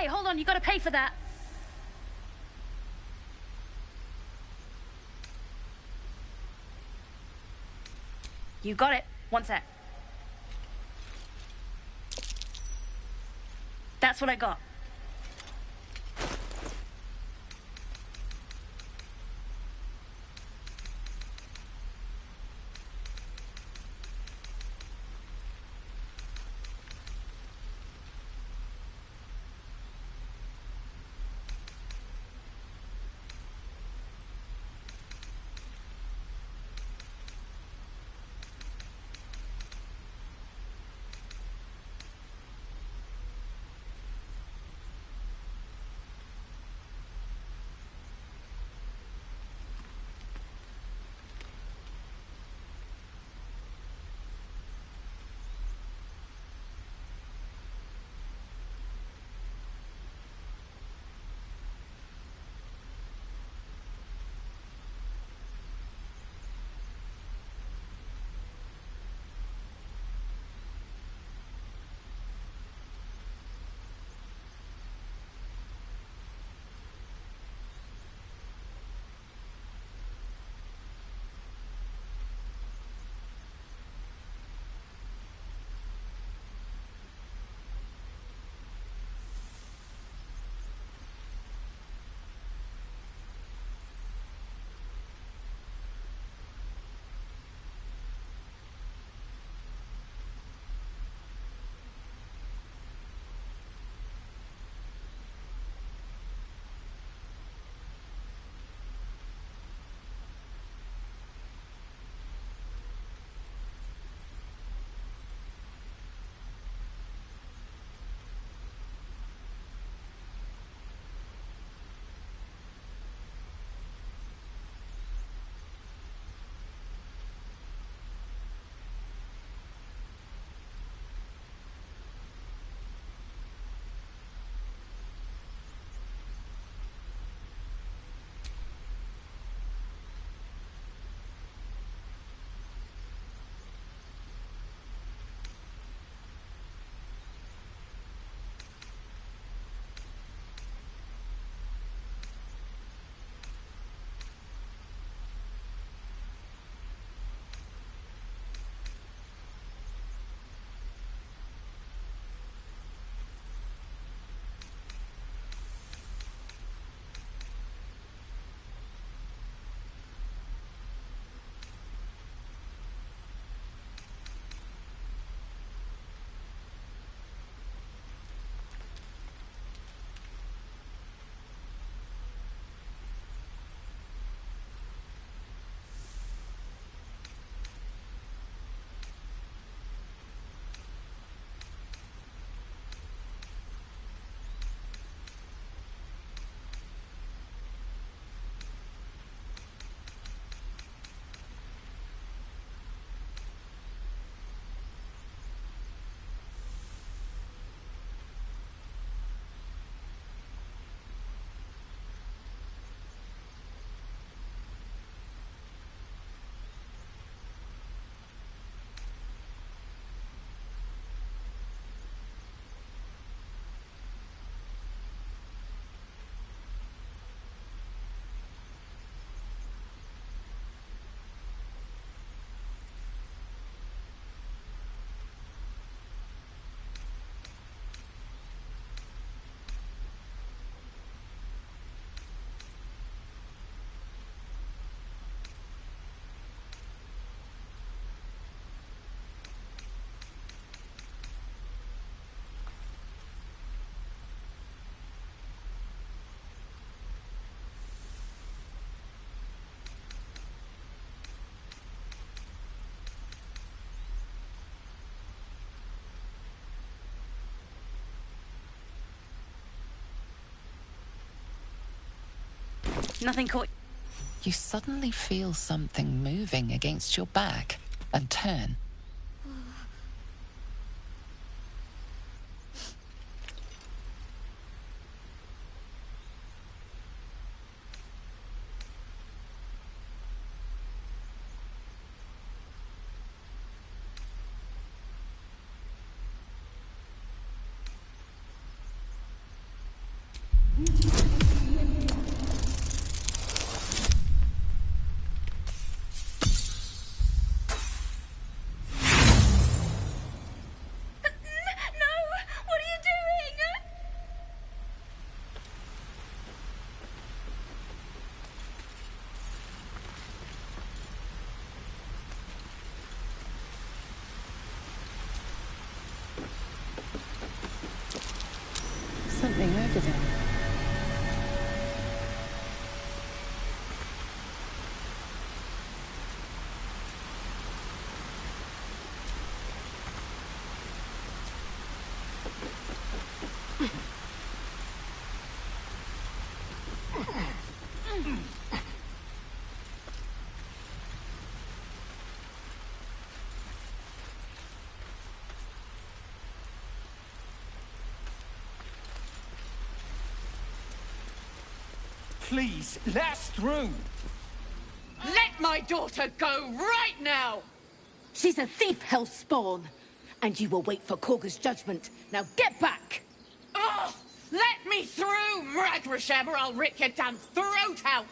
Hey, hold on, you gotta pay for that. You got it. One sec. That's what I got. Nothing caught. You suddenly feel something moving against your back and turn. happening over there? Please, let us through. Let my daughter go right now! She's a thief, hellspawn. And you will wait for Korga's judgment. Now get back! Oh, let me through, Mragrasham, or I'll rip your damn throat out!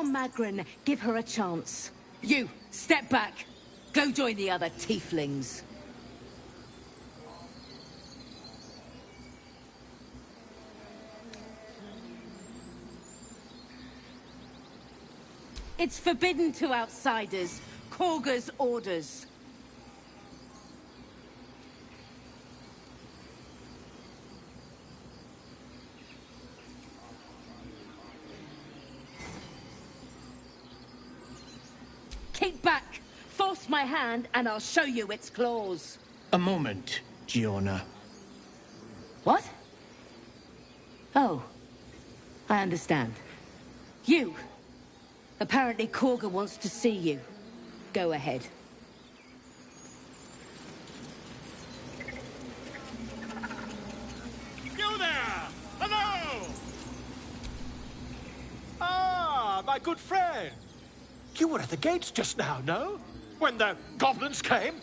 Magrin, give her a chance. You, step back. Go join the other tieflings. It's forbidden to outsiders. Korga's orders. Keep back! Force my hand and I'll show you its claws. A moment, Giona. What? Oh. I understand. You. Apparently Korga wants to see you. Go ahead. You there! Hello! Ah, my good friend. You were at the gates just now, no? When the goblins came?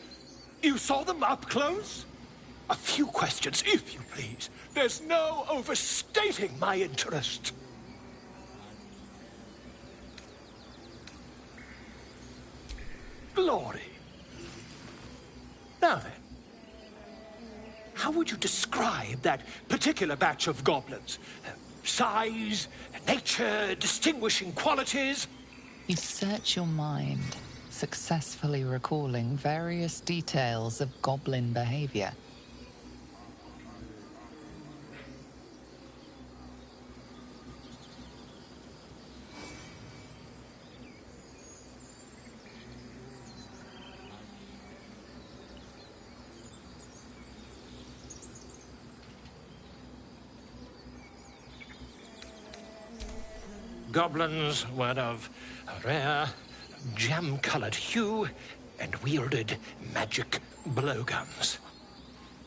You saw them up close? A few questions, if you please. There's no overstating my interest. Glory. Now then, how would you describe that particular batch of goblins? Size, nature, distinguishing qualities? You search your mind, successfully recalling various details of goblin behavior. Goblins were of a rare, jam-colored hue and wielded magic blowguns.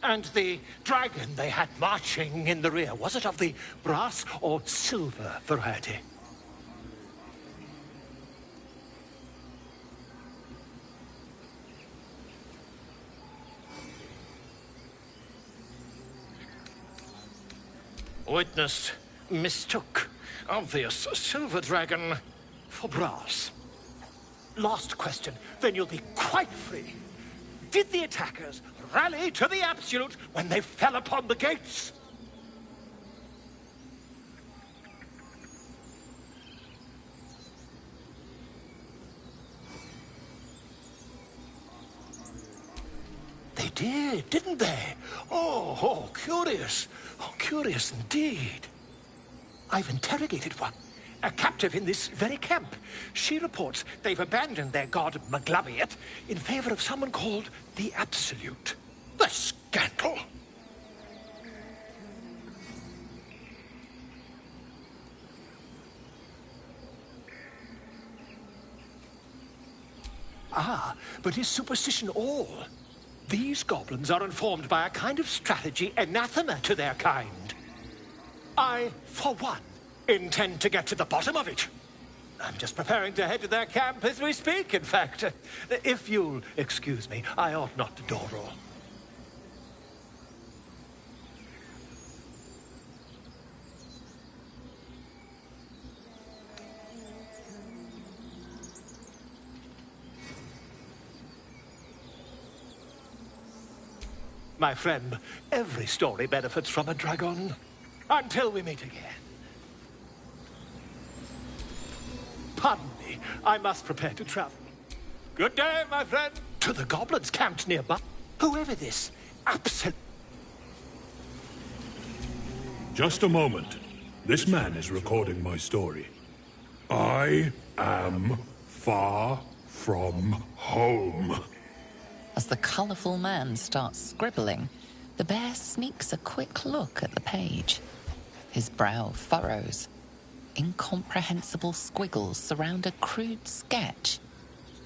And the dragon they had marching in the rear, was it of the brass or silver variety? Witness mistook obvious silver dragon for brass. Last question, then you'll be quite free. Did the attackers rally to the absolute when they fell upon the gates? They did, didn't they? Oh, curious. Oh, curious indeed. I've interrogated one, a captive in this very camp. She reports they've abandoned their god Maglabiet in favor of someone called the Absolute. The scandal! Ah, but is superstition all? These goblins are informed by a kind of strategy anathema to their kind. I, for one, intend to get to the bottom of it. I'm just preparing to head to their camp as we speak, in fact. If you'll excuse me, I ought not to dawdle. my friend. Every story benefits from a dragon. Until we meet again. Pardon me, I must prepare to travel. Good day, my friend. To the goblins camped nearby. Whoever this absolute... Just a moment. This man is recording my story. I am far from home. As the colourful man starts scribbling, the bear sneaks a quick look at the page. His brow furrows. Incomprehensible squiggles surround a crude sketch.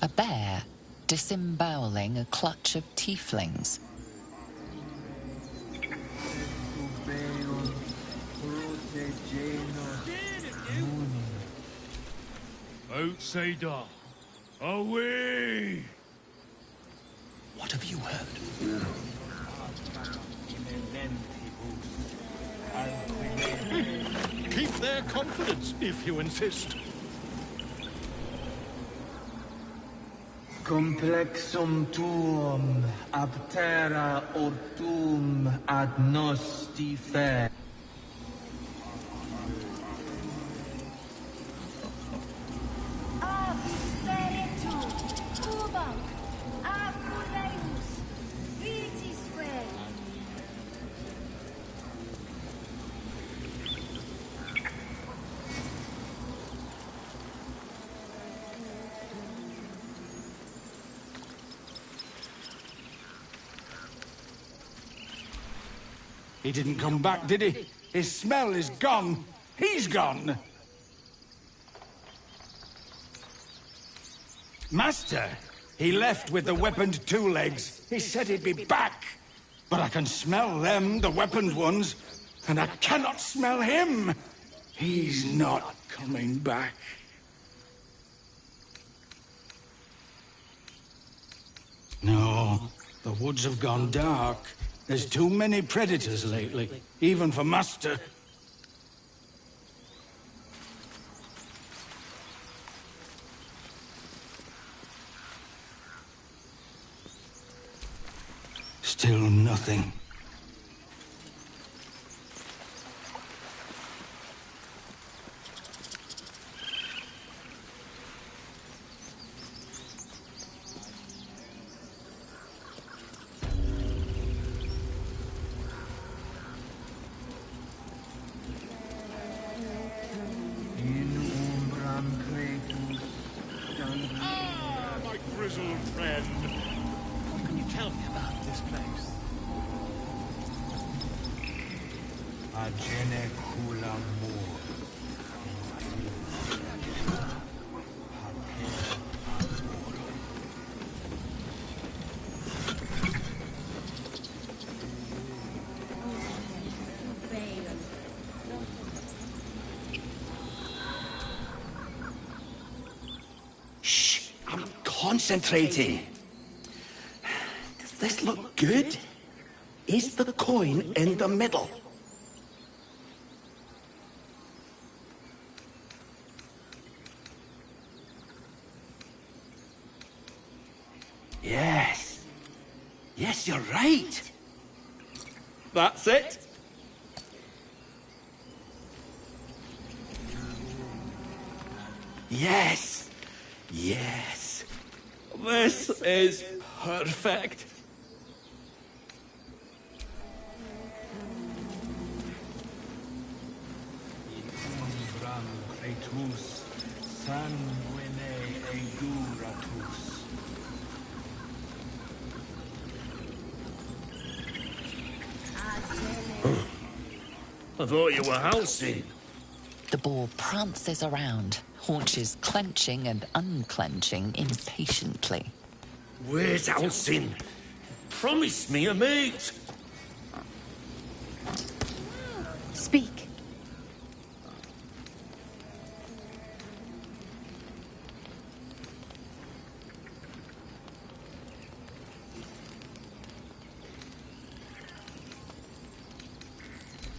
A bear disemboweling a clutch of tieflings. Outsider, away! What have you heard? Keep their confidence, if you insist. Complexum tuum aptera ortum ad nos difer. He didn't come back, did he? His smell is gone. He's gone. Master, he left with the weaponed two legs. He said he'd be back. But I can smell them, the weaponed ones, and I cannot smell him. He's not coming back. No, the woods have gone dark. There's too many predators lately, even for Master. Still nothing. Grizzled friend. What can you tell me about this place? Agene kula mor. Shh! I'm concentrating. Does this look good? Is the coin in the middle? Yes. Yes, you're right. That's it. Yes. Yes. This is perfect. I thought you were housing. The boar prances around, haunches clenching and unclenching impatiently. Where's Alcin? Promise me a mate. Speak.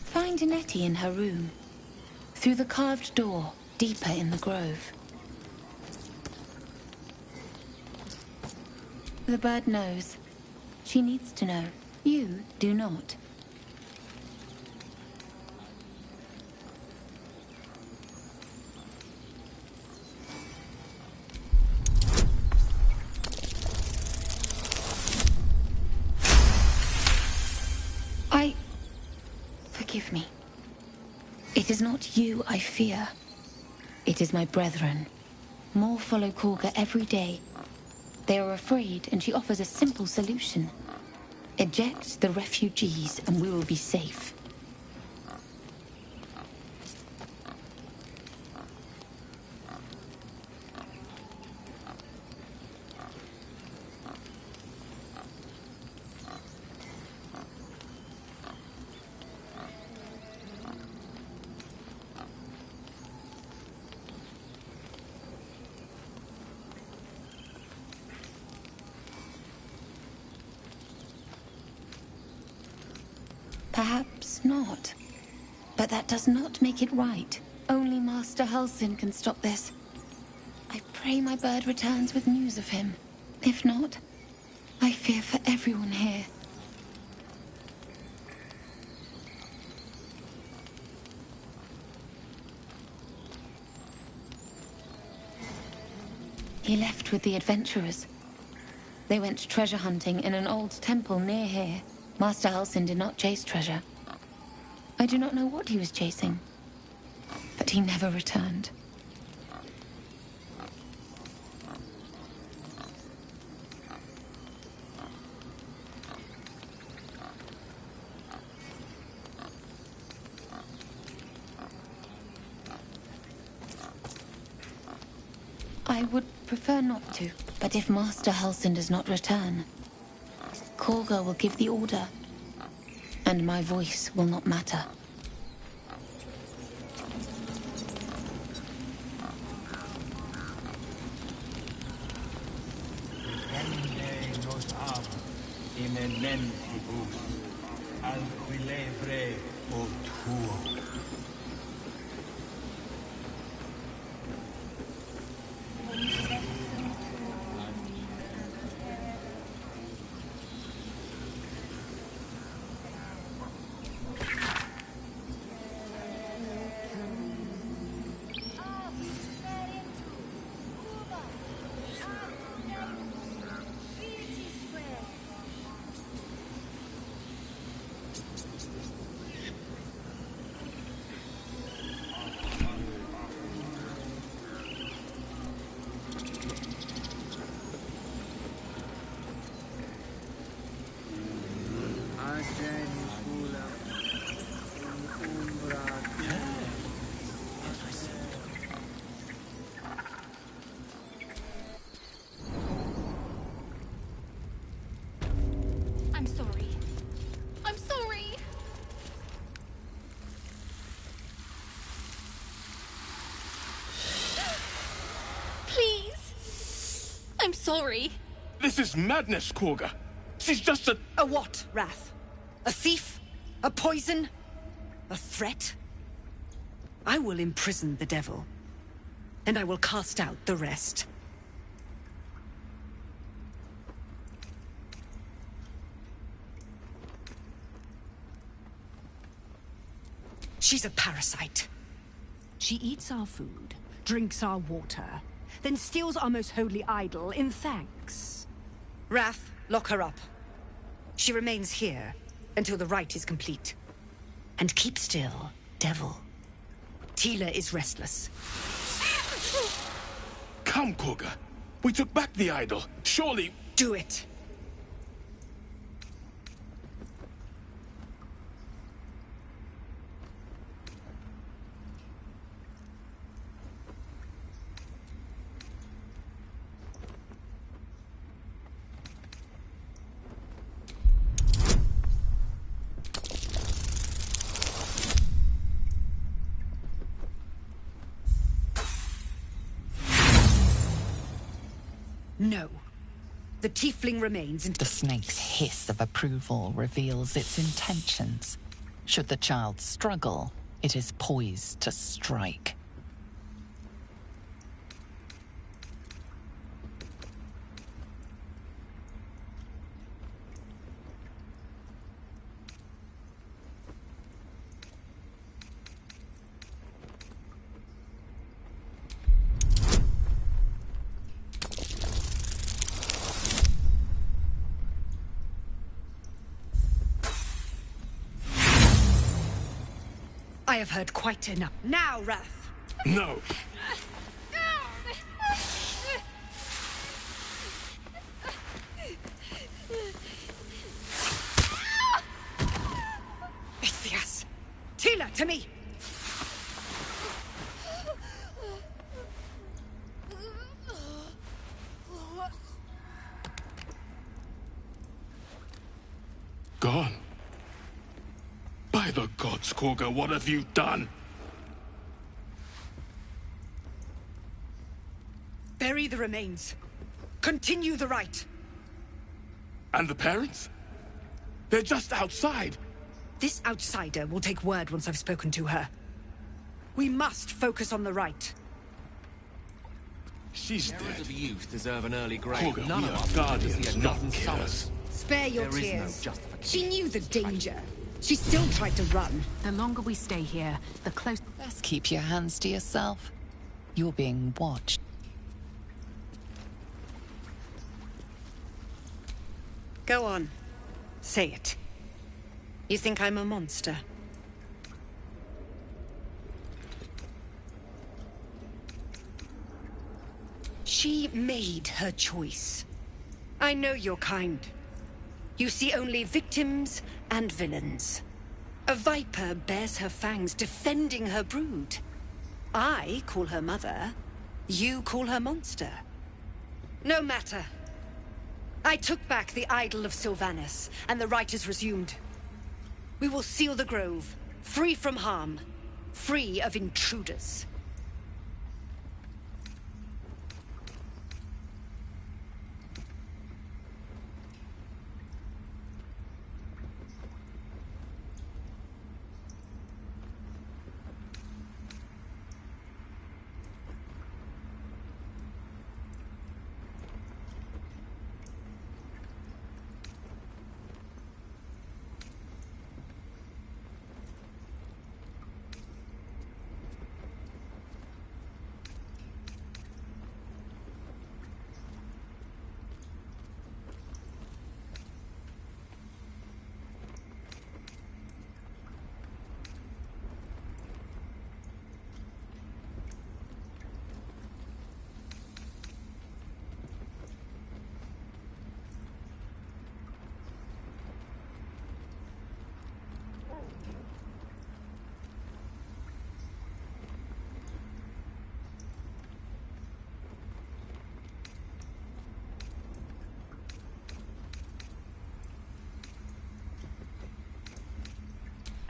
Find Nettie in her room. Through the carved door, deeper in the grove. The bird knows. She needs to know. You do not. Forgive me. It is not you I fear. It is my brethren. More follow Korga every day. They are afraid, and she offers a simple solution. Eject the refugees, and we will be safe. Perhaps not. But that does not make it right. Only Master Halsin can stop this. I pray my bird returns with news of him. If not, I fear for everyone here. He left with the adventurers. They went treasure hunting in an old temple near here. Master Halsin did not chase treasure. I do not know what he was chasing, but he never returned. I would prefer not to, but if Master Halsin does not return, Korga will give the order, and my voice will not matter. I'm sorry. I'm sorry! Please! I'm sorry. This is madness, Korga. She's just a... A what, Wrath? A thief? A poison? A threat? I will imprison the devil, and I will cast out the rest. She's a parasite. She eats our food, drinks our water, then steals our most holy idol in thanks. Wrath, lock her up. She remains here until the rite is complete. And keep still, devil. Tila is restless. Come, Korga. We took back the idol. Surely... Do it. No. The tiefling remains and... The snake's hiss of approval reveals its intentions. Should the child struggle, it is poised to strike. I have heard quite enough. Now, Wrath! No. Ithias! Tila, to me! Gone. By the gods, Korga, what have you done? Bury the remains. Continue the rite. And the parents? They're just outside. This outsider will take word once I've spoken to her. We must focus on the rite. She's Errors dead. of youth deserve an early grave. Korga, None we of are us guardians, have not gotten killers. solace. Spare your There is no tears. justification. She knew the danger. She still tried to run. The longer we stay here, the closer... Best keep your hands to yourself. You're being watched. Go on. Say it. You think I'm a monster? She made her choice. I know your kind. You see only victims and villains. A viper bears her fangs defending her brood. I call her mother. You call her monster. No matter. I took back the idol of Sylvanus, and the rite is resumed. We will seal the grove, free from harm, free of intruders.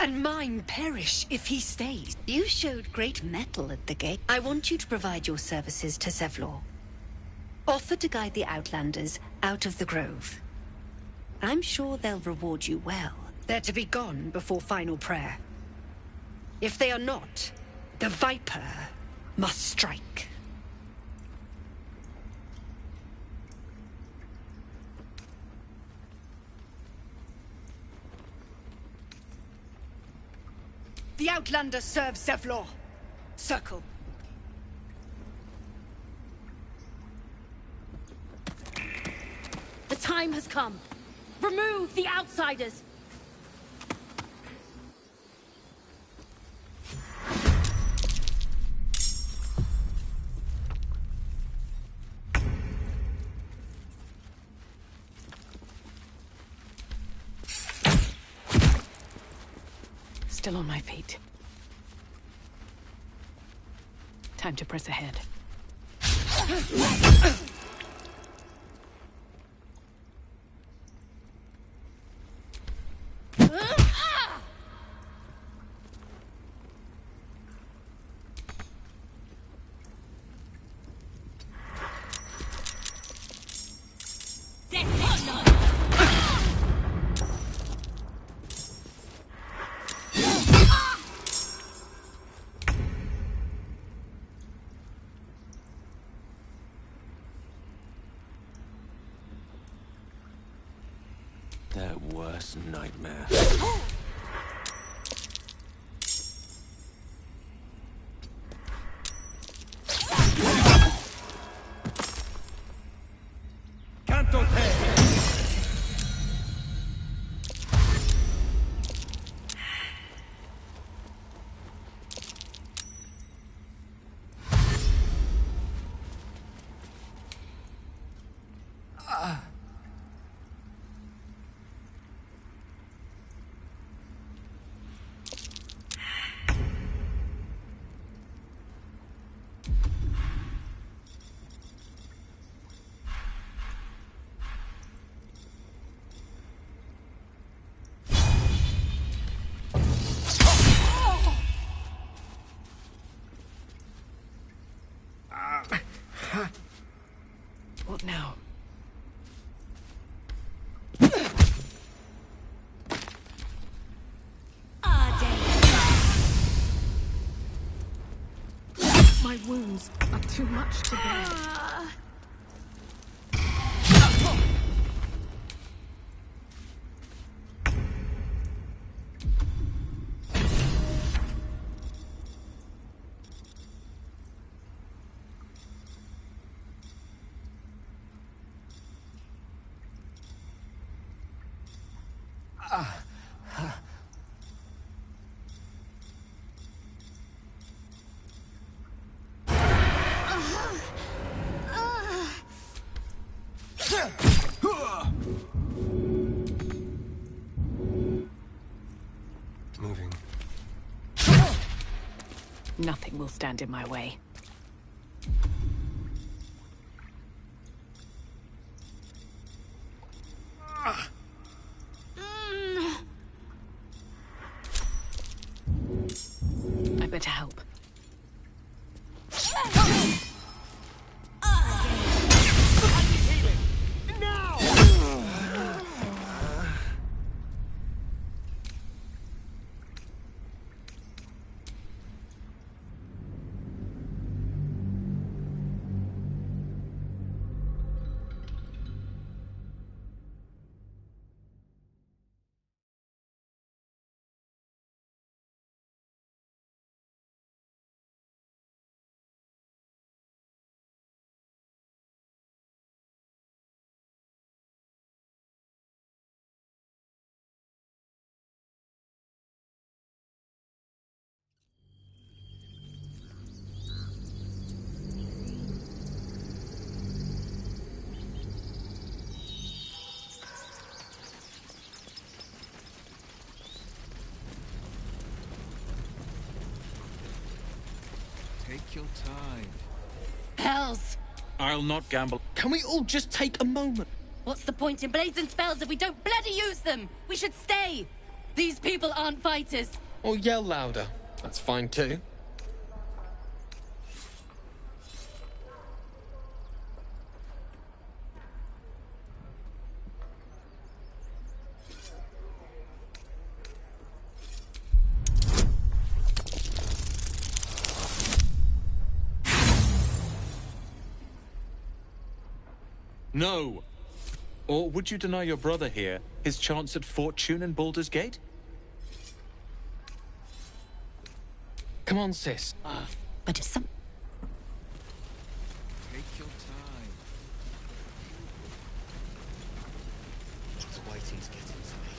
And mine perish if he stays. You showed great mettle at the gate. I want you to provide your services to Zevlor. Offer to guide the Outlanders out of the grove. I'm sure they'll reward you well. They're to be gone before final prayer. If they are not, the Viper must strike. The Outlander serves Zevlor. Circle. The time has come. Remove the outsiders! Still on my feet. Time to press ahead. Their worst nightmare. Canto te! What now? My wounds are too much to bear. Moving. Nothing will stand in my way. I better help. Take your time. Hells! I'll not gamble. Can we all just take a moment? What's the point in blades and spells if we don't bloody use them? We should stay! These people aren't fighters. Or yell louder. That's fine too. No. Or would you deny your brother here his chance at fortune in Baldur's Gate? Come on, sis. But if some... Take your time. This waiting's getting to me.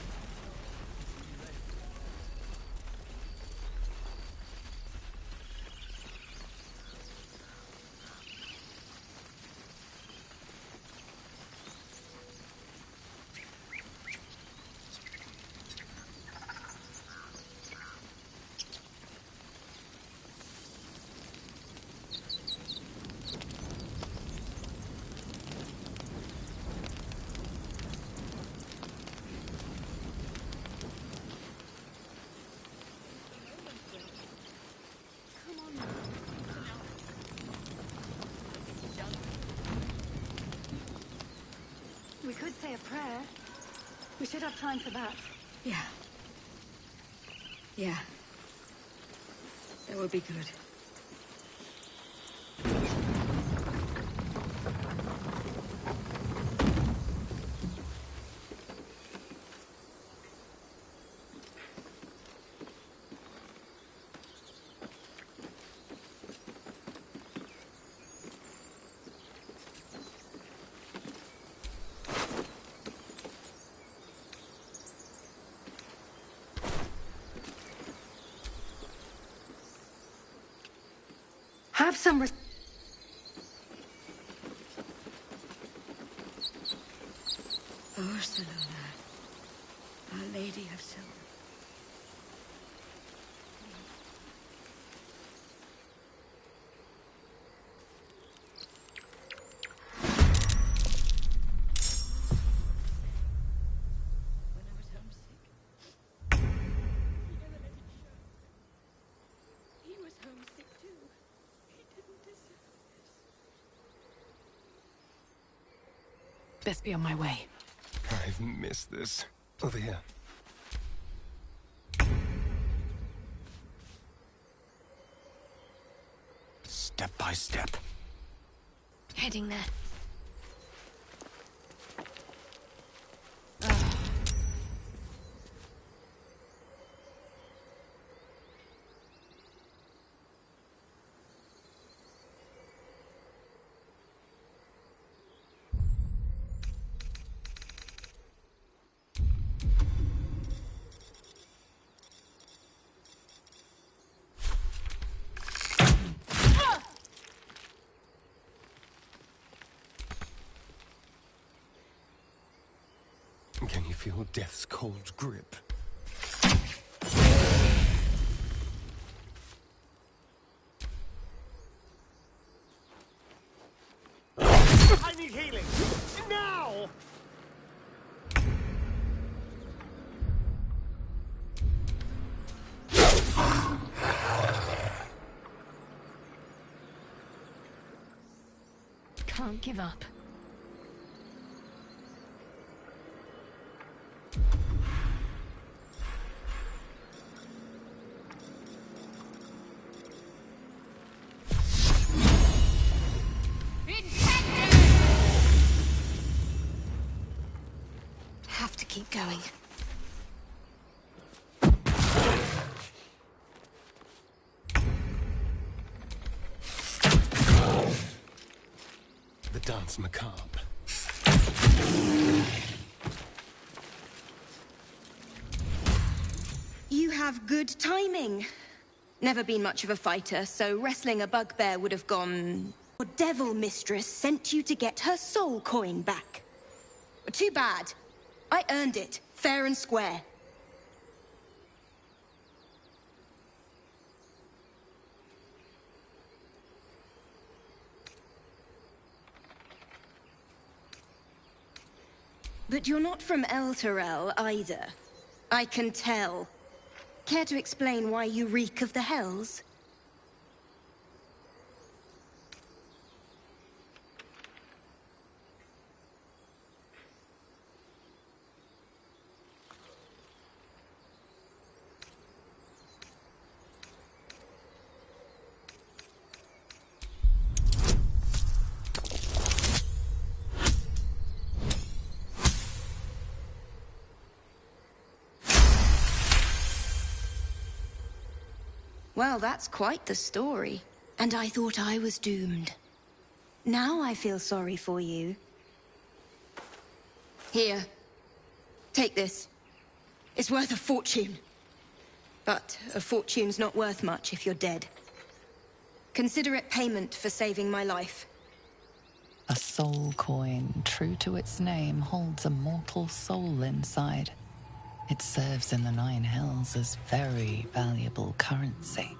We could say a prayer. We should have time for that. Yeah. Yeah. That would be good. Have some Ursula, Our Lady of Silver. Best be on my way. I've missed this. Over here. Step by step. Heading there. Can you feel death's cold grip? I need healing! Now! Can't give up. Have to keep going. The dance macabre. You have good timing. Never been much of a fighter, so wrestling a bugbear would have gone... Your devil mistress sent you to get her soul coin back. Too bad. I earned it, fair and square. But you're not from El Terrell either. I can tell. Care to explain why you reek of the Hells? Well, that's quite the story. And I thought I was doomed. Now I feel sorry for you. Here. Take this. It's worth a fortune. But a fortune's not worth much if you're dead. Consider it payment for saving my life. A soul coin, true to its name, holds a mortal soul inside. It serves in the Nine Hells as very valuable currency.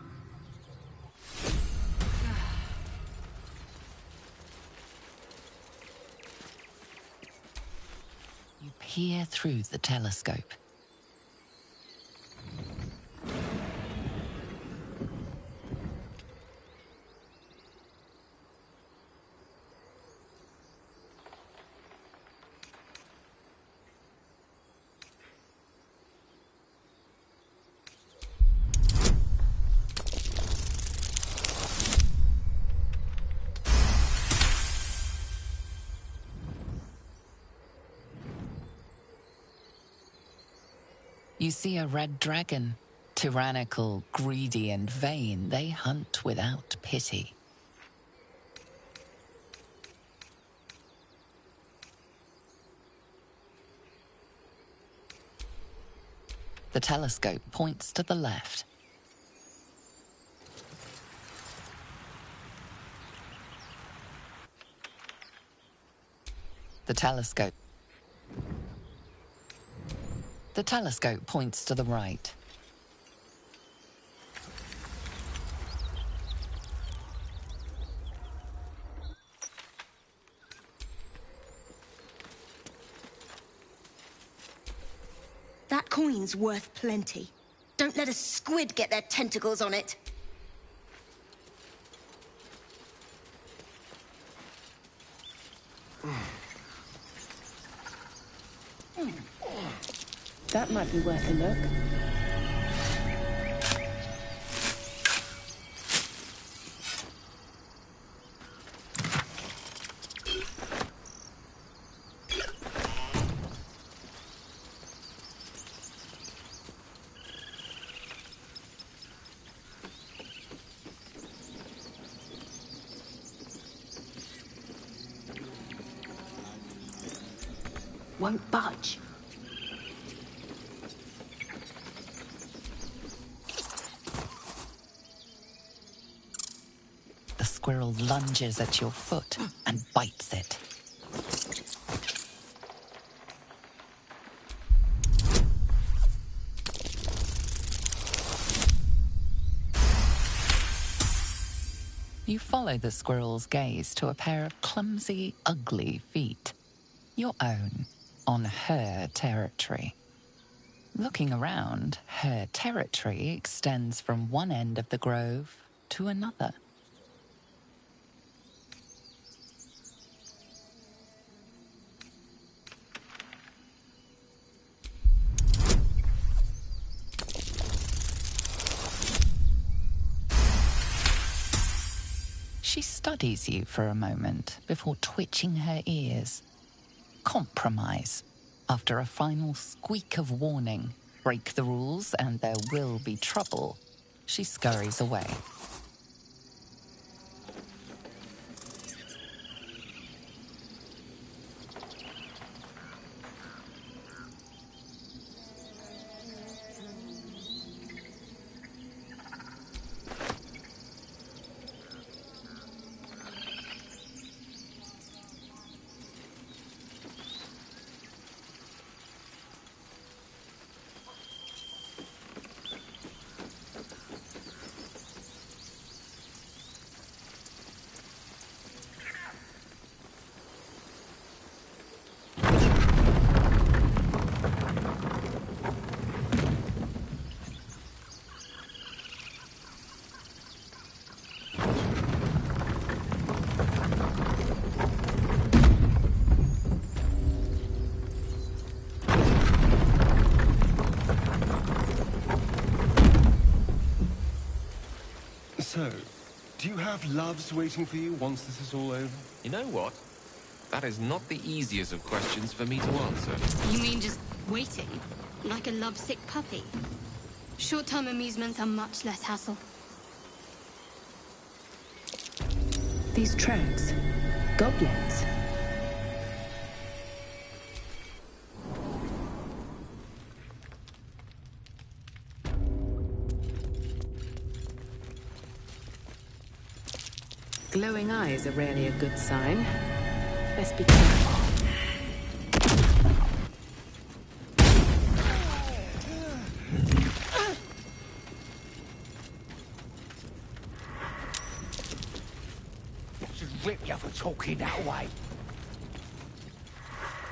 You peer through the telescope. You see a red dragon. Tyrannical, greedy, and vain, they hunt without pity. The telescope points to the left. The telescope points to the right. That coin's worth plenty. Don't let a squid get their tentacles on it. That might be worth a look. Won't budge. The squirrel lunges at your foot and bites it. You follow the squirrel's gaze to a pair of clumsy, ugly feet. Your own, on her territory. Looking around, her territory extends from one end of the grove to another. She studies you for a moment before twitching her ears. Compromise. After a final squeak of warning, break the rules and there will be trouble, she scurries away. So, do you have loves waiting for you once this is all over? You know what? That is not the easiest of questions for me to answer. You mean just waiting? Like a lovesick puppy? Short-term amusements are much less hassle. These tracks. Goblins. Glowing eyes are rarely a good sign. Let's be careful. Should rip you for talking that way.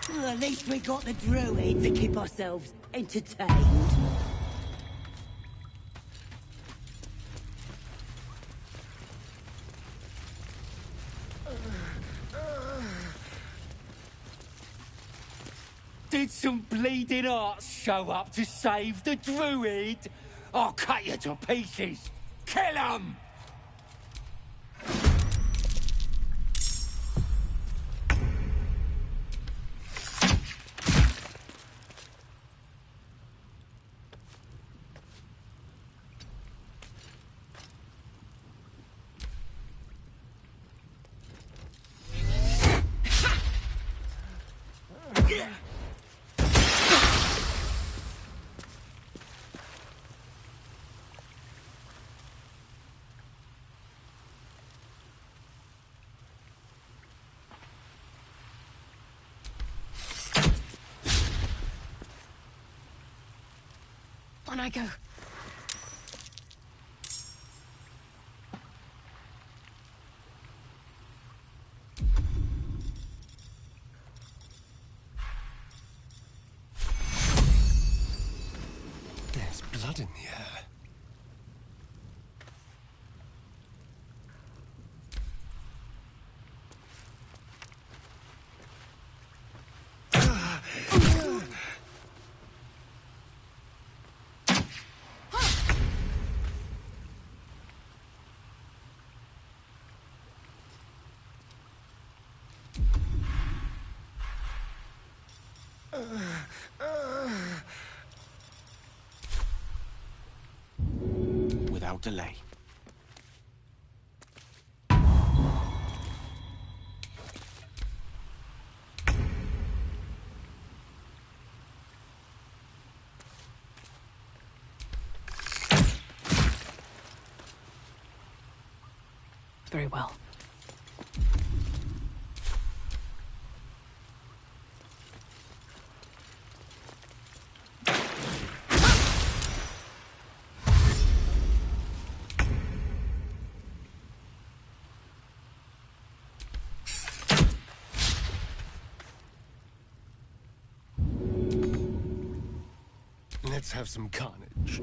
Well, at least we got the druid to keep ourselves entertained. Did some bleeding arts show up to save the druid? I'll cut you to pieces. Kill 'em! On I go. There's blood in the air. Without delay. Very well. Let's have some carnage.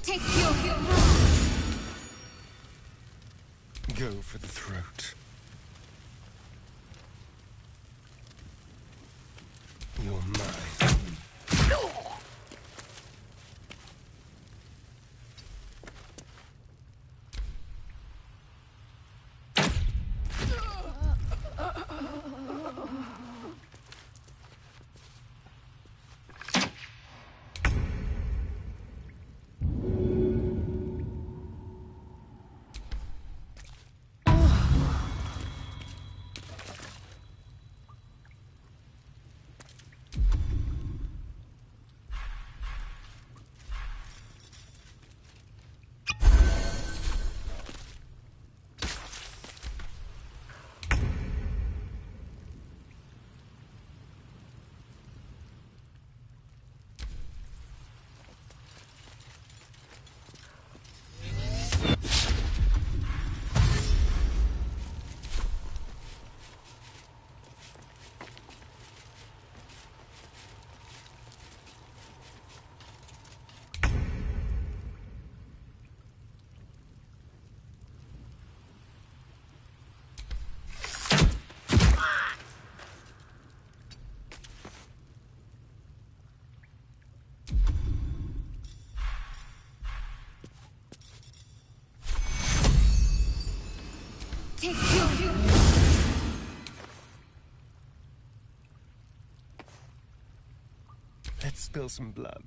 Take your Go for the throat. You're mine. Take your Let's spill some blood.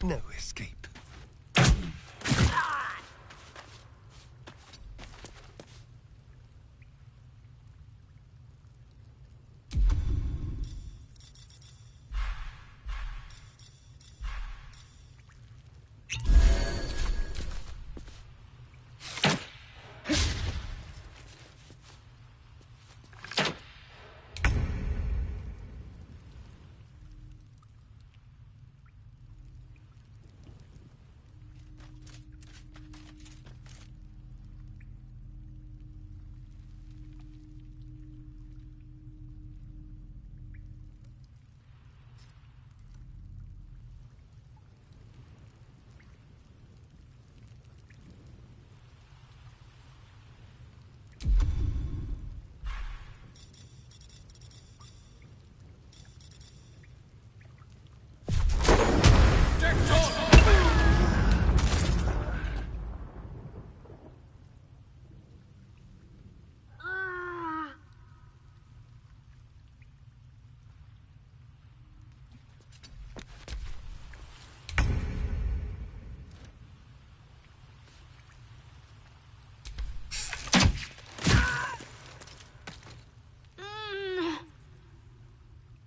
No escape.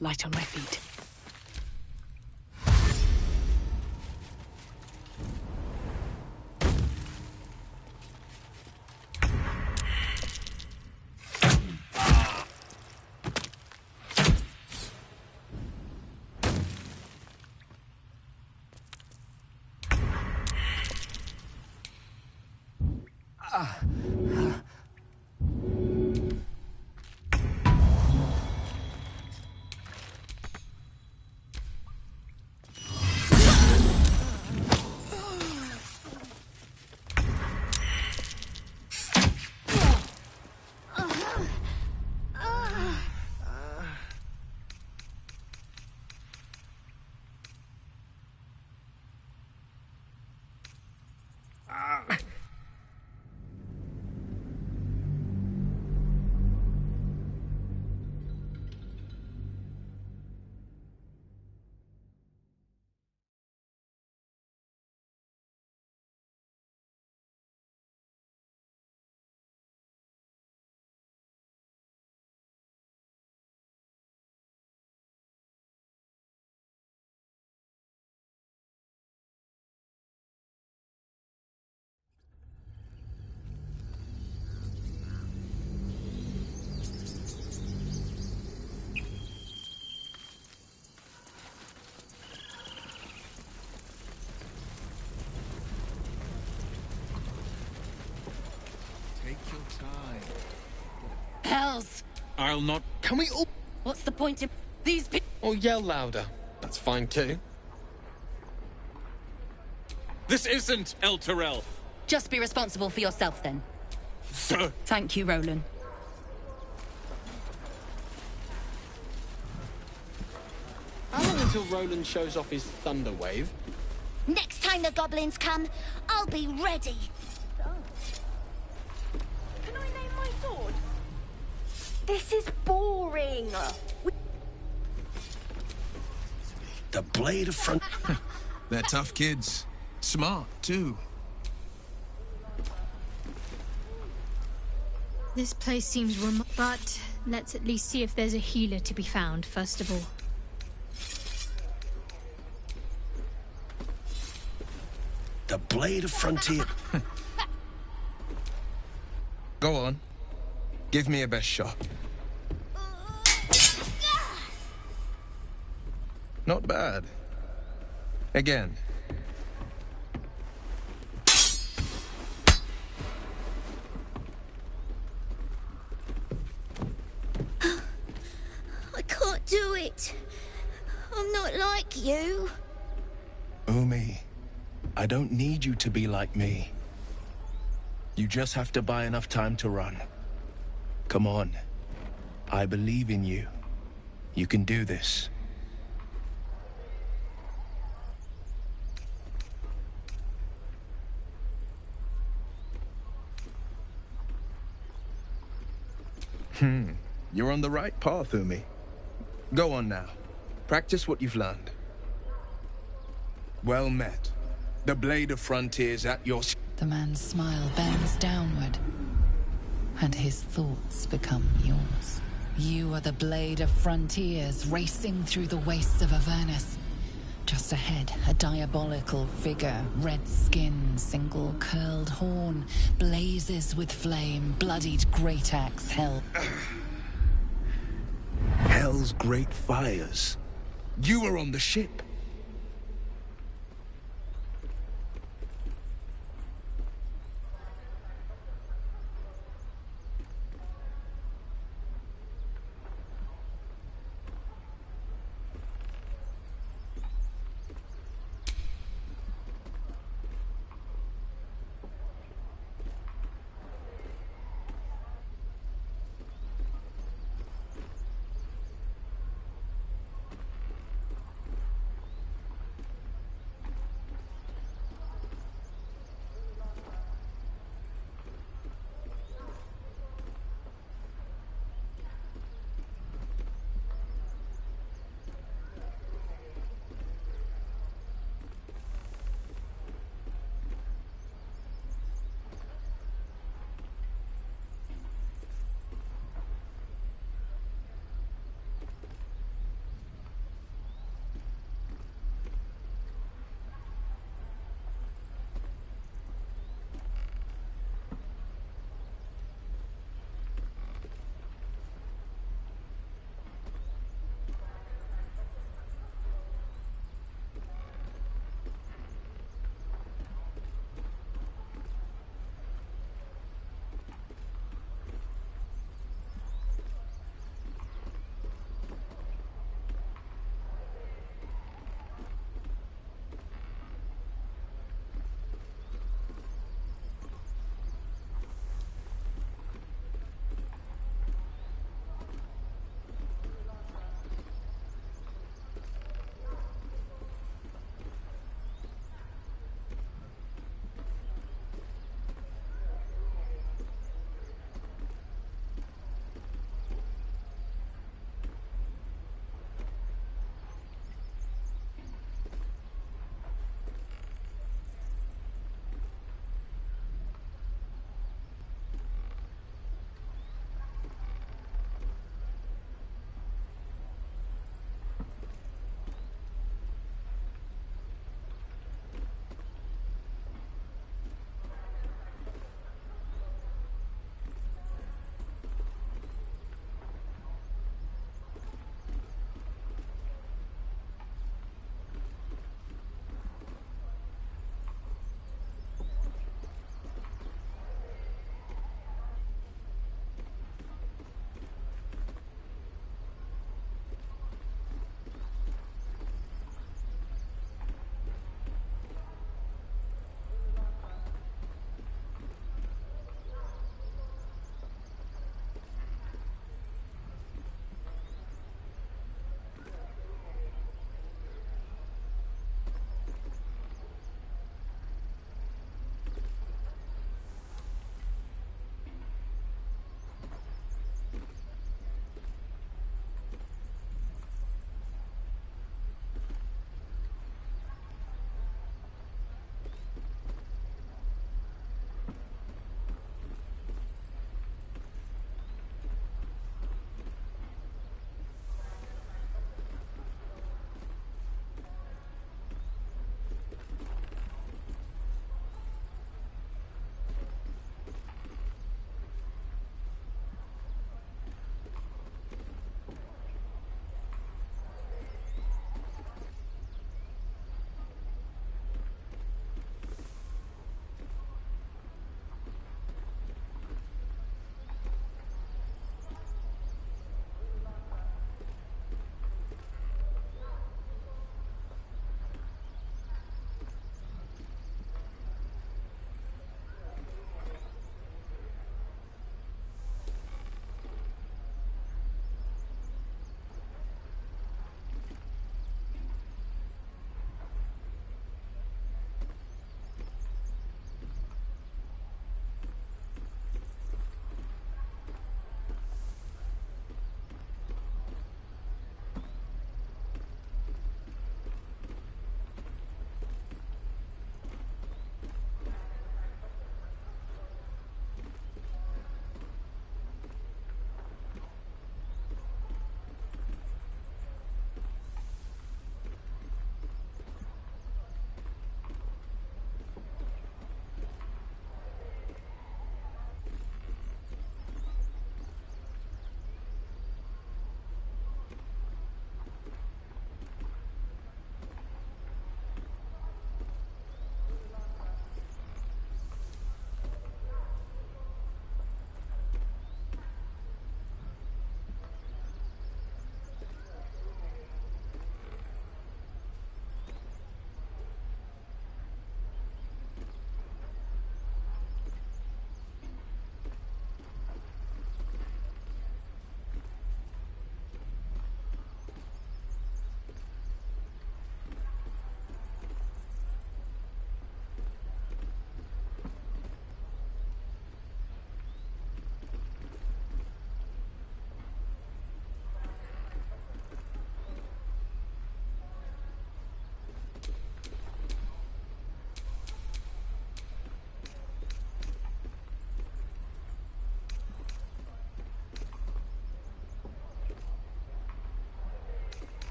Light on my feet. Take your time. Hells! I'll not... Can we all... What's the point in these people? Or yell louder. That's fine too. This isn't El Terrell. Just be responsible for yourself, then. Sir. Thank you, Roland. How long until Roland shows off his thunder wave? Next time the goblins come, I'll be ready. Can I name my sword? This is boring. The blade of front. They're tough kids. Smart, too. This place seems but let's at least see if there's a healer to be found, first of all. The blade of frontier. Go on. Give me a best shot. Not bad. Again. I can't do it. I'm not like you. Umi, I don't need you to be like me. You just have to buy enough time to run. Come on. I believe in you. You can do this. You're on the right path, Umi. Go on now. Practice what you've learned. Well met. The blade of frontiers at your... The man's smile bends downward, and his thoughts become yours. You are the blade of frontiers racing through the wastes of Avernus. Just ahead, a diabolical figure, red skin, single curled horn, blazes with flame, bloodied great axe held. Hell's great fires. You were on the ship.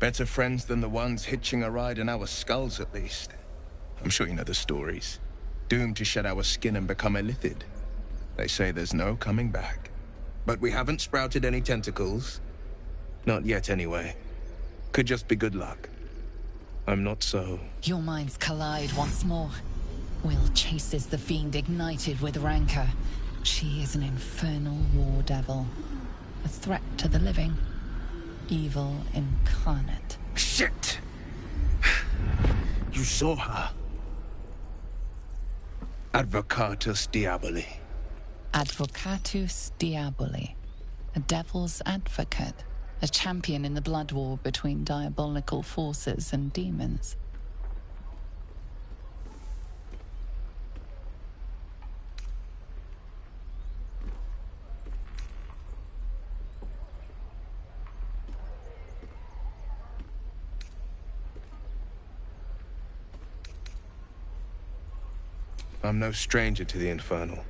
Better friends than the ones hitching a ride in our skulls, at least. I'm sure you know the stories. Doomed to shed our skin and become illithid. They say there's no coming back. But we haven't sprouted any tentacles. Not yet, anyway. Could just be good luck. I'm not so... Your minds collide once more. Will chases the fiend ignited with rancor. She is an infernal war devil. A threat to the living. Evil incarnate. Shit! You saw her. Advocatus Diaboli. Advocatus Diaboli. A devil's advocate. A champion in the blood war between diabolical forces and demons. I'm no stranger to the Infernal.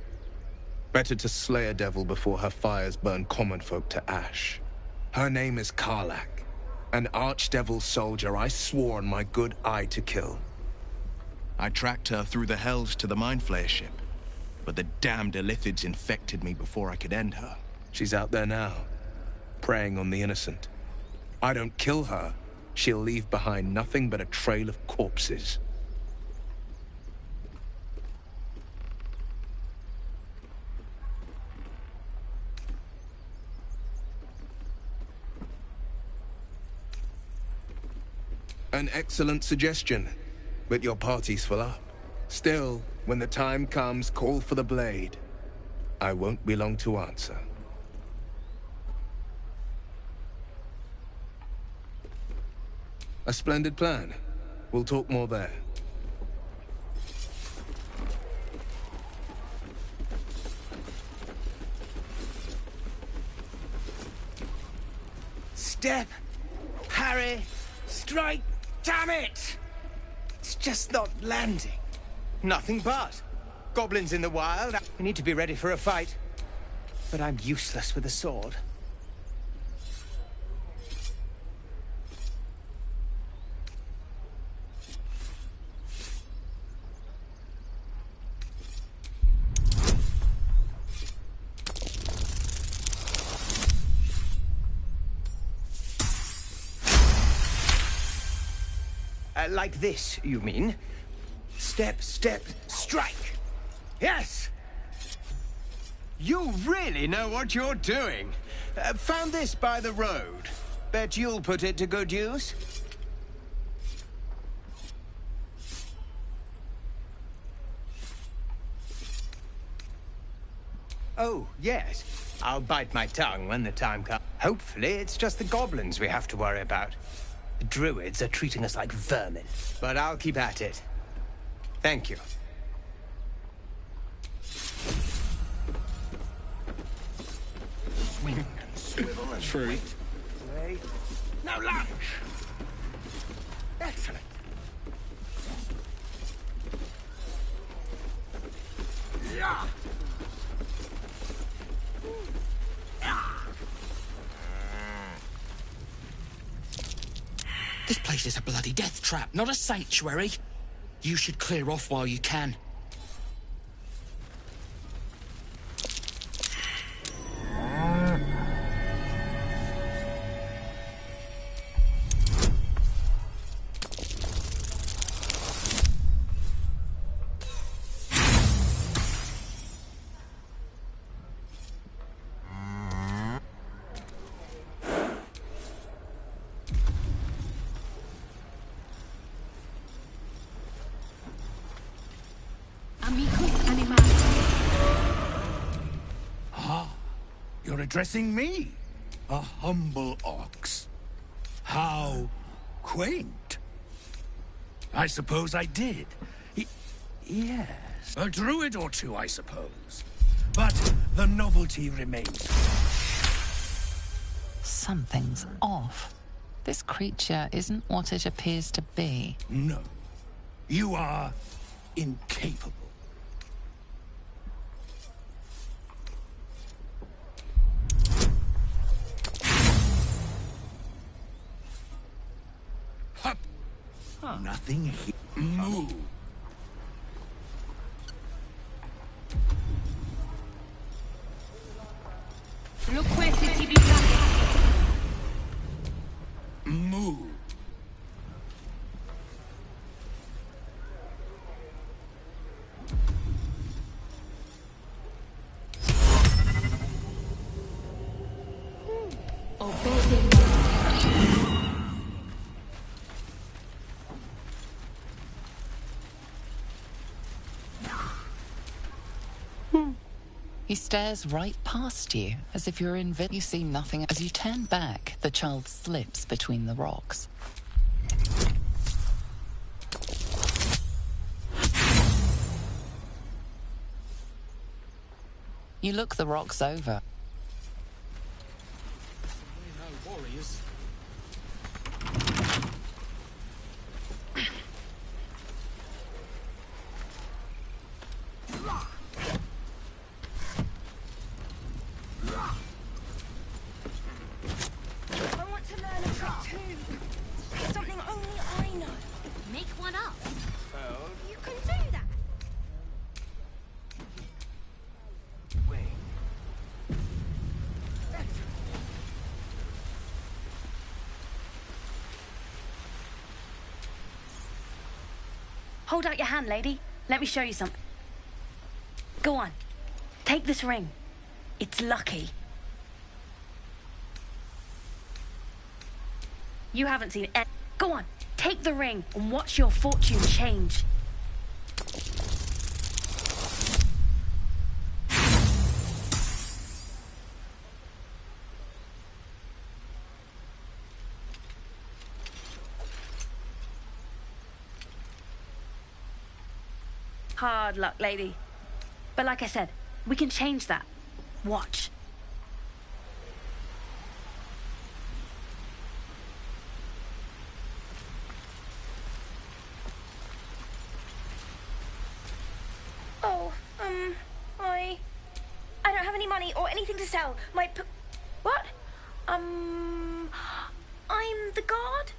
Better to slay a devil before her fires burn common folk to ash. Her name is Karlach, an archdevil soldier I swore on my good eye to kill. I tracked her through the hells to the Mind Flayer ship, but the damned Illithids infected me before I could end her. She's out there now, preying on the innocent. I don't kill her, she'll leave behind nothing but a trail of corpses. An excellent suggestion, but your party's full up. Still, when the time comes, call for the blade. I won't be long to answer. A splendid plan. We'll talk more there. Step, parry, strike. Damn it! It's just not landing. Nothing but. Goblins in the wild. We need to be ready for a fight. But I'm useless with a sword. Like this, you mean? Step, step, strike! Yes! You really know what you're doing. Found this by the road. Bet you'll put it to good use. Oh, yes. I'll bite my tongue when the time comes. Hopefully, it's just the goblins we have to worry about. The druids are treating us like vermin. But I'll keep at it. Thank you. Swing and swivel and True. wait. Now lunge! Excellent. Yeah! This place is a bloody death trap, not a sanctuary. You should clear off while you can. You're addressing me, a humble ox. How quaint. I suppose I did. Yes, a druid or two, I suppose. But the novelty remains. Something's off. This creature isn't what it appears to be. No, you are incapable. Nothing here. Move. Move. He stares right past you, as if you're invisible. You see nothing. As you turn back, the child slips between the rocks. You look the rocks over. No warriors. I want to learn a trick too. Something only I know. Make one up. You can do that. Hold out your hand, lady. Let me show you something. Go on. Take this ring. It's lucky. You haven't seen it. Go on. Take the ring and watch your fortune change. Hard luck, lady. But like I said, we can change that. Watch. Oh, I don't have any money or anything to sell. What? I'm the guard?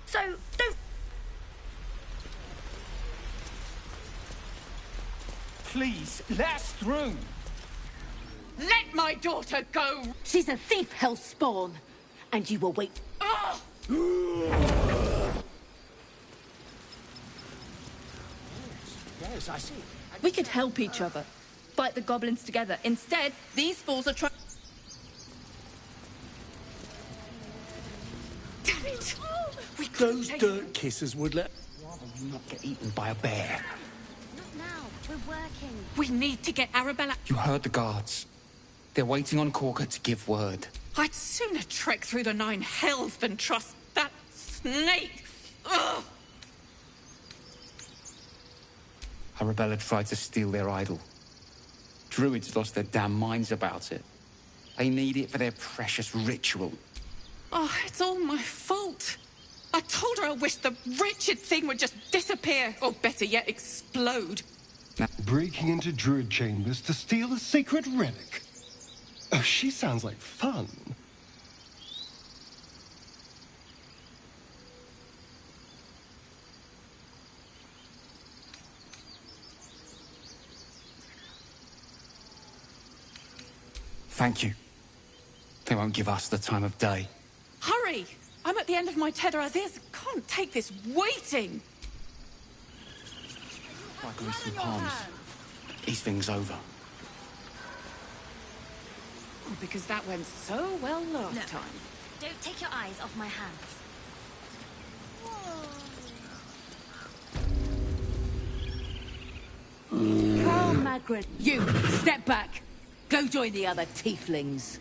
So, don't... Please, let us through. Let my daughter go! She's a thief, hellspawn. And you will wait. Yes, I see. We could help each other. Fight the goblins together. Instead, these fools are trying... Damn it! Those dirt kissers would let... rather not get eaten by a bear. Not now. We're working. We need to get Arabella... You heard the guards. They're waiting on Corker to give word. I'd sooner trek through the 9 hells than trust that snake. Ugh! Arabella tried to steal their idol. Druids lost their damn minds about it. They need it for their precious ritual. Oh, it's all my fault. I told her I wished the wretched thing would just disappear, or better yet, explode. Breaking into druid chambers to steal a sacred relic. Oh, she sounds like fun. Thank you. They won't give us the time of day. Hurry! I'm at the end of my tether as is. Can't take this waiting. Like greasy palms. These things over. Because that went so well last time. Don't take your eyes off my hands. Carl Magrin, you, step back. Go join the other tieflings.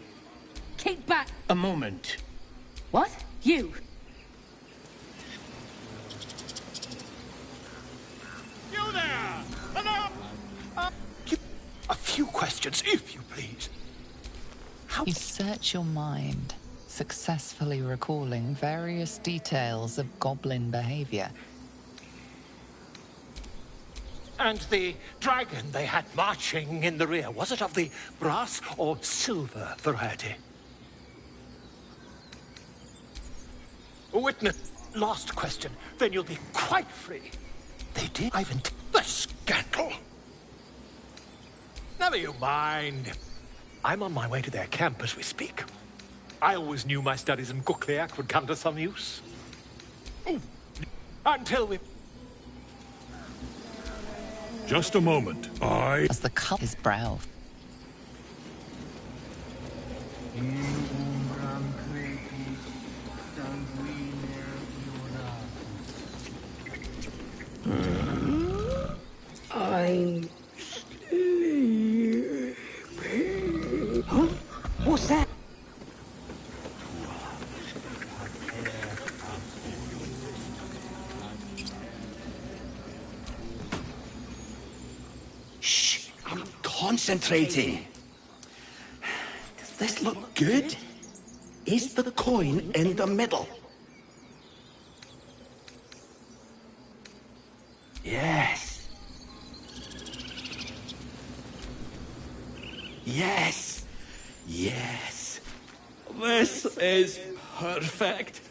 Keep back. A moment. What? You? You there! A few questions, if you please. You search your mind, successfully recalling various details of goblin behavior. And the dragon they had marching in the rear, was it of the brass or silver variety? Witness. last question, then you'll be quite free. They did Ivan the scandal. Never you mind. I'm on my way to their camp as we speak. I always knew my studies in Gukliak would come to some use. Until we... Just a moment. As the cup his brow. I'm sleeping. Huh? What's that? Shh, I'm concentrating. Does this look good? Is the coin in the middle? Yes. Yes. Yes. This is perfect.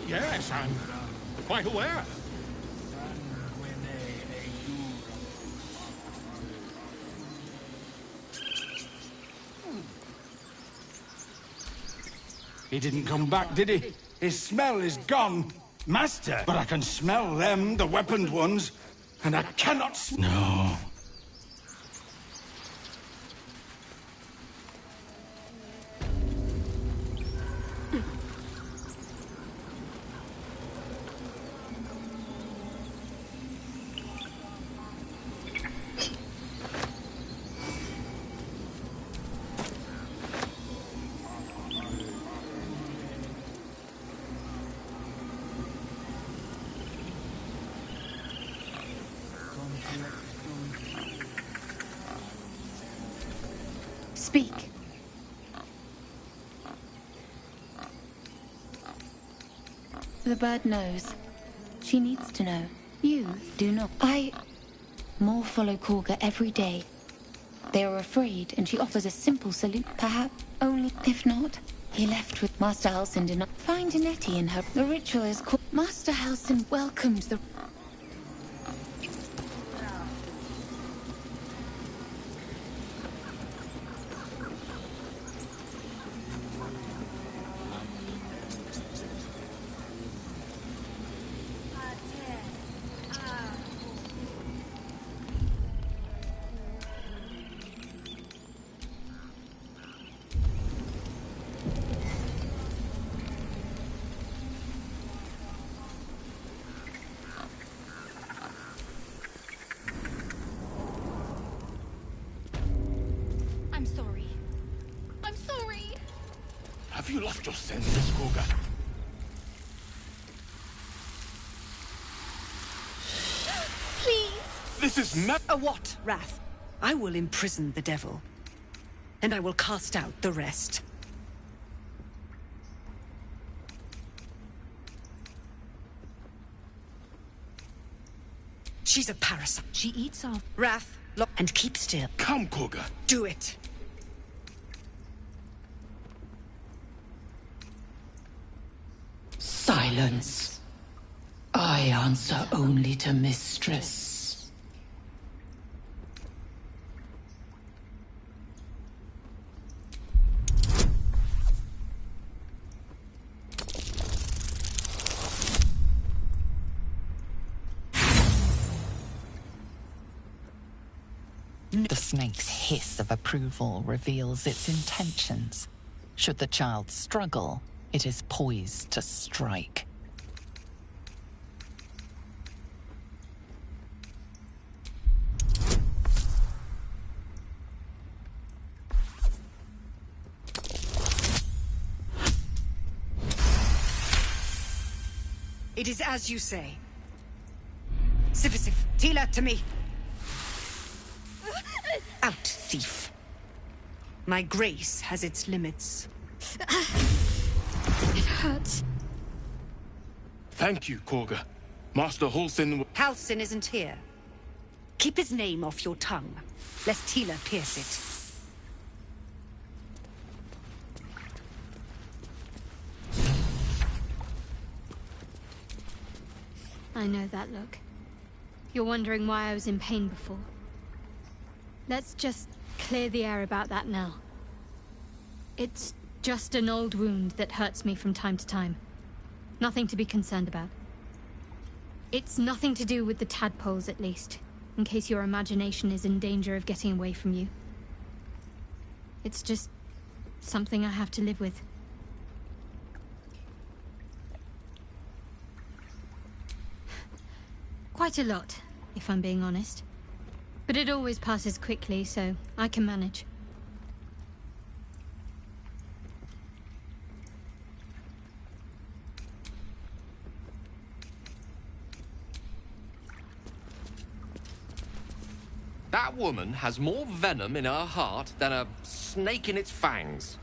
Yes, I'm quite aware. He didn't come back, did he? His smell is gone. Master, but I can smell them, the weaponed ones, and I cannot No. Speak. The bird knows. She needs to know. You do not. More follow Korga every day. They are afraid, and she offers a simple salute. Perhaps only, if not, he left with Master Halsin did not find Nettie in her. The ritual is called. Master Halsin welcomes the. I'm sorry. I'm sorry. Have you lost your senses, Korga? Please. This is not a what, Wrath? I will imprison the devil, and I will cast out the rest. She's a parasite. She eats off. Wrath, and keep still. Come, Korga. Do it. Silence. I answer only to Mistress. The snake's hiss of approval reveals its intentions. Should the child struggle, it is poised to strike. It is as you say. Sif, Tila, to me. Out, thief. My grace has its limits. It hurts. Thank you, Korga. Master Halsin... Halsin isn't here. Keep his name off your tongue, lest Tila pierce it. I know that look. You're wondering why I was in pain before. Let's just clear the air about that now. It's just an old wound that hurts me from time to time. Nothing to be concerned about. It's nothing to do with the tadpoles, at least, in case your imagination is in danger of getting away from you. It's just something I have to live with. Quite a lot, if I'm being honest. But it always passes quickly, so I can manage. That woman has more venom in her heart than a snake in its fangs.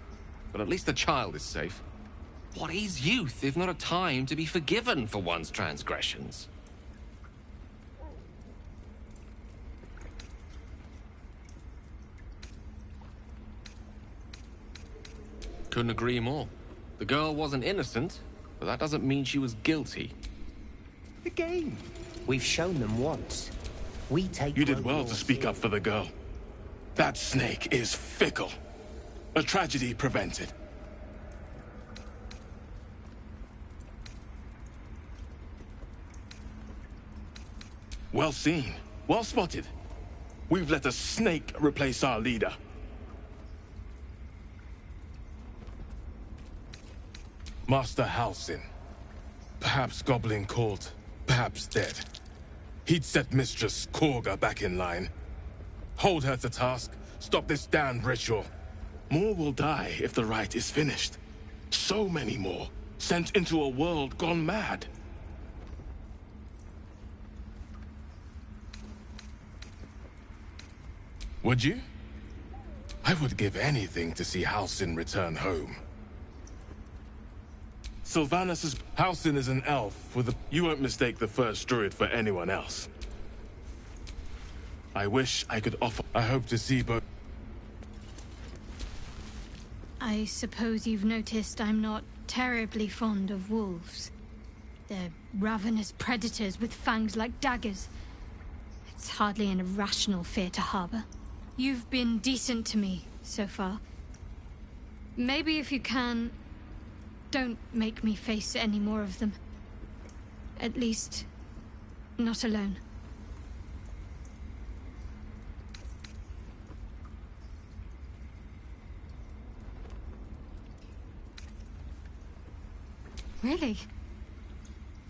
But at least the child is safe. What is youth if not a time to be forgiven for one's transgressions? Couldn't agree more. The girl wasn't innocent, but that doesn't mean she was guilty. The game. We've shown them once. We take... You did well to speak up for the girl. That snake is fickle. A tragedy prevented. Well seen. Well spotted. We've let a snake replace our leader. Master Halsin. Perhaps goblin called, perhaps dead. He'd set Mistress Korga back in line. Hold her to task, stop this damned ritual. More will die if the rite is finished. So many more, sent into a world gone mad. Would you? I would give anything to see Halsin return home. Sylvanus' Halsin is an elf with a... You won't mistake the first druid for anyone else. I wish I could offer... I hope to see both... I suppose you've noticed I'm not terribly fond of wolves. They're ravenous predators with fangs like daggers. It's hardly an irrational fear to harbor. You've been decent to me so far. Maybe if you can... don't make me face any more of them. At least, not alone. Really?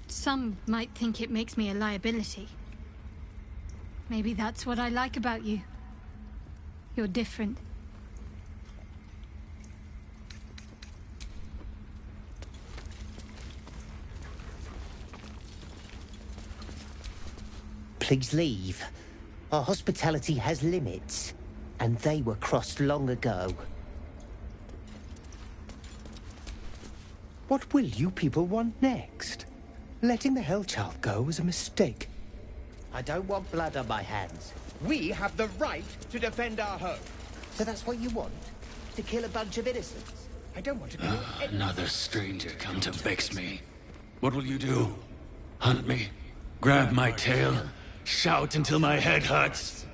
Some might think it makes me a liability. Maybe that's what I like about you. You're different. Please leave. Our hospitality has limits, and they were crossed long ago. What will you people want next? Letting the Hellchild go was a mistake. I don't want blood on my hands. We have the right to defend our home. So that's what you want? To kill a bunch of innocents? I don't want to kill Another stranger come to vex me. What will you do? Hunt me? Grab my tail? Shout until my head hurts?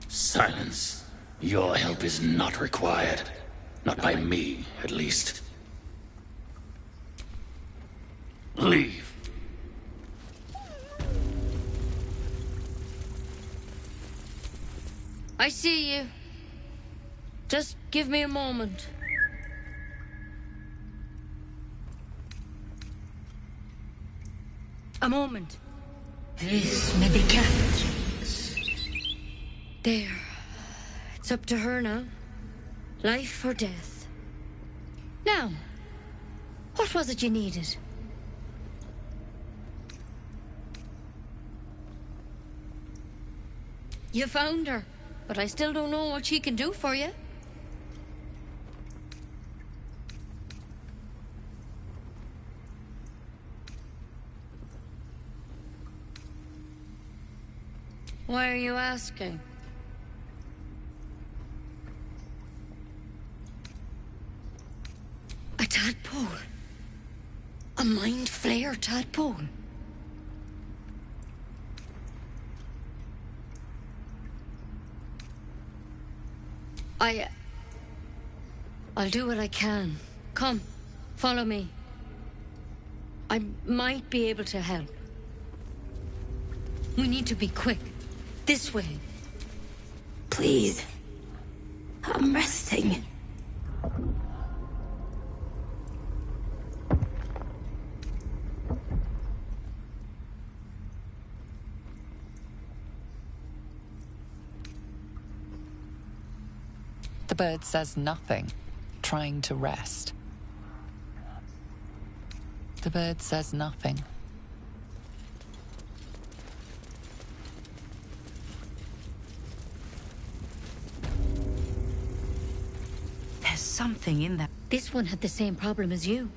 Silence. Your help is not required. Not by me, at least. Leave. I see you. Just give me a moment. A moment. This may be kept. There. It's up to her now. Life or death. Now, what was it you needed? You found her, but I still don't know what she can do for you. Why are you asking? A tadpole. A mind flayer tadpole. I'll do what I can. Come, follow me. I might be able to help. We need to be quick. This way. Please. I'm resting. The bird says nothing, trying to rest. The bird says nothing. There's something in that. This one had the same problem as you.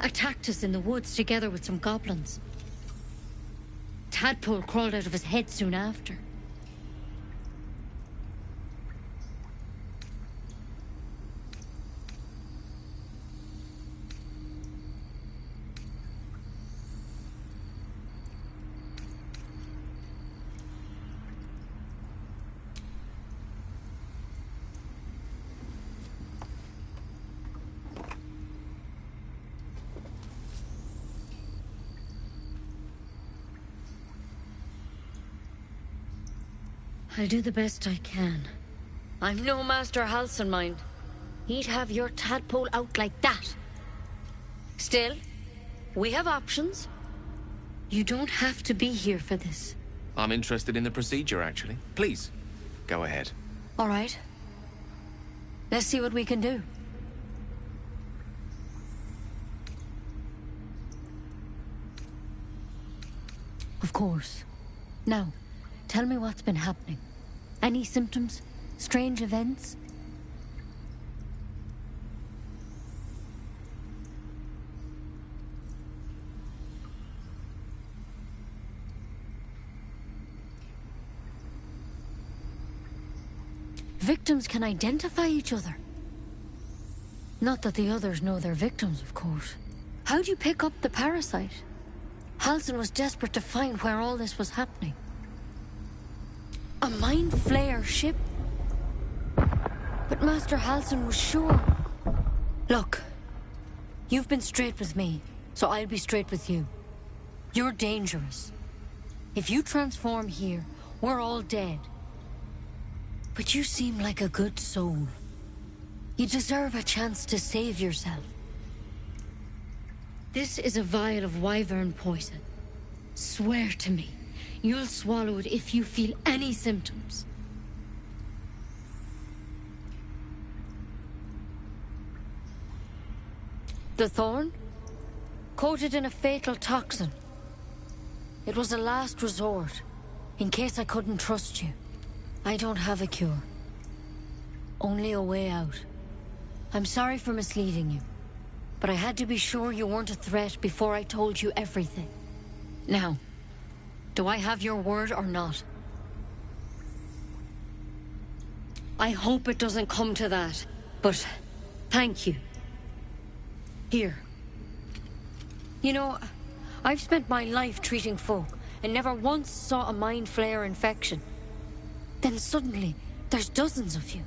Attacked us in the woods together with some goblins. Tadpole crawled out of his head soon after. I'll do the best I can. I'm no Master Halsin, mind. He'd have your tadpole out like that. Still, we have options. You don't have to be here for this. I'm interested in the procedure, actually. Please, go ahead. All right. Let's see what we can do. Of course. Now, tell me what's been happening. Any symptoms? Strange events? Victims can identify each other. Not that the others know they're victims, of course. How'd you pick up the parasite? Halsin was desperate to find where all this was happening. A mind flayer ship? But Master Halsin was sure. Look, you've been straight with me, so I'll be straight with you. You're dangerous. If you transform here, we're all dead. But you seem like a good soul. You deserve a chance to save yourself. This is a vial of wyvern poison. Swear to me, you'll swallow it if you feel any symptoms. The thorn? Coated in a fatal toxin. It was a last resort, in case I couldn't trust you. I don't have a cure. Only a way out. I'm sorry for misleading you, but I had to be sure you weren't a threat before I told you everything. Now, do I have your word or not? I hope it doesn't come to that, but thank you. Here. You know, I've spent my life treating folk and never once saw a mind flayer infection. Then suddenly, there's dozens of you.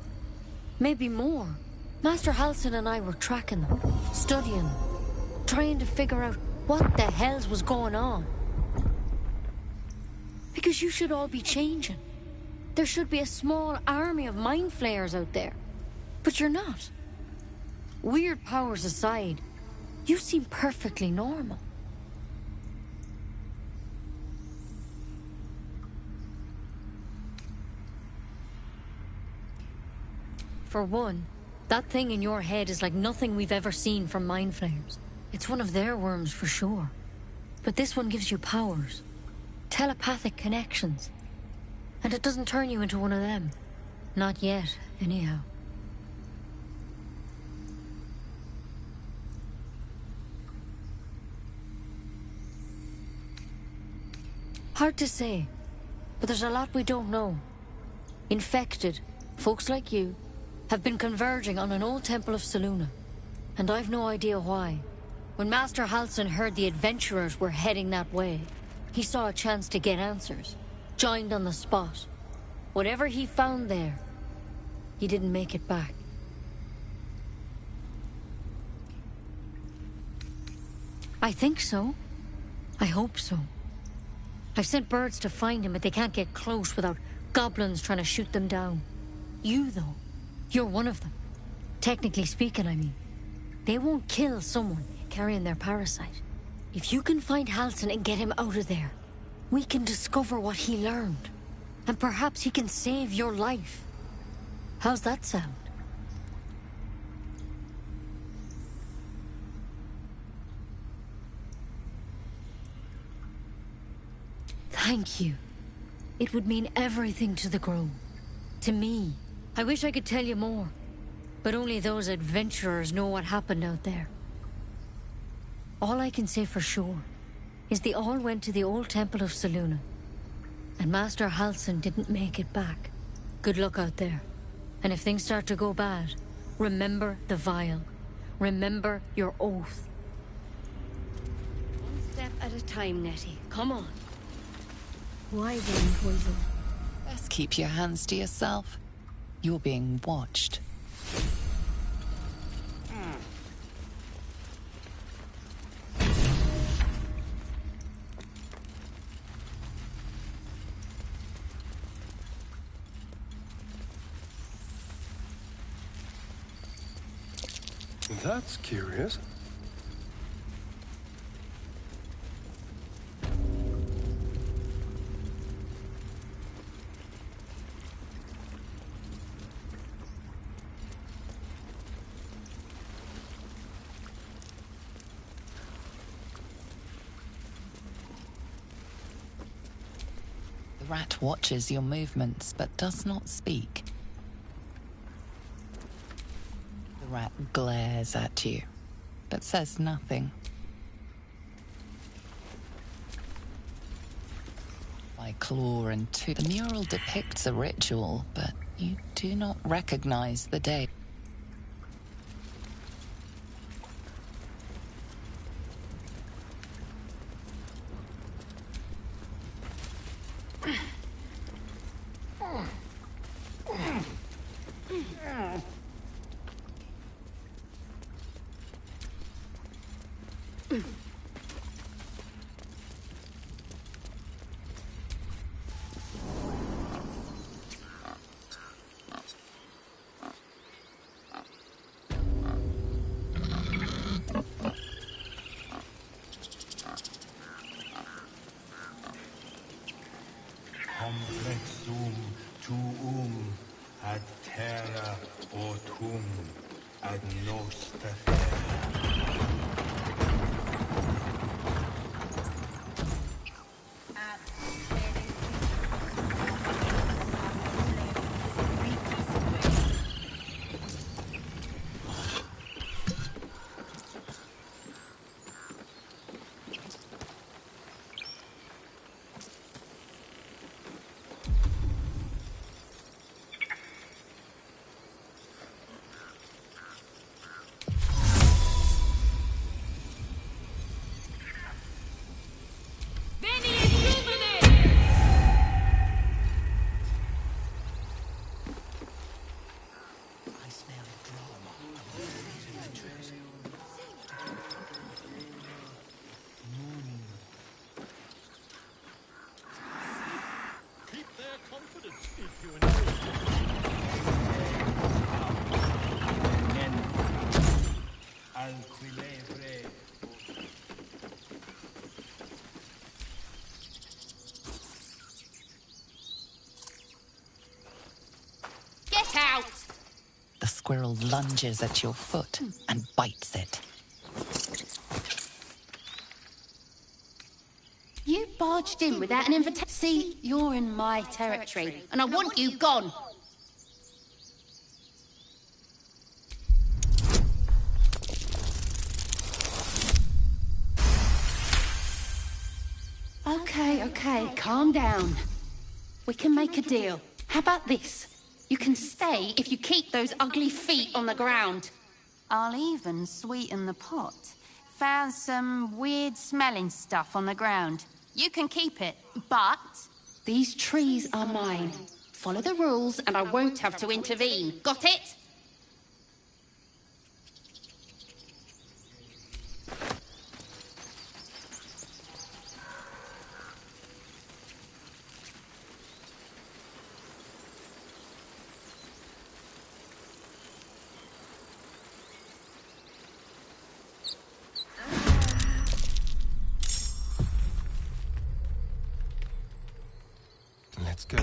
Maybe more. Master Halsin and I were tracking them, studying them, trying to figure out what the hells was going on. Because you should all be changing. There should be a small army of mind flayers out there. But you're not. Weird powers aside, you seem perfectly normal. For one, That thing in your head is like nothing we've ever seen from mind flayers. It's one of their worms for sure. But this one gives you powers. Telepathic connections. And it doesn't turn you into one of them. Not yet, anyhow. Hard to say, but there's a lot we don't know. Infected, folks like you, have been converging on an old temple of Selûne, and I've no idea why. When Master Halsin heard the adventurers were heading that way, he saw a chance to get answers, joined on the spot. Whatever he found there, he didn't make it back. I think so. I hope so. I've sent birds to find him, but they can't get close without goblins trying to shoot them down. You, though, you're one of them. Technically speaking, I mean. They won't kill someone carrying their parasite. If you can find Halsin and get him out of there, we can discover what he learned. And perhaps he can save your life. How's that sound? Thank you. It would mean everything to the Grove. To me. I wish I could tell you more. But only those adventurers know what happened out there. All I can say for sure is they all went to the old temple of Selûne. And Master Halsin didn't make it back. Good luck out there. And if things start to go bad, remember the vial. Remember your oath. One step at a time, Nettie. Come on. Why then poison? Best keep your hands to yourself. You're being watched. That's curious. The rat watches your movements, but does not speak. The rat glares at you, but says nothing. By claw and tooth, the mural depicts a ritual, but you do not recognize the date. Complexum tuum ad terra autum ad noster squirrel lunges at your foot and bites it. You barged in without an invitation. See, you're in my territory, and I want you gone. Okay, calm down. We can make a deal. How about this? You can stay if you keep those ugly feet on the ground. I'll even sweeten the pot. Found some weird smelling stuff on the ground. You can keep it, but... These trees are mine. Follow the rules and I won't have to intervene. Got it? Let's go.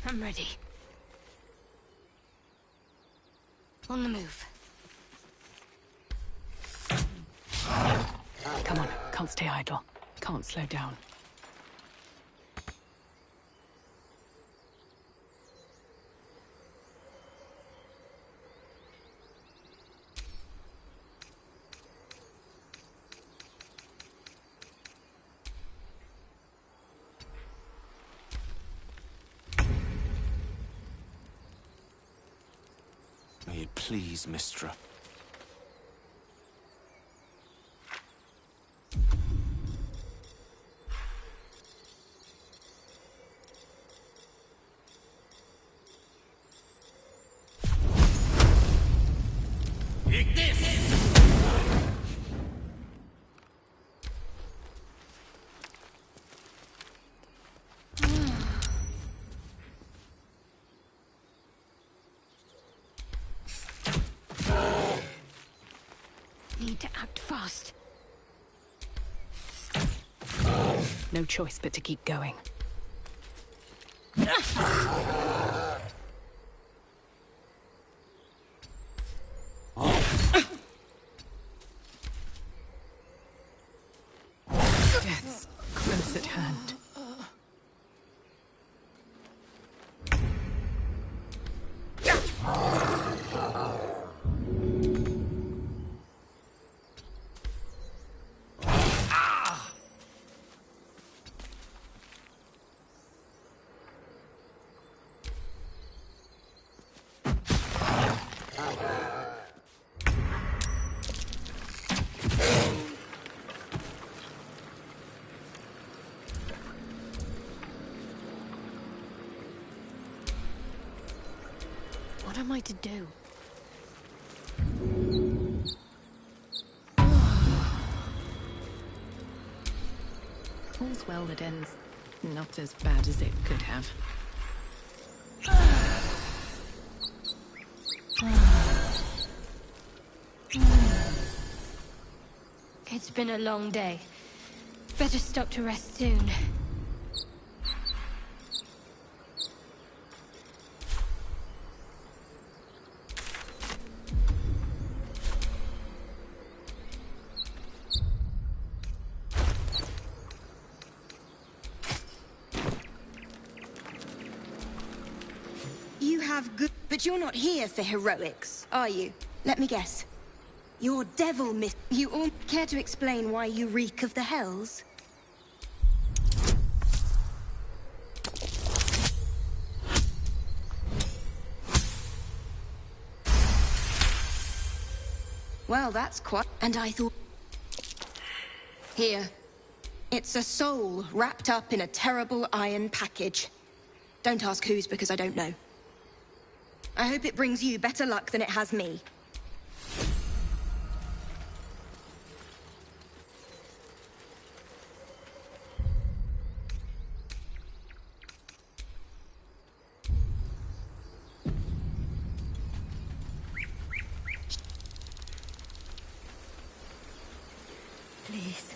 I'm ready. On the move. Come on, can't stay idle. Can't slow down. May it please, Mistra. Take this! Need to act fast. No choice but to keep going. Death's close at hand. What am I to do? All's well that ends not as bad as it could have. It's been a long day. Better stop to rest soon. You have good... But you're not here for heroics, are you? Let me guess. You're devil myth... You all care to explain why you reek of the hells? Well, that's quite... And I thought... Here. It's a soul wrapped up in a terrible iron package. Don't ask whose, because I don't know. I hope it brings you better luck than it has me. Please.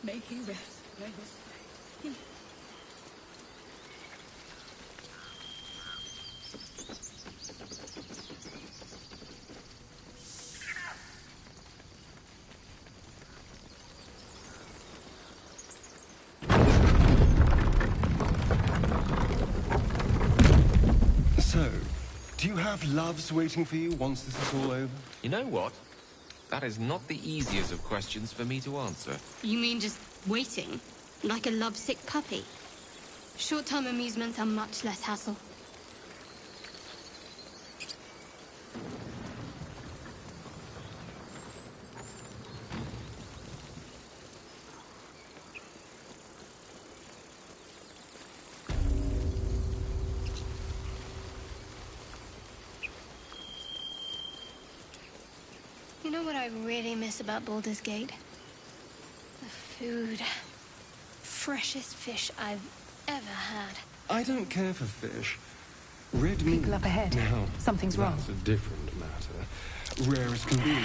May he rest where his So, do you have loves waiting for you once this is all over? You know what? That is not the easiest of questions for me to answer. You mean just waiting? Like a lovesick puppy? Short-term amusements are much less hassle. You know what I really miss about Baldur's Gate? The food. Freshest fish I've ever had. I don't care for fish. Red meat. People up ahead. No, Something's wrong. That's a different matter. Rare as can be.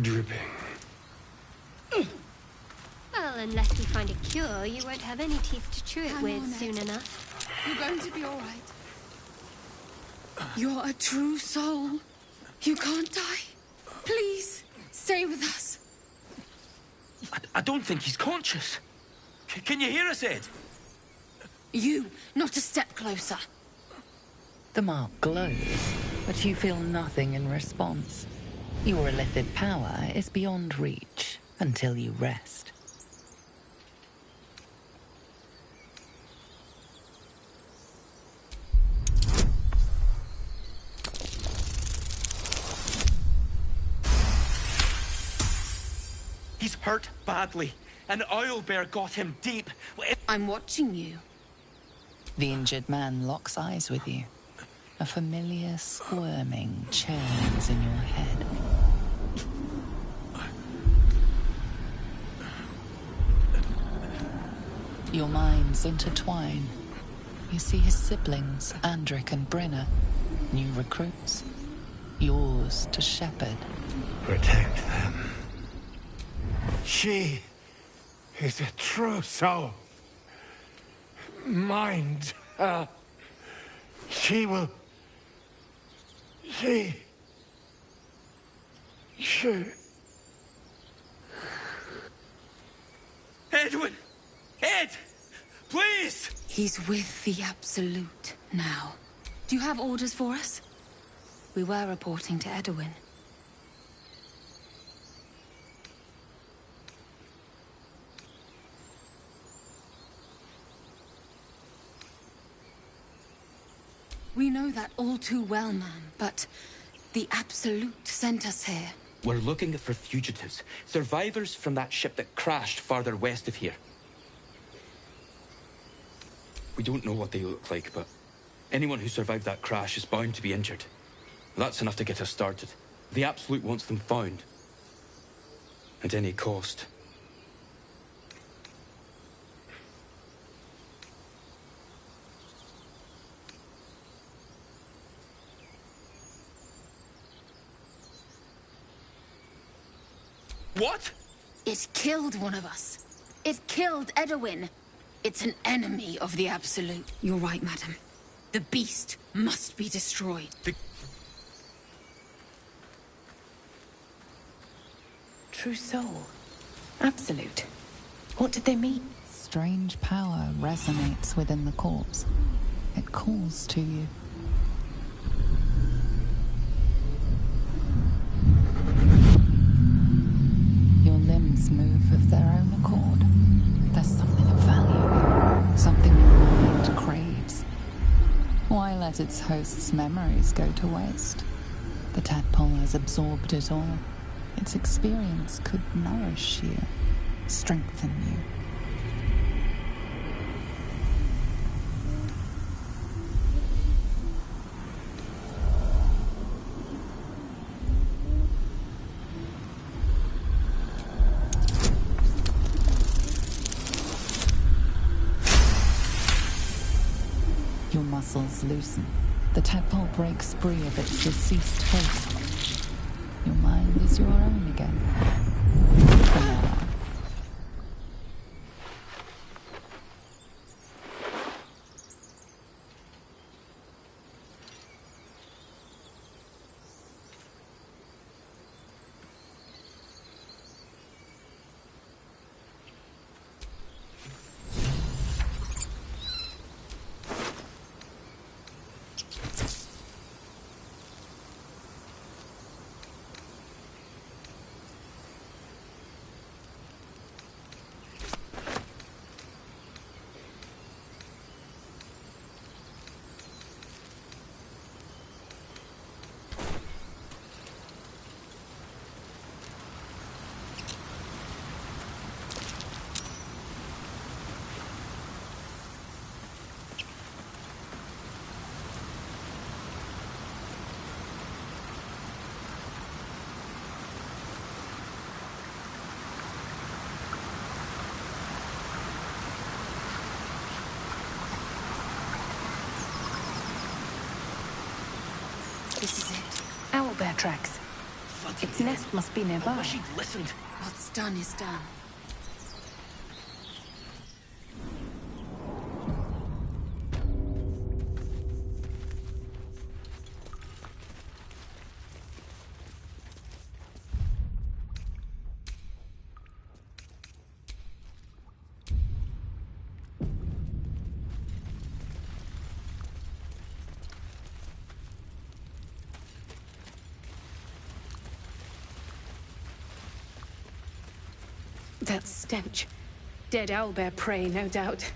Dripping. Well, unless we find a cure, you won't have any teeth to chew it with soon enough. You're going to be all right. You're a true soul. You can't die. Please, stay with us. I don't think he's conscious. Can you hear us, Ed? You, not a step closer. The mark glows, but you feel nothing in response. Your illithid power is beyond reach until you rest. He's hurt badly. An oil bear got him deep. I'm watching you. The injured man locks eyes with you. A familiar squirming churns in your head. Your minds intertwine. You see his siblings, Andric and Brenna, new recruits. Yours to shepherd. Protect them. She is a true soul. Mind her. She will... She... Edwin! Ed! Please! He's with the Absolute now. Do you have orders for us? We were reporting to Edwin. We know that all too well, ma'am, but the Absolute sent us here. We're looking for fugitives, survivors from that ship that crashed farther west of here. We don't know what they look like, but anyone who survived that crash is bound to be injured. That's enough to get us started. The Absolute wants them found. At any cost. What? It killed one of us. It killed Edwin. It's an enemy of the Absolute. You're right, madam. The beast must be destroyed. True soul. Absolute. What did they mean? Strange power resonates within the corpse. It calls to you. Your limbs move of their own accord. There's something of value, something your mind craves. Why let its host's memories go to waste? The tadpole has absorbed it all. Its experience could nourish you, strengthen you. Your muscles loosen. The tadpole breaks free of its deceased host. Your mind is your own again. For now. tracks. Its nest must be nearby. I wish he'd listened. What's done is done. That stench. Dead owlbear prey, no doubt.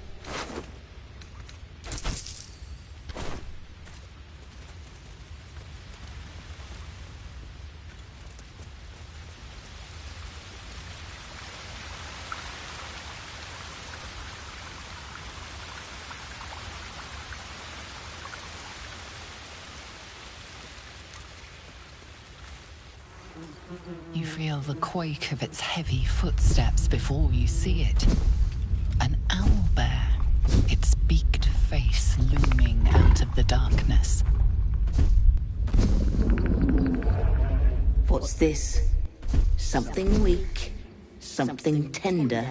You feel the quake of its heavy footsteps before you see it. An owlbear, its beaked face looming out of the darkness. What's this? Something weak, something tender.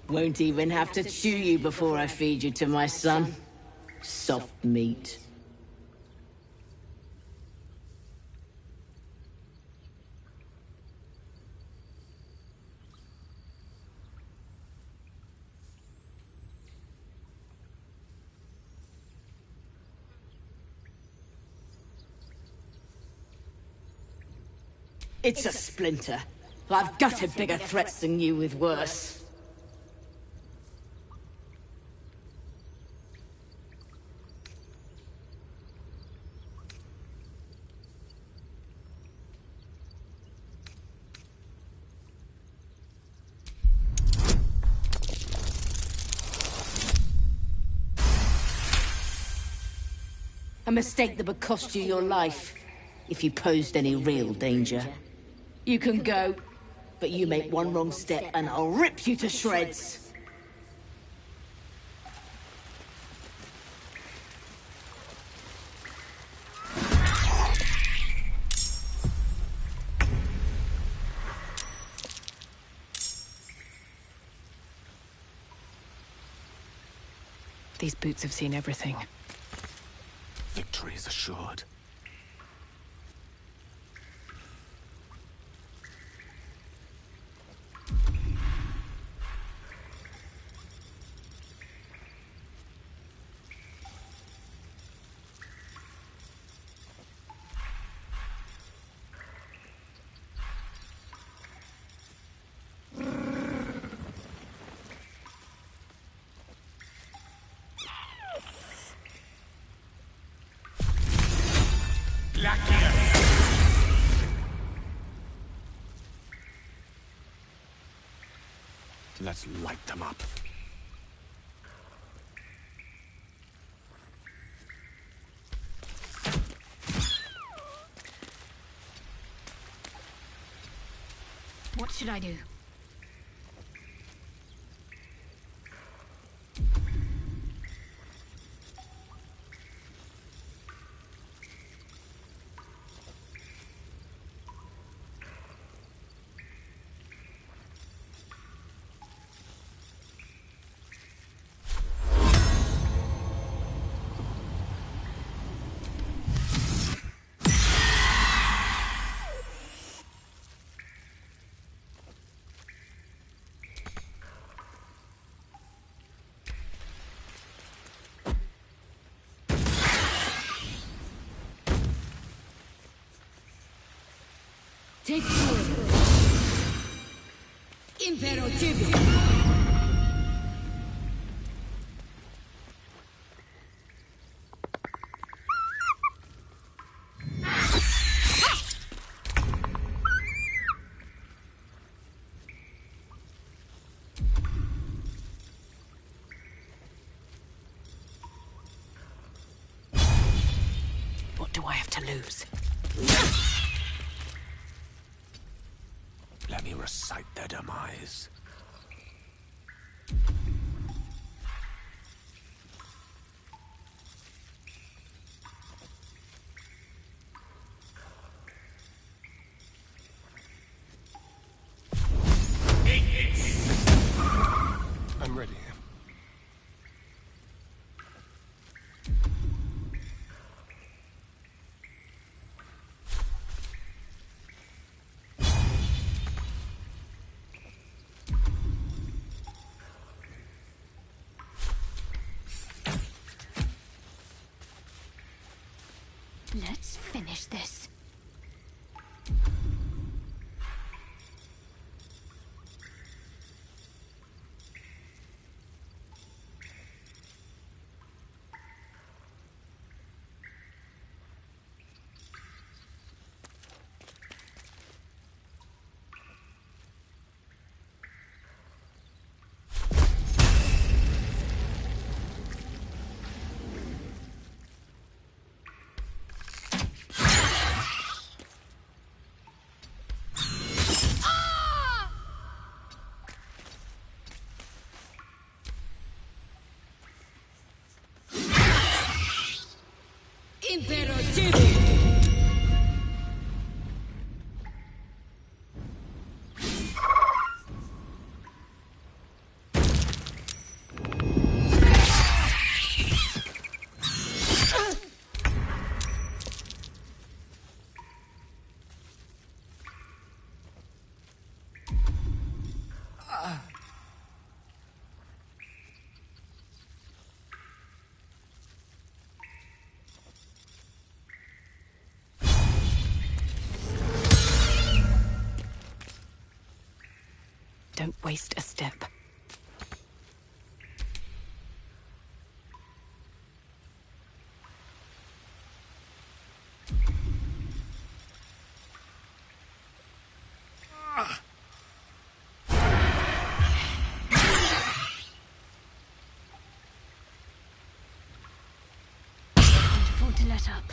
Won't even have to chew you before I feed you to my son. Soft meat. It's a splinter. I've gutted bigger threats than you with worse. A mistake that would cost you your life, if you posed any real danger. You can go, but you make one wrong step and I'll rip you to shreds. These boots have seen everything. Victory is assured. Let's light them up. What should I do? Take forward. Impero Chibi. What do I have to lose? Let me recite their demise. Let's finish this. Don't waste a step. Can't afford to let up.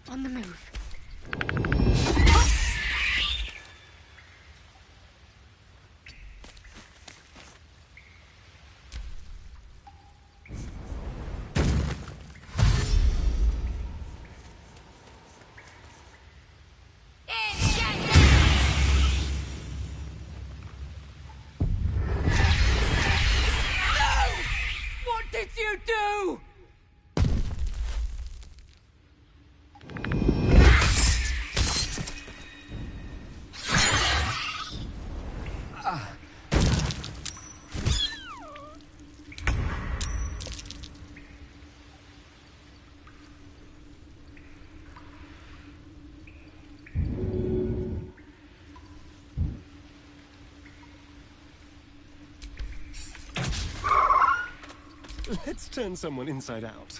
On the move. What did you do? Let's turn someone inside out.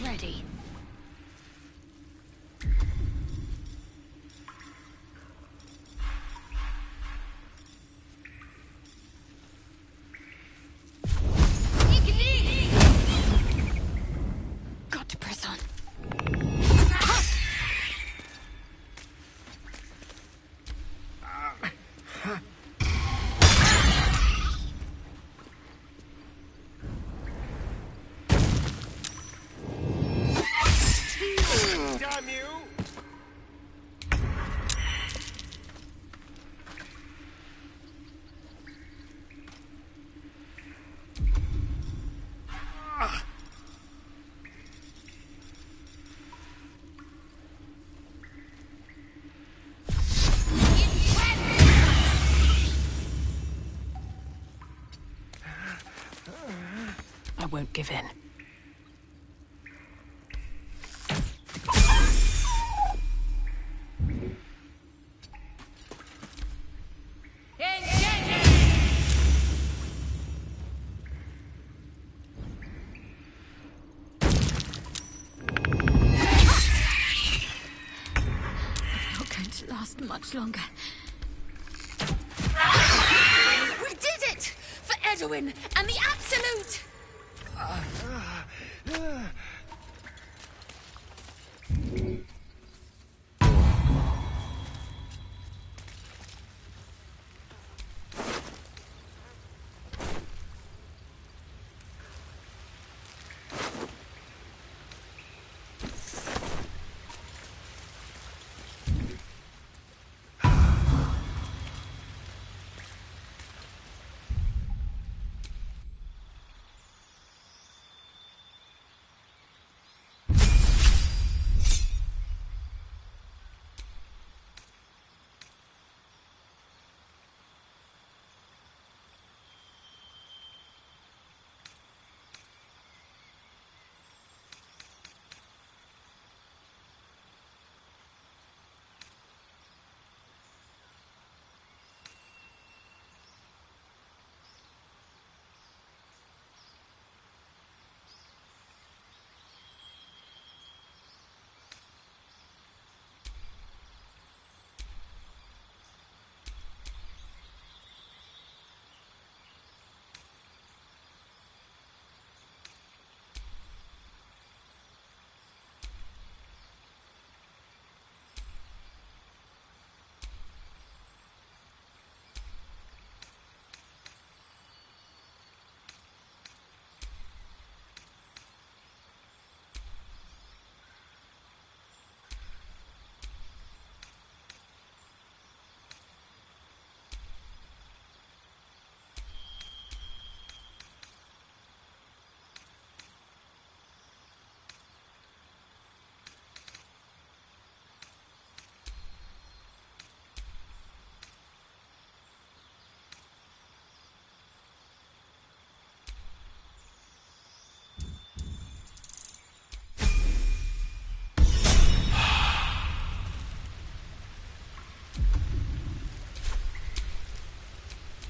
Ready. Got to press on. Damn you! I won't give in. Not going to last much longer. We did it! For Edwin and the Absolute!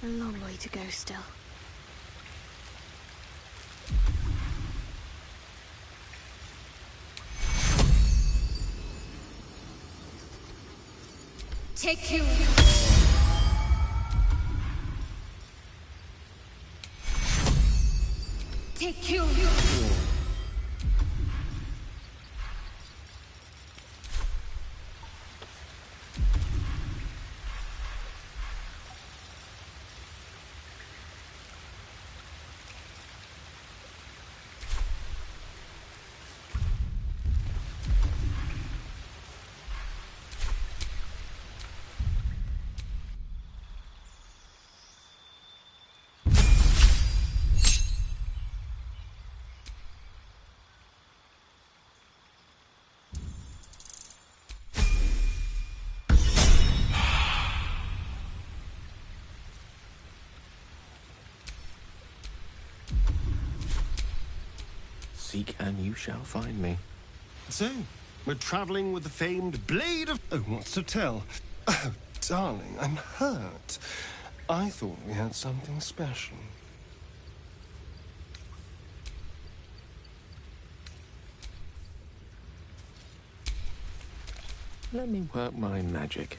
A long way to go still. Take you. Take you. Seek and you shall find me. So, we're traveling with the famed Blade of... Oh, what's to tell? Oh, darling, I'm hurt. I thought we had something special. Let me work my magic.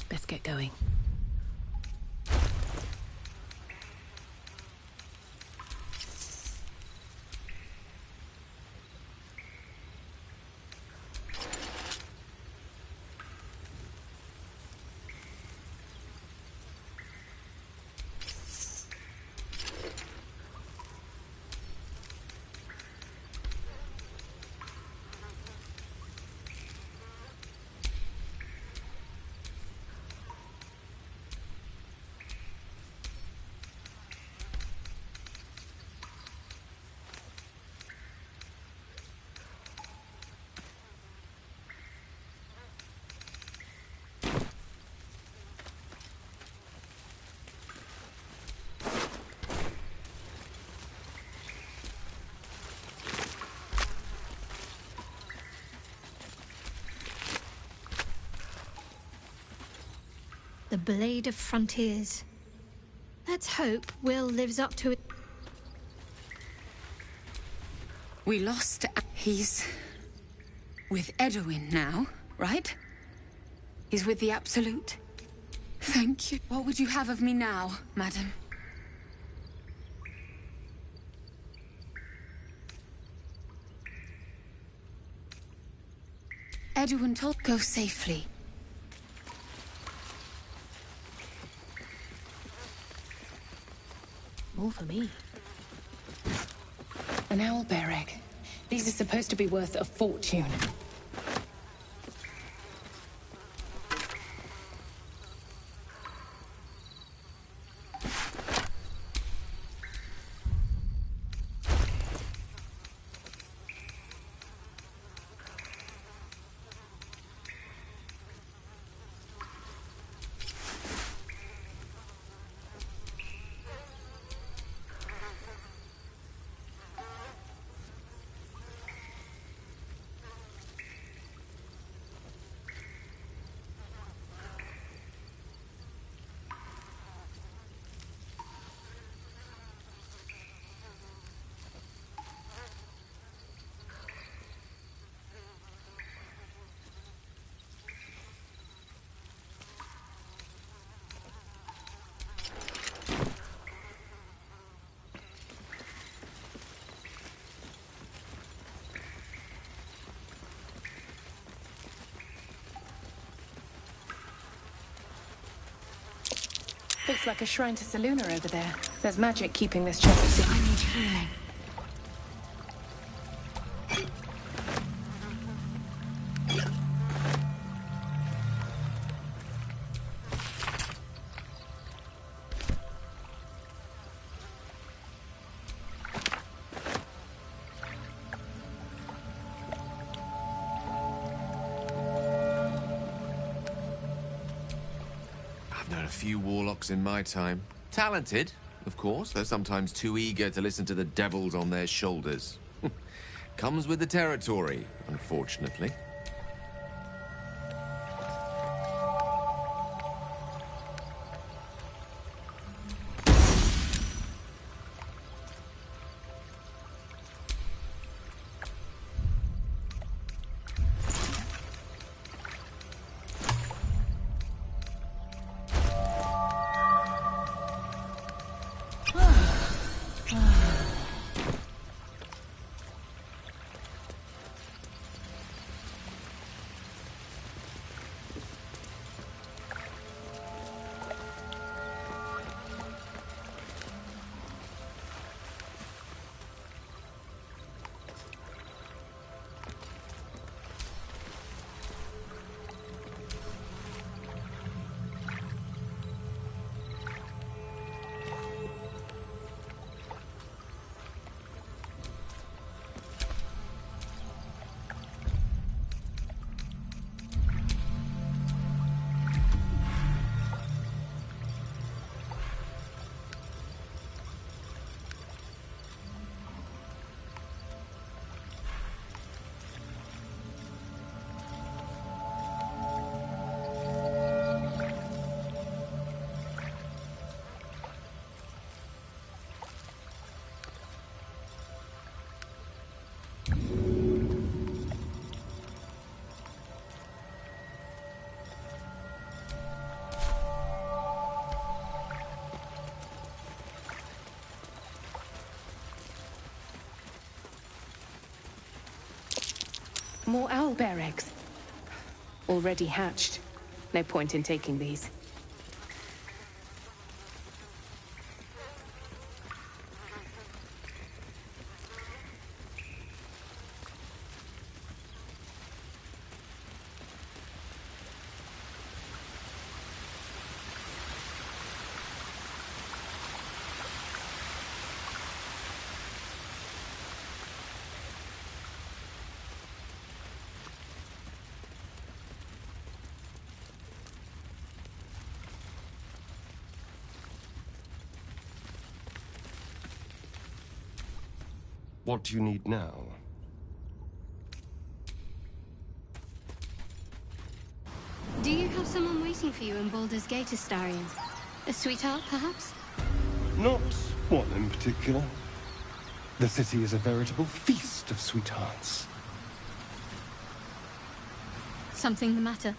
Let's get going. The Blade of Frontiers. Let's hope Will lives up to it. We lost... He's... with Edwin now, right? He's with the Absolute. Thank you. What would you have of me now, madam? Edwin told... Go safely. More for me. An owlbear egg. These are supposed to be worth a fortune. Looks like a shrine to Seluna over there. There's magic keeping this chest secret. I need healing. Few warlocks in my time. Talented, of course, though sometimes too eager to listen to the devils on their shoulders. Comes with the territory, unfortunately. More owlbear eggs. Already hatched. No point in taking these. What do you need now? Do you have someone waiting? waiting for you in Baldur's Gate, Astarion? A sweetheart, perhaps? Not one in particular. The city is a veritable feast of sweethearts. Something the matter?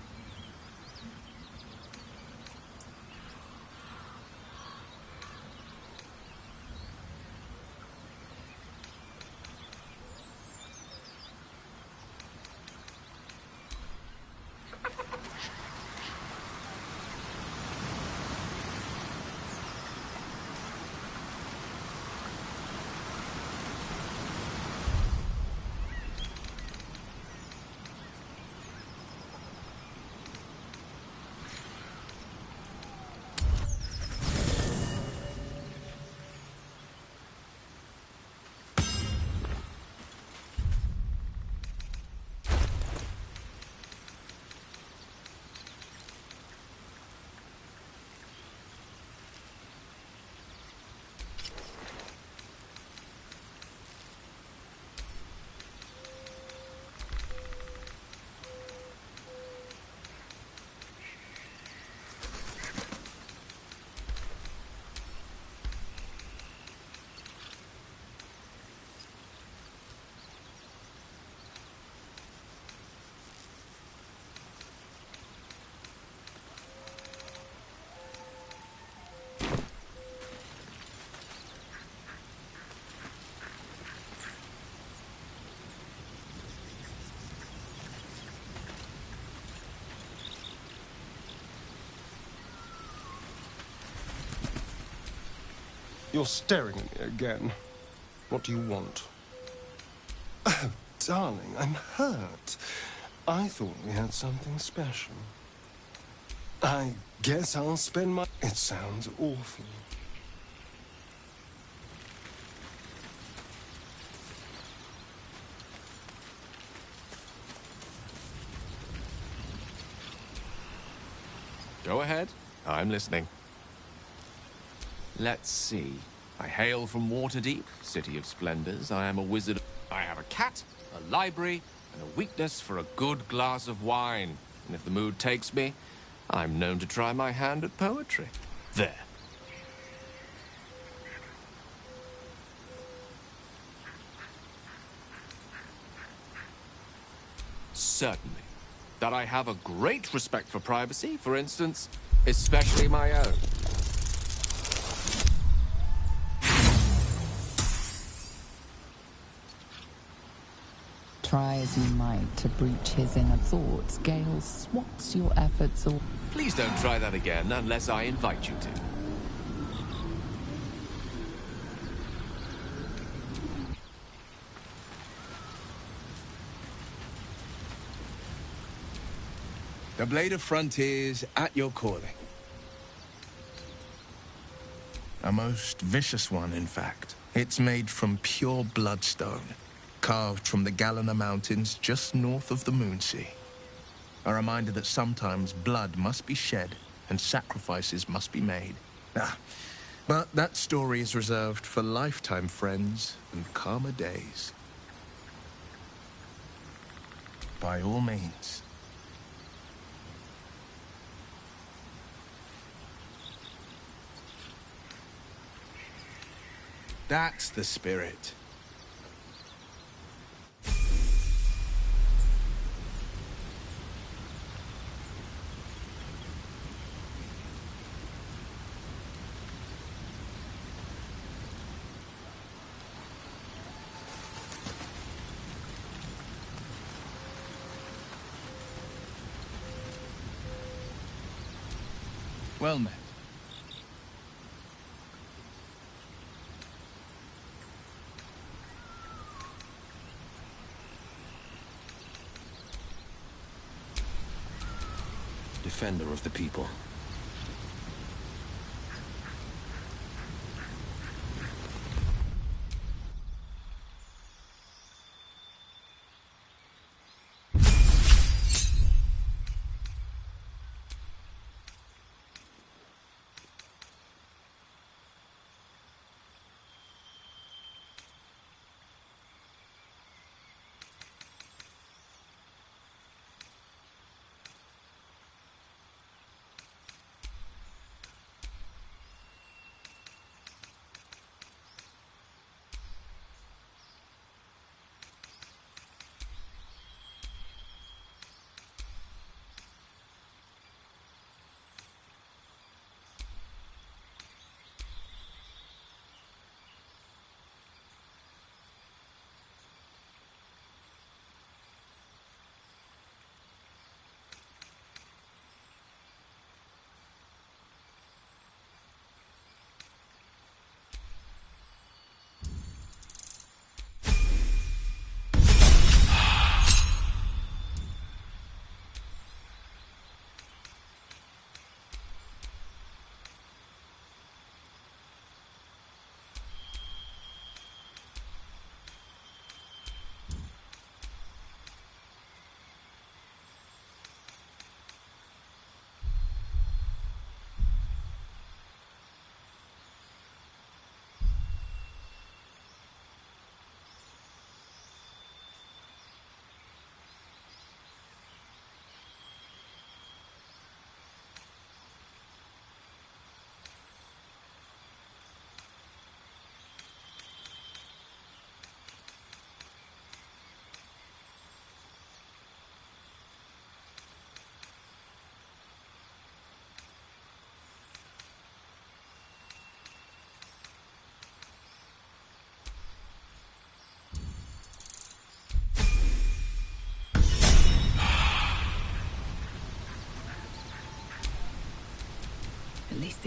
You're staring at me again. What do you want? Oh, darling, I'm hurt. I thought we had something special. I guess I'll spend my... It sounds awful. Go ahead. I'm listening. Let's see. I hail from Waterdeep, City of Splendors. I am a wizard. I have a cat, a library, and a weakness for a good glass of wine. And if the mood takes me, I'm known to try my hand at poetry. There. Certainly. That I have a great respect for privacy, for instance, especially my own. Try as you might to breach his inner thoughts, Gale swats your efforts all. Please don't try that again unless I invite you to. The Blade of Frontiers at your calling. A most vicious one, in fact. It's made from pure bloodstone, carved from the Galena Mountains just north of the Moonsea. A reminder that sometimes blood must be shed and sacrifices must be made. But that story is reserved for lifetime friends and calmer days. By all means. That's the spirit. Well met. Defender of the people.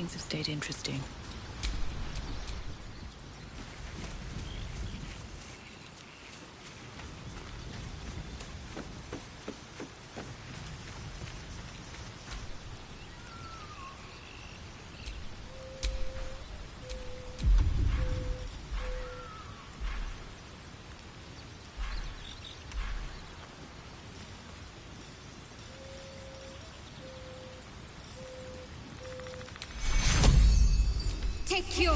things have stayed interesting. Take your...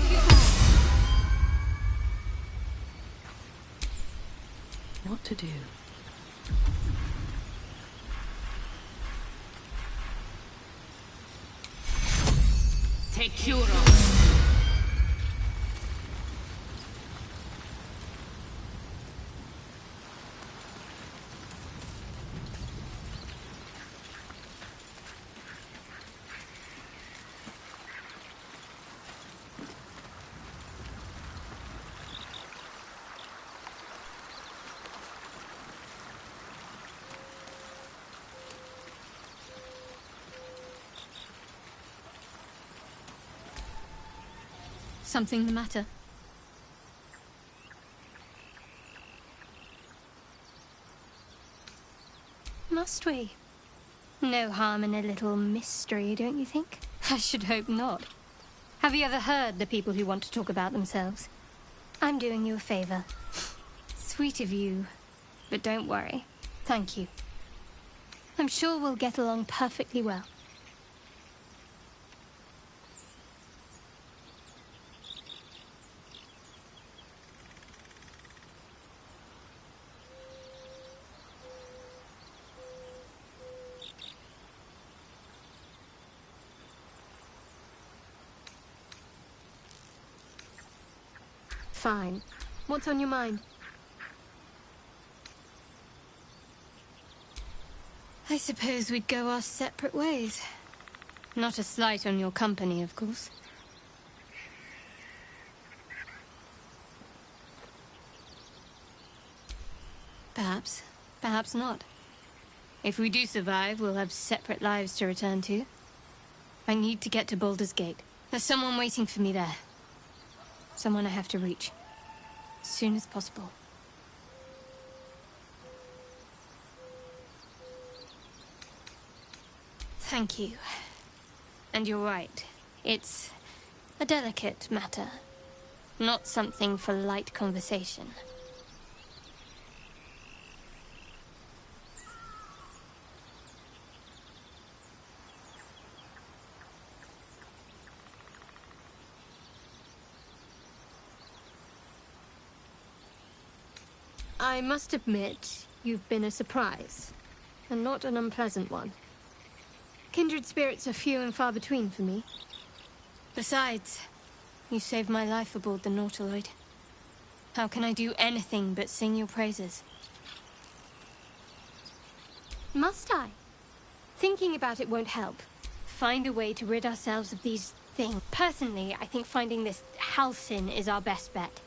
What to do? Take your... Something the matter? Must we? No harm in a little mystery, don't you think? I should hope not. Have you ever heard the people who want to talk about themselves? I'm doing you a favor. Sweet of you, but don't worry. Thank you. I'm sure we'll get along perfectly well. Fine. What's on your mind? I suppose we'd go our separate ways. Not a slight on your company, of course. Perhaps. Perhaps not. If we do survive, we'll have separate lives to return to. I need to get to Baldur's Gate. There's someone waiting for me there. Someone I have to reach. As soon as possible. Thank you. And you're right. It's a delicate matter. Not something for light conversation. I must admit, you've been a surprise, and not an unpleasant one. Kindred spirits are few and far between for me. Besides, you saved my life aboard the Nautiloid. How can I do anything but sing your praises? Must I? Thinking about it won't help. Find a way to rid ourselves of these things. Personally, I think finding this Halcyon is our best bet.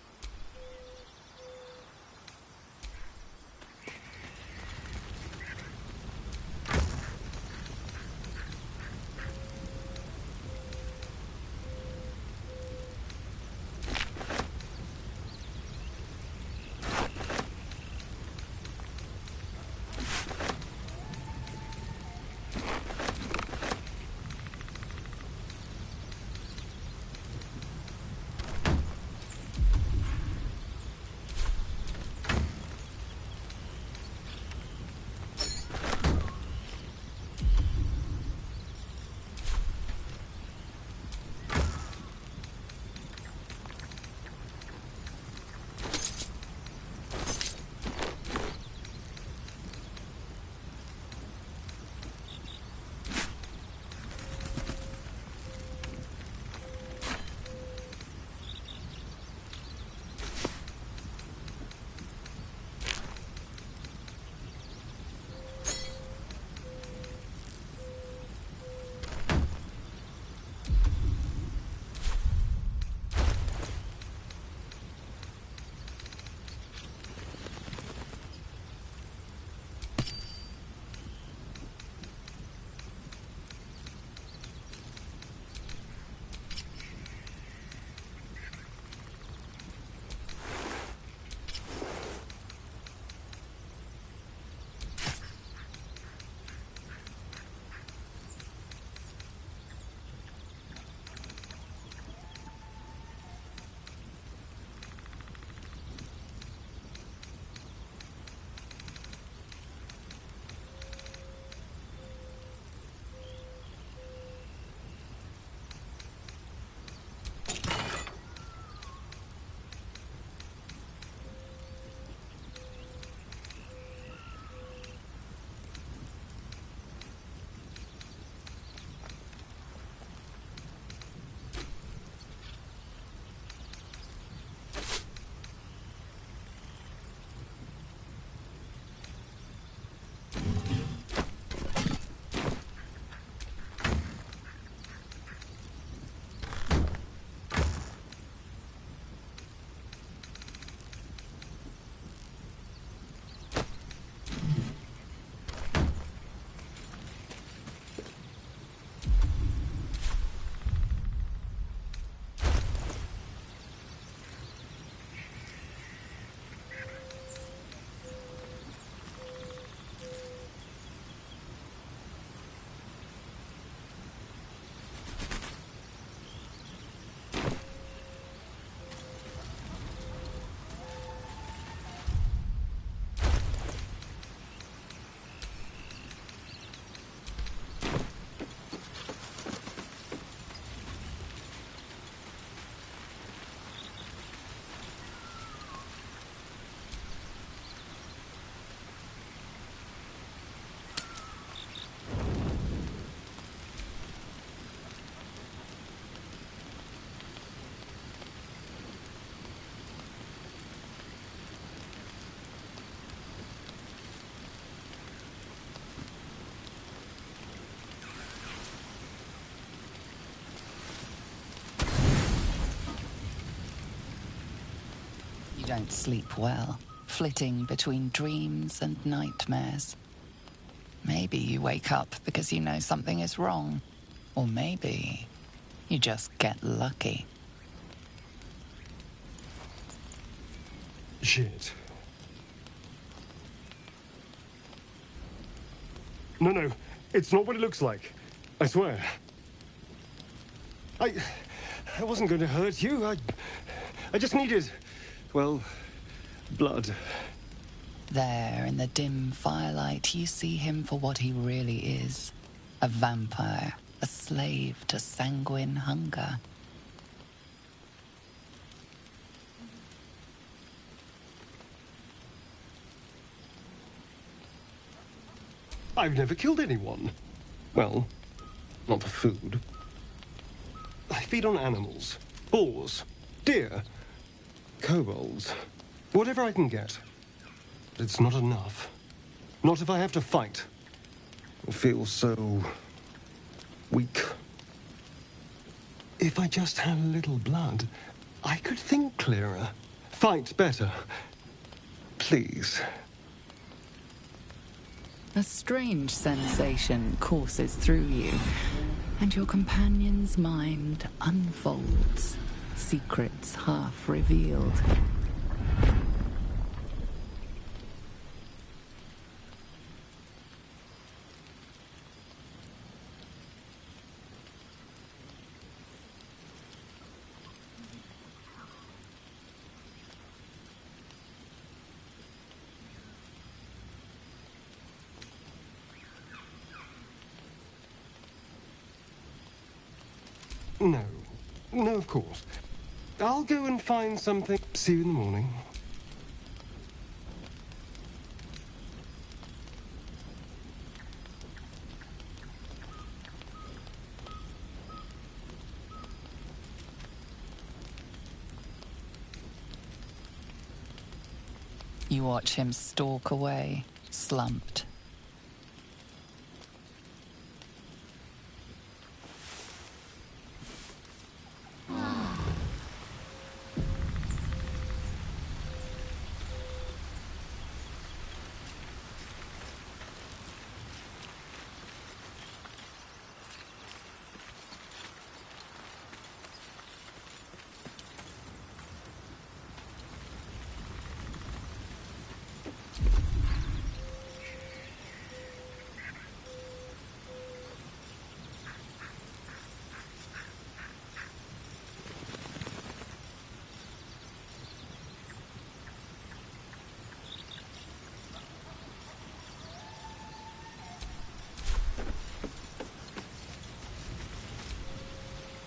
don't sleep well, flitting between dreams and nightmares. Maybe you wake up because you know something is wrong. Or maybe you just get lucky. Shit. No, it's not what it looks like. I swear. I wasn't going to hurt you. I just needed, well, blood. There, in the dim firelight, you see him for what he really is. A vampire, a slave to sanguine hunger. I've never killed anyone. Well, not for food. I feed on animals. Boars. Deer. Kobolds. Whatever I can get. But it's not enough. Not if I have to fight. I feel so... weak. If I just had a little blood, I could think clearer. Fight better. Please. A strange sensation courses through you, and your companion's mind unfolds, secrets half revealed. No, of course. I'll go and find something. See you in the morning. You watch him stalk away, slumped.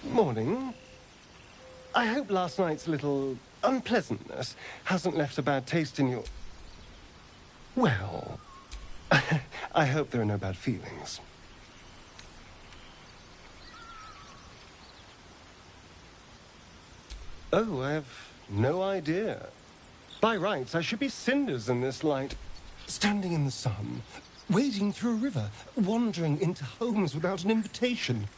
Morning. I hope last night's little unpleasantness hasn't left a bad taste in your... Well, I hope there are no bad feelings. Oh, I have no idea. By rights, I should be cinders in this light. Standing in the sun, wading through a river, wandering into homes without an invitation.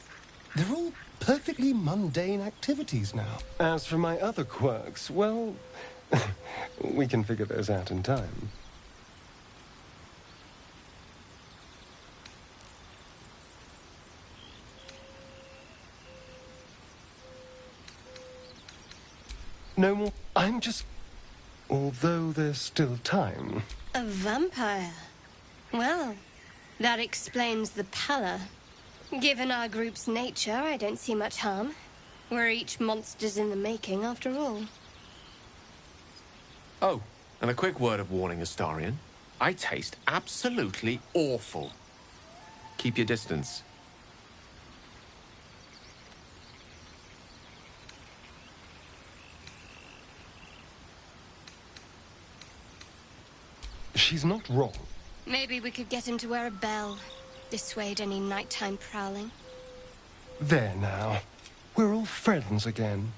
They're all perfectly mundane activities now. As for my other quirks, well, we can figure those out in time. No more. I'm just... Although there's still time. A vampire? Well, that explains the pallor. Given our group's nature, I don't see much harm. We're each monsters in the making, after all. Oh, and a quick word of warning, Astarion. I taste absolutely awful. Keep your distance. She's not wrong. Maybe we could get him to wear a bell. Dissuade any nighttime prowling. There now. We're all friends again.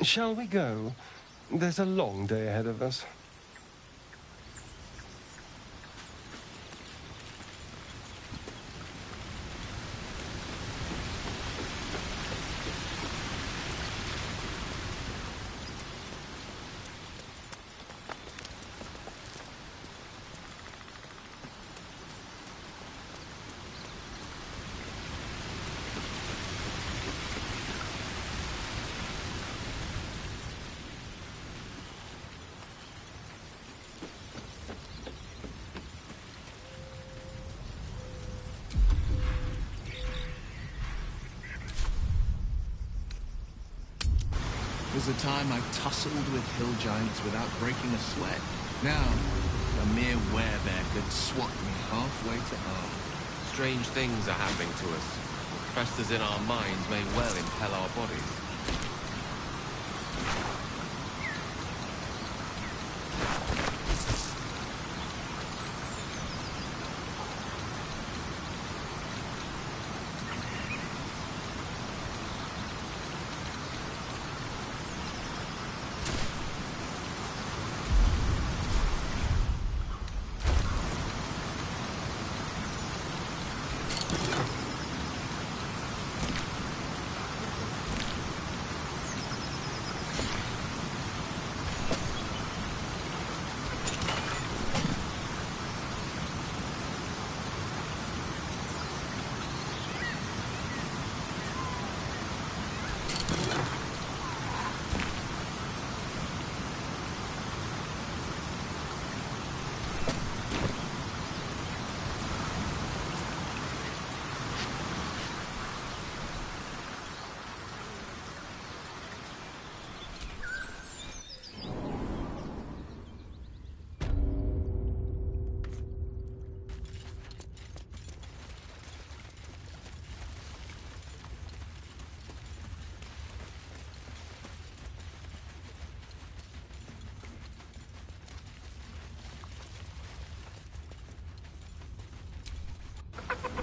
Shall we go? There's a long day ahead of us. was a time I tussled with hill giants without breaking a sweat. Now, a mere werebear could swat me halfway to Earth. Strange things are happening to us. What festers in our minds may well impel our bodies.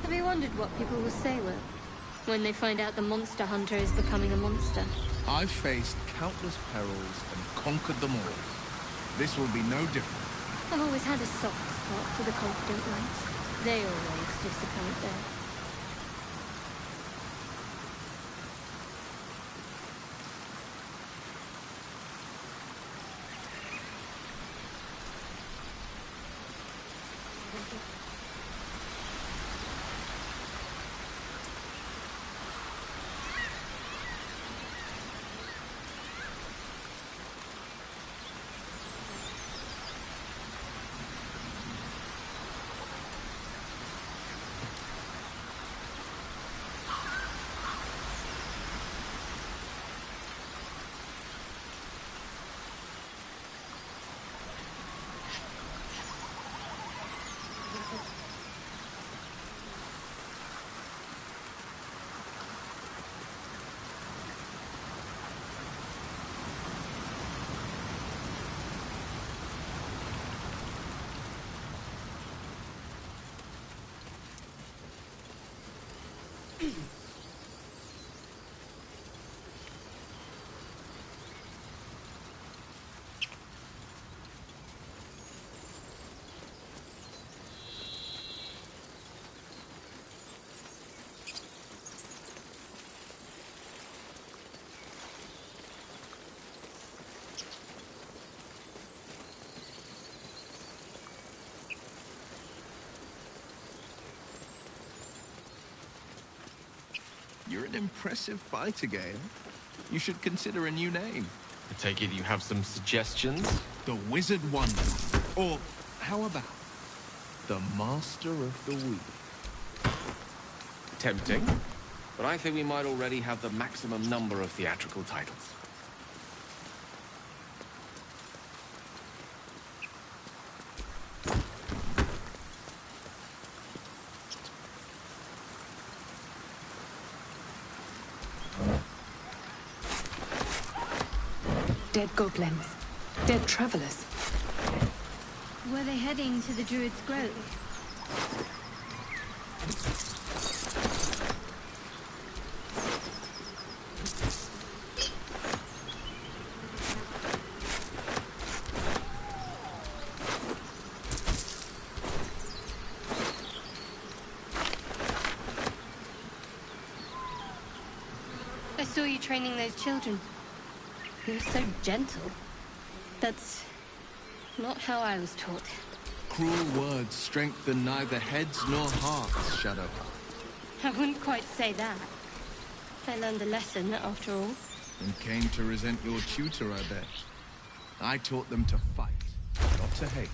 Have you wondered what people will say when they find out the monster hunter is becoming a monster? I've faced countless perils and conquered them all. This will be no different. I've always had a soft spot for the confident ones. They always disappoint though. You're an impressive fighter, Gale. You should consider a new name. I take it you have some suggestions? The Wizard Wonder. Or, how about the Master of the Weave? Tempting. But I think we might already have the maximum number of theatrical titles. Dead goblins. Dead travelers. Were they heading to the Druid's Grove? I saw you training those children. You're so gentle. That's not how I was taught. Cruel words strengthen neither heads nor hearts, Shadow. I wouldn't quite say that. I learned a lesson, after all. And came to resent your tutor, I bet. I taught them to fight, not to hate.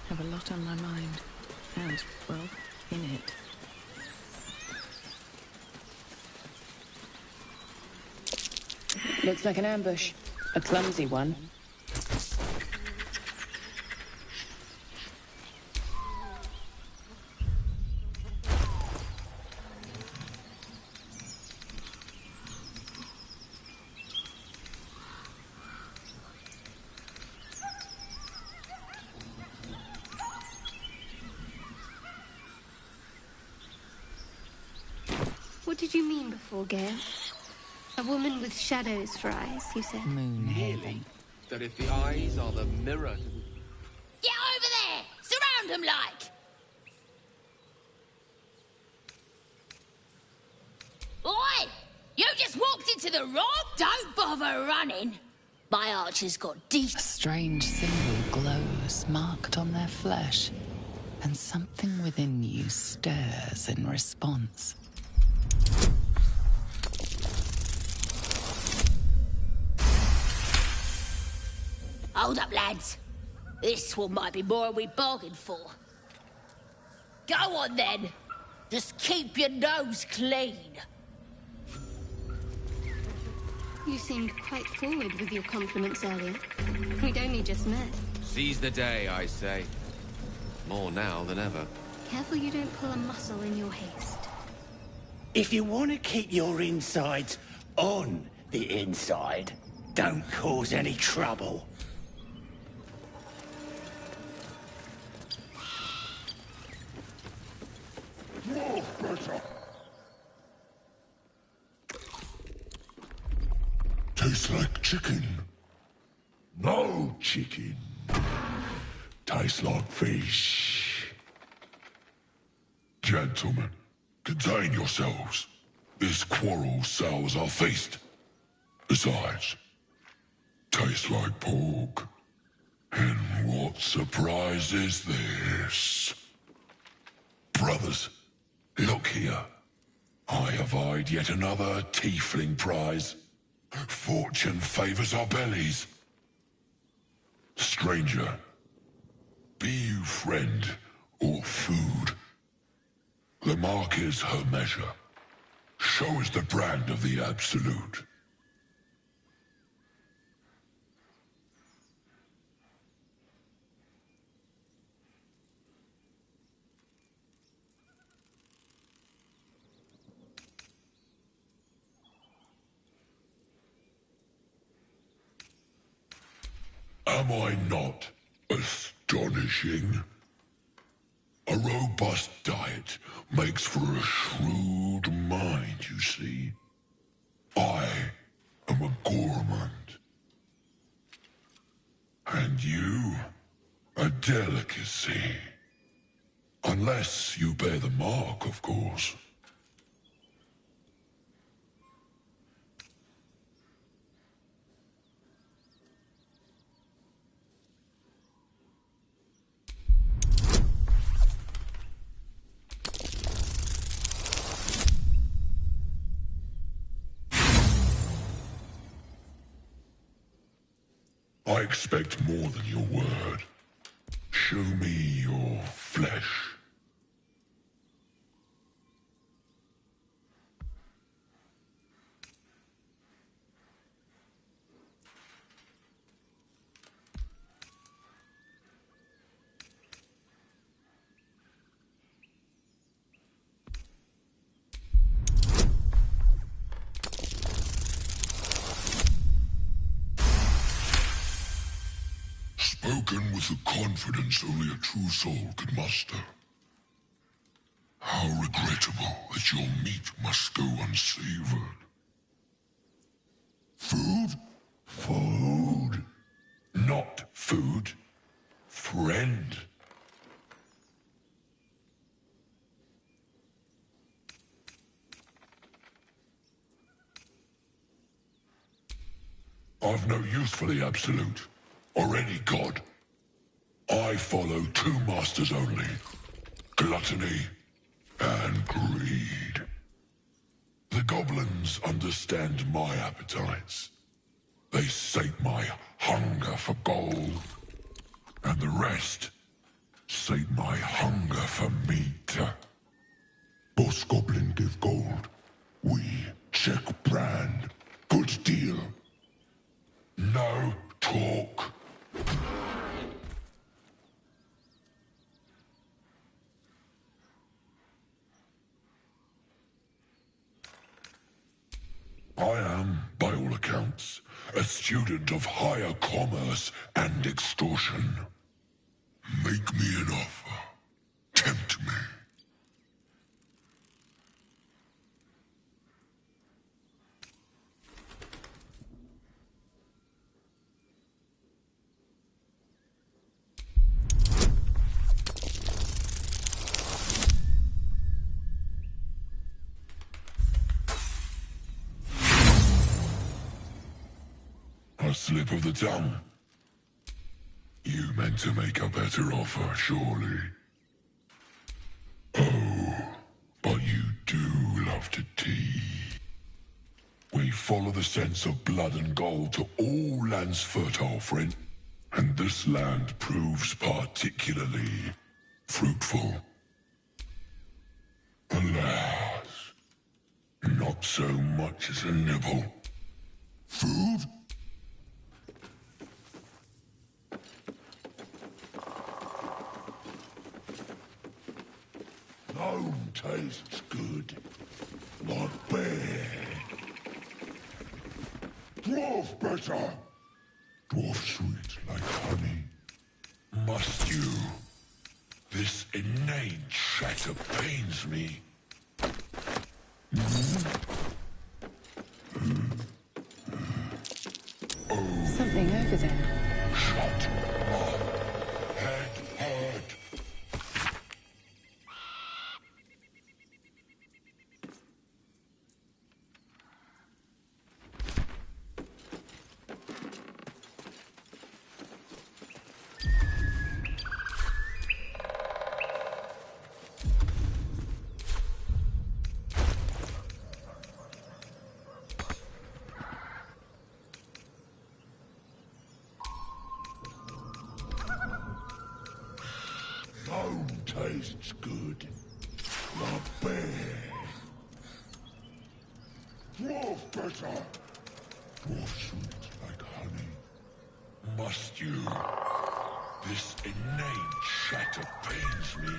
Have a lot on my mind. And, well, in it. Looks like an ambush. A clumsy one. What did you mean before, Gale? A woman with shadows for eyes, you said? Merely that if the eyes are the mirror... Get over there! Surround them like! Oi! You just walked into the rock? Don't bother running. My archer's got deep... A strange symbol glows, marked on their flesh, and something within you stirs in response. Hold up, lads. This one might be more than we bargained for. Go on, then. Just keep your nose clean. You seemed quite forward with your compliments earlier. We'd only just met. Seize the day, I say. More now than ever. Careful you don't pull a muscle in your haste. If you want to keep your insides on the inside, don't cause any trouble. No better. Tastes like chicken. No chicken. Tastes like fish. Gentlemen, contain yourselves. This quarrel sours our feast. Besides, tastes like pork. And what surprise is this? Brothers, look here. I have eyed yet another tiefling prize. Fortune favors our bellies. Stranger, be you friend or food. The mark is her measure. Show us the brand of the absolute. Am I not astonishing? A robust diet makes for a shrewd mind, you see. I am a gourmand. And you, a delicacy. Unless you bear the mark, of course. I expect more than your word. Show me your flesh. Spoken with the confidence only a true soul could muster. How regrettable that your meat must go unsavored. Food? Food. Not food. Friend. I've no use for the Absolute, or any god. I follow two masters only, gluttony and greed. The goblins understand my appetites. They sate my hunger for gold. And the rest, sate my hunger for meat. Boss Goblin give gold. We check brand. Good deal. No talk. I am, by all accounts, a student of higher commerce and extortion. Make me an offer. Tempt me. A slip of the tongue. You meant to make a better offer, surely. Oh, but you do love to tease. We follow the sense of blood and gold to all lands fertile, friend. And this land proves particularly fruitful. Alas, not so much as a nibble. Food? Bone tastes good, not bad. Dwarf better. Dwarf sweet like honey. Must you? This inane chatter pains me. Something over there. Shut up. Head hurt. Bone tastes good, not bad. Dwarf better. Dwarf sweet like honey. Must you? This inane chatter pains me.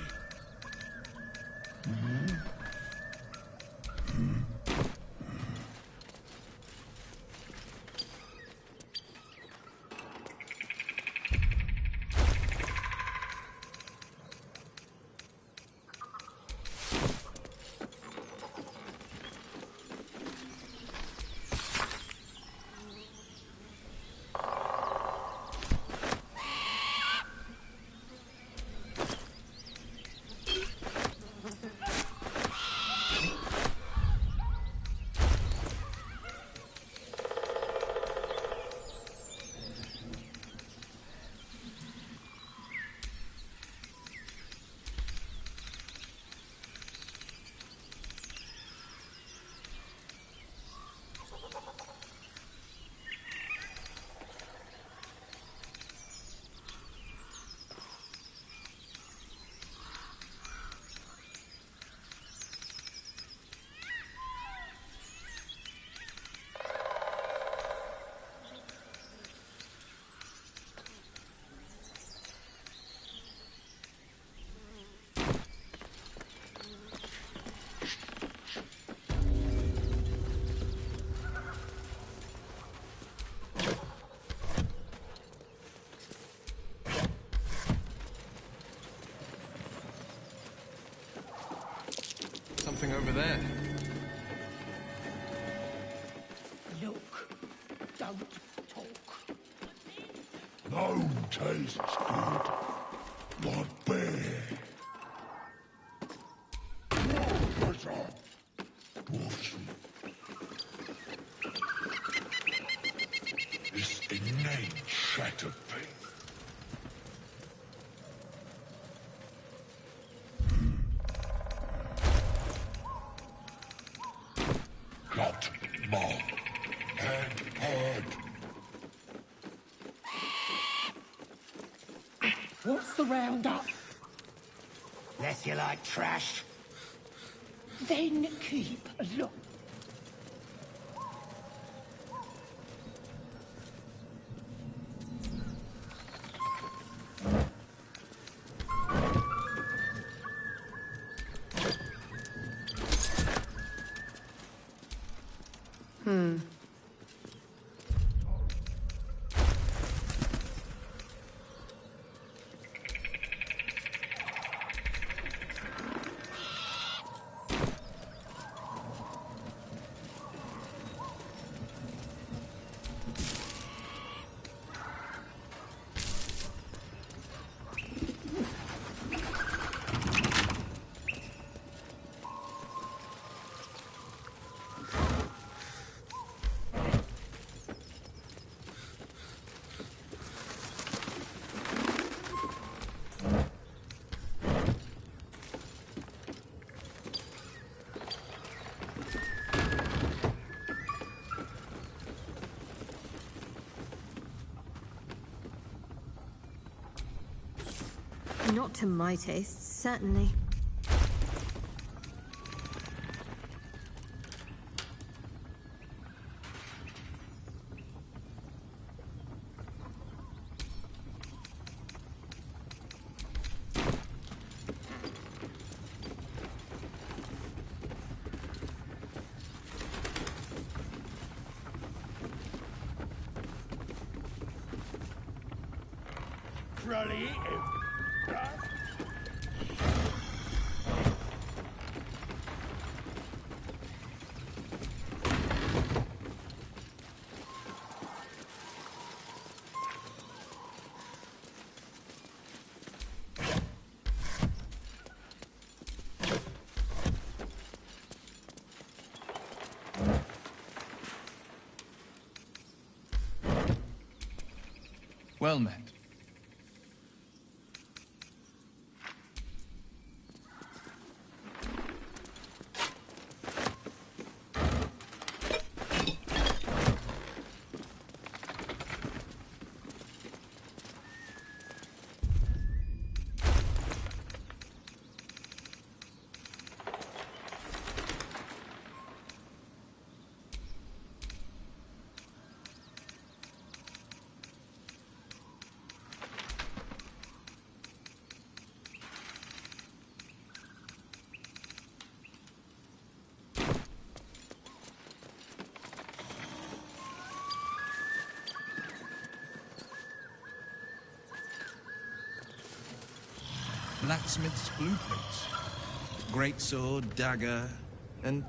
Something over there. Look, don't talk. No tastes good, not bad. Dwarf better. Dwarf sweet. This inane chatter pains. Not more. Head hard. What's the roundup? Less you like trash. Then keep look. Not to my taste, certainly. Well met. Blacksmith's blueprints. Great sword, dagger, and...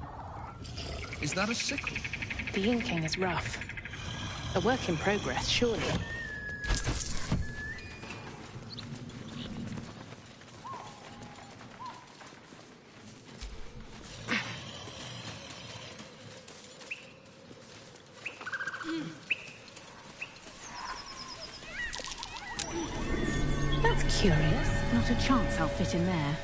is that a sickle? The inking is rough. A work in progress, surely. That's curious. Not a chance I'll fit in there.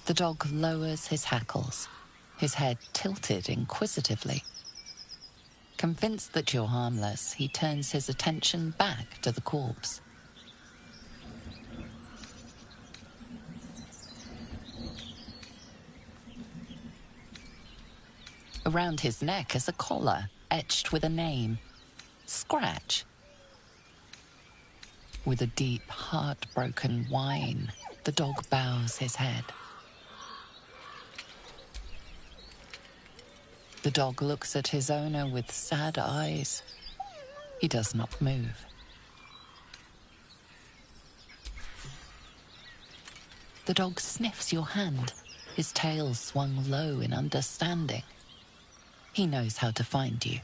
The dog lowers his hackles, his head tilted inquisitively. Convinced that you're harmless, he turns his attention back to the corpse. Around his neck is a collar, etched with a name. Scratch. With a deep, heartbroken whine, the dog bows his head. The dog looks at his owner with sad eyes. He does not move. The dog sniffs your hand, His tail swung low in understanding. He knows how to find you.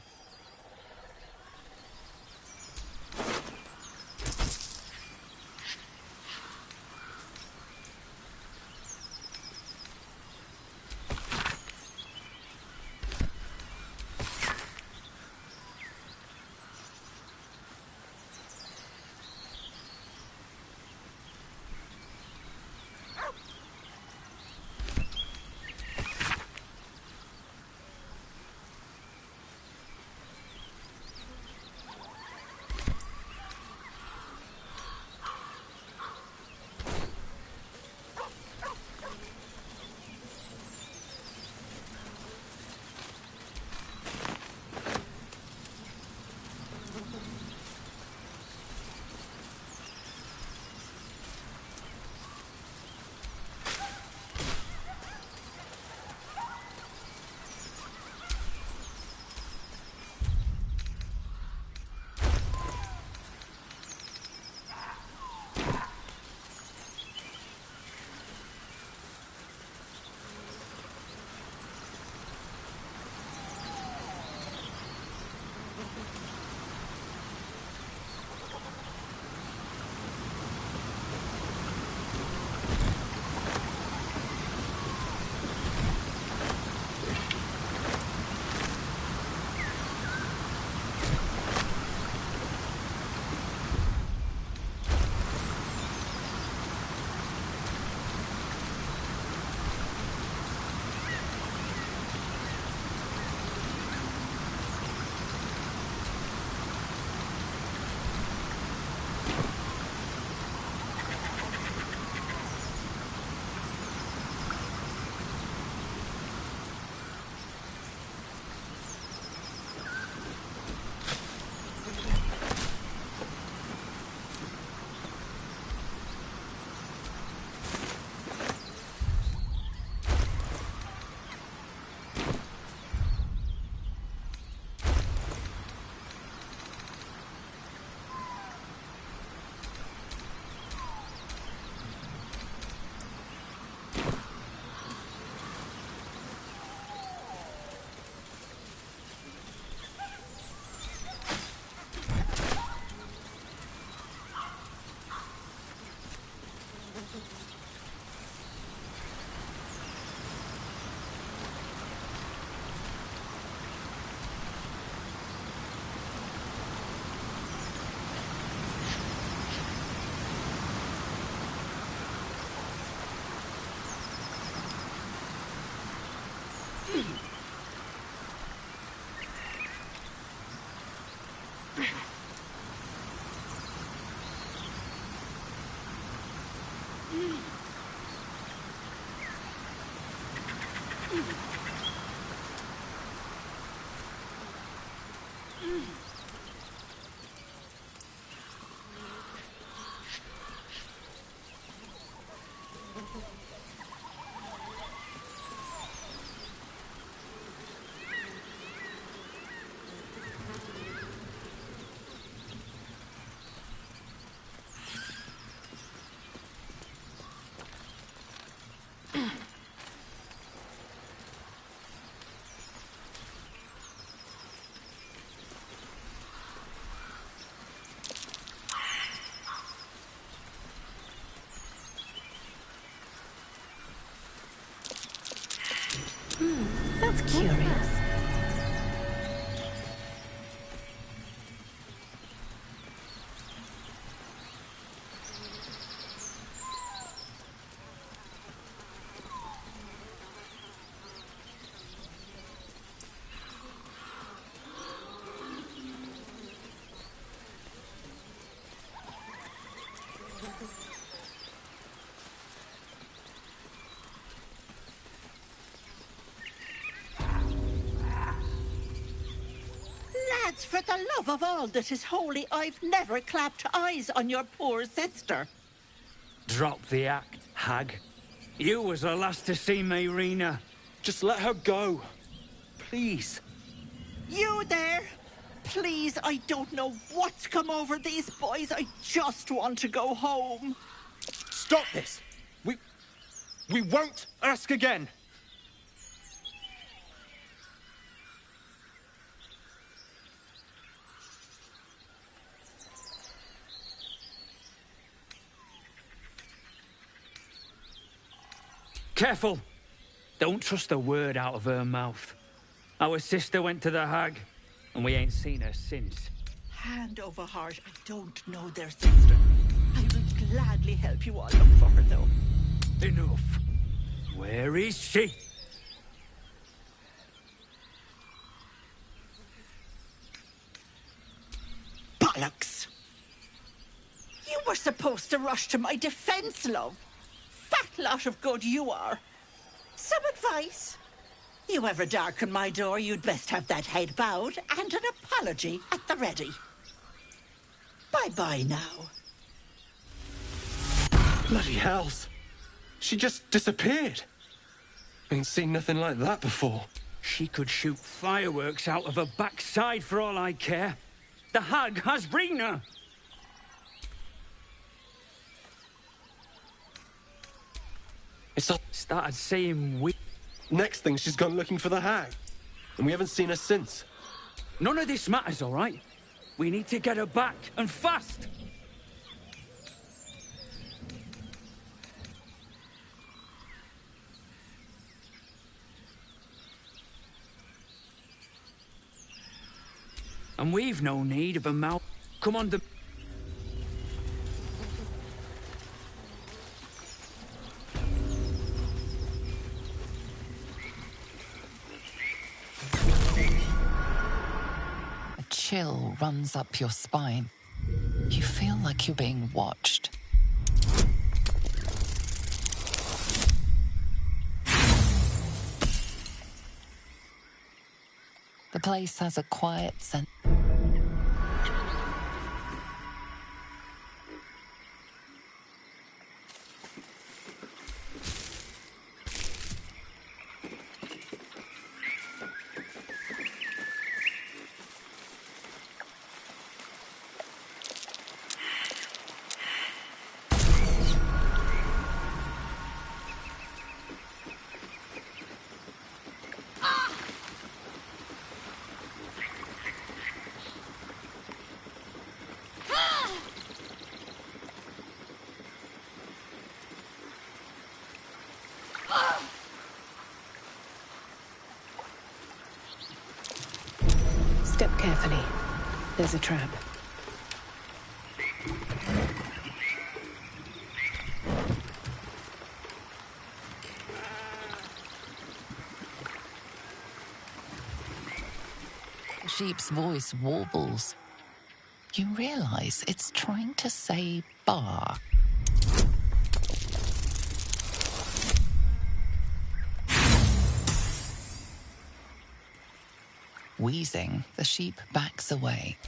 That's curious. Lads, for the love of all that is holy, I've never clapped eyes on your poor sister. Drop the act, hag. You was the last to see me, Rena. Just let her go. Please. You there? Please, I don't know what's come over these boys. I just want to go home. Stop this! We won't ask again! Careful! Don't trust a word out of her mouth. Our sister went to the hag, and we ain't seen her since. Hand over heart, I don't know their sister. I would gladly help you all look for her, though. Enough. Where is she? Bollocks! You were supposed to rush to my defense, love. Fat lot of good you are. Some advice? You ever darken my door, you'd best have that head bowed and an apology at the ready. Bye-bye now. Bloody hells. She just disappeared. Ain't seen nothing like that before. She could shoot fireworks out of her backside for all I care. The hag has Rena. It's all started saying we. Next thing, she's gone looking for the hag. And we haven't seen her since. None of this matters, all right? We need to get her back, and fast! And we've no need of a mouth. Come on, A chill runs up your spine. You feel like you're being watched. The place has a quiet sense. Step carefully. There's a trap. The sheep's voice warbles. You realize it's trying to say bar. Wheezing, the sheep backs away.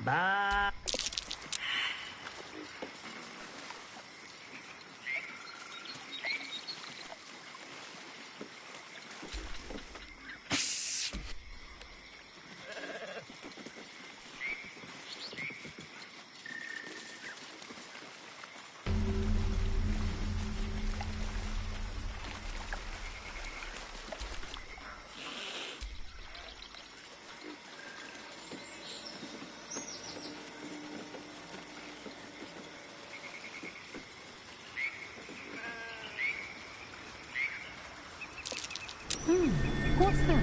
Bah! What's that?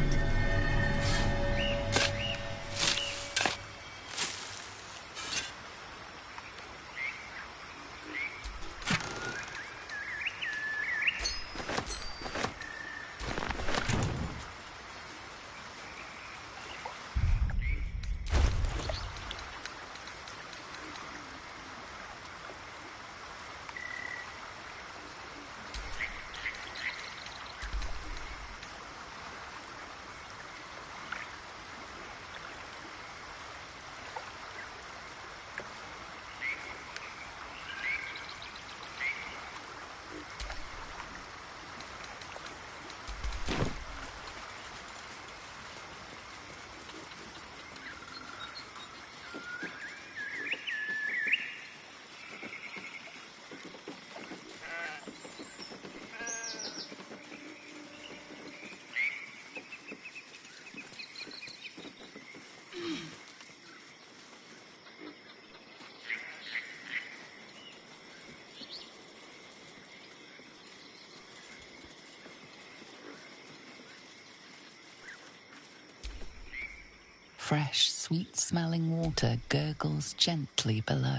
Fresh, sweet-smelling water gurgles gently below.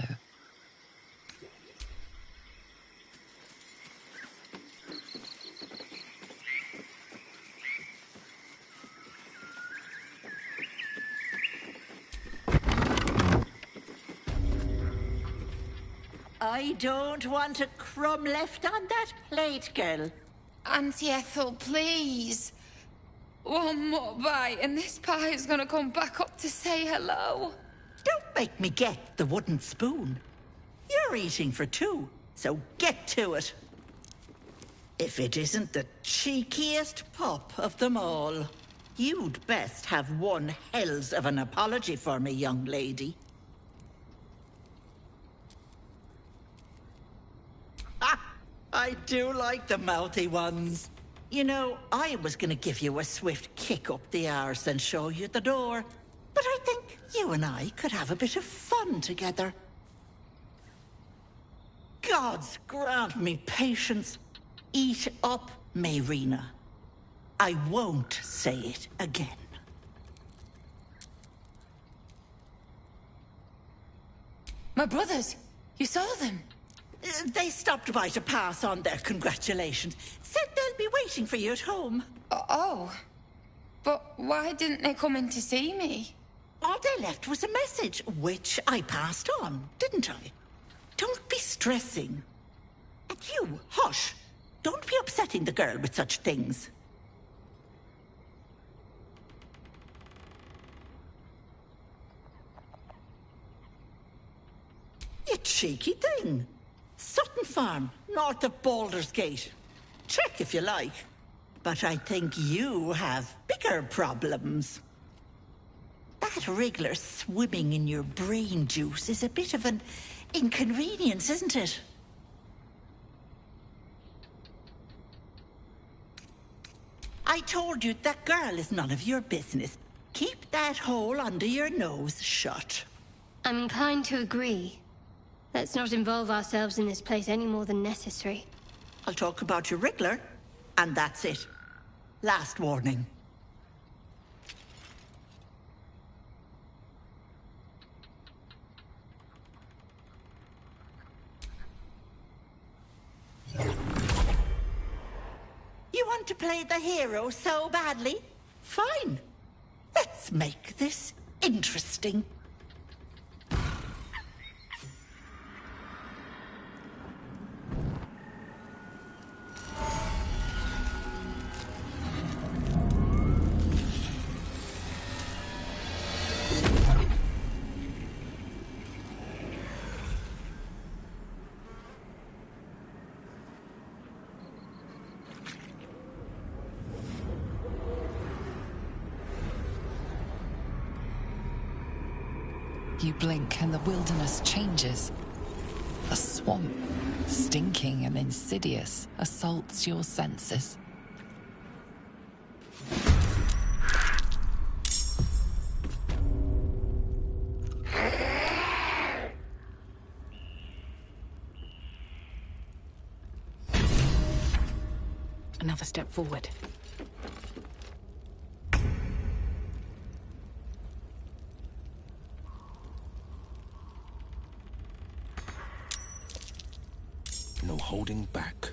I don't want a crumb left on that plate, girl. Auntie Ethel, please. One more bite and this pie is gonna come back up to say hello. Don't make me get the wooden spoon. You're eating for two, so get to it. If it isn't the cheekiest pup of them all, you'd best have one hells of an apology for me, young lady. I do like the mouthy ones. You know, I was gonna give you a swift kick up the arse and show you the door. But I think you and I could have a bit of fun together. Gods grant me patience. Eat up, Mayrina. I won't say it again. My brothers, you saw them? They stopped by to pass on their congratulations. Said they'll be waiting for you at home. Oh. But why didn't they come in to see me? All they left was a message, which I passed on, didn't I? Don't be stressing. And you, hush. Don't be upsetting the girl with such things. You cheeky thing. Sutton Farm, north of Baldurs Gate. Check if you like. But I think you have bigger problems. That wriggler swimming in your brain juice is a bit of an inconvenience, isn't it? I told you that girl is none of your business. Keep that hole under your nose shut. I'm inclined to agree. Let's not involve ourselves in this place any more than necessary. I'll talk about your wriggler, and that's it. Last warning. You want to play the hero so badly? Fine. Let's make this interesting. You blink and the wilderness changes. A swamp, stinking and insidious, assaults your senses. Another step forward. No holding back.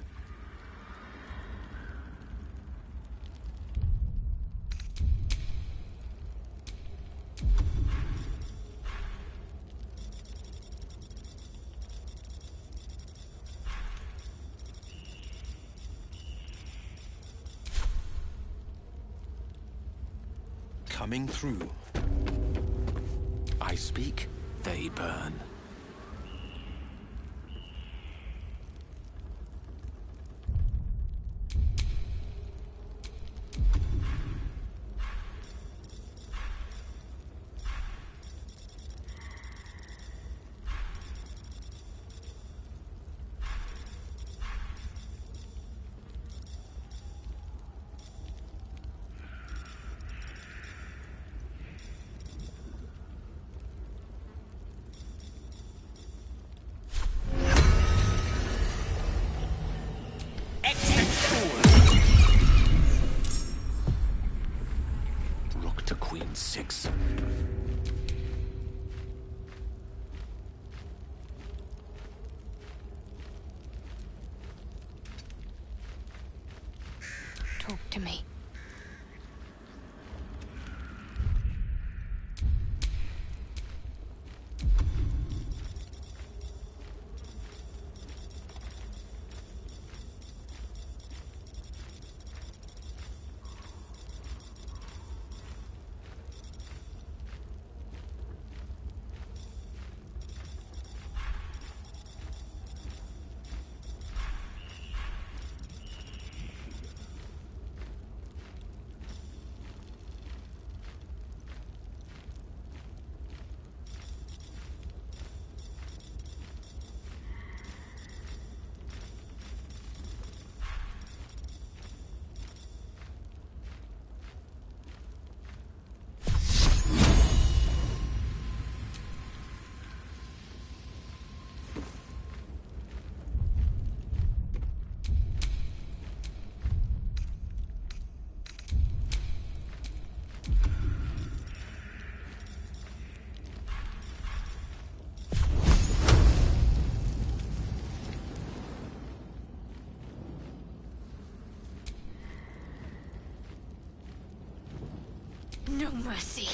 Coming through. I speak, they burn. Rook to Queen 6. to me. No mercy.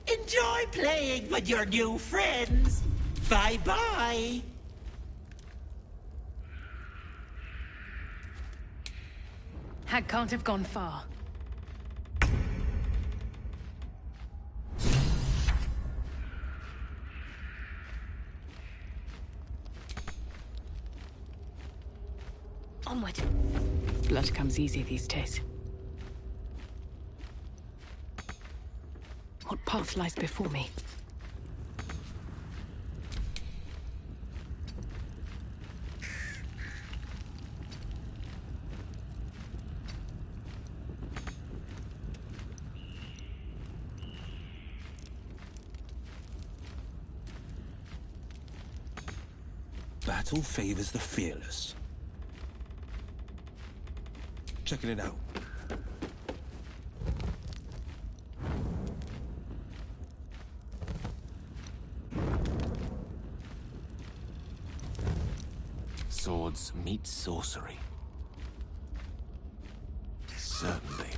Enjoy playing with your new friends. Bye-bye. Hag can't have gone far. Onward. Blood comes easy these days. What path lies before me? Battle favors the fearless. Checking it out. Swords meet sorcery. Certainly.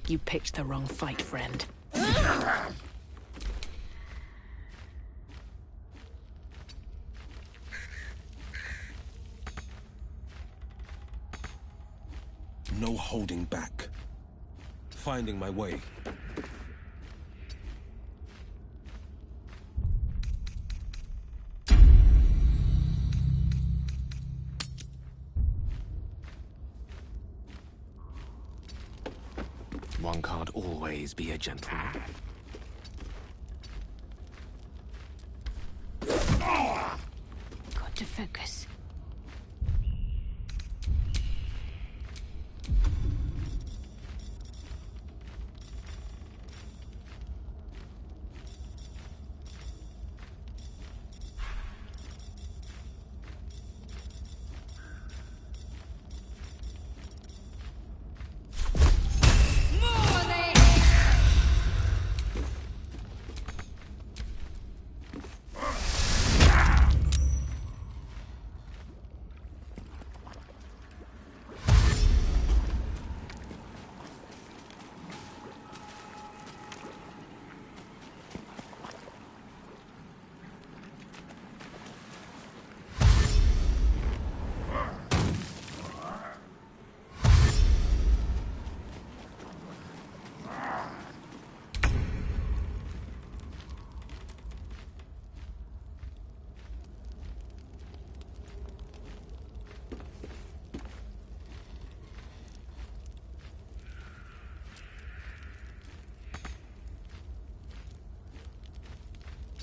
You picked the wrong fight, friend. No holding back. Finding my way. One can't always be a gentleman. Got to focus.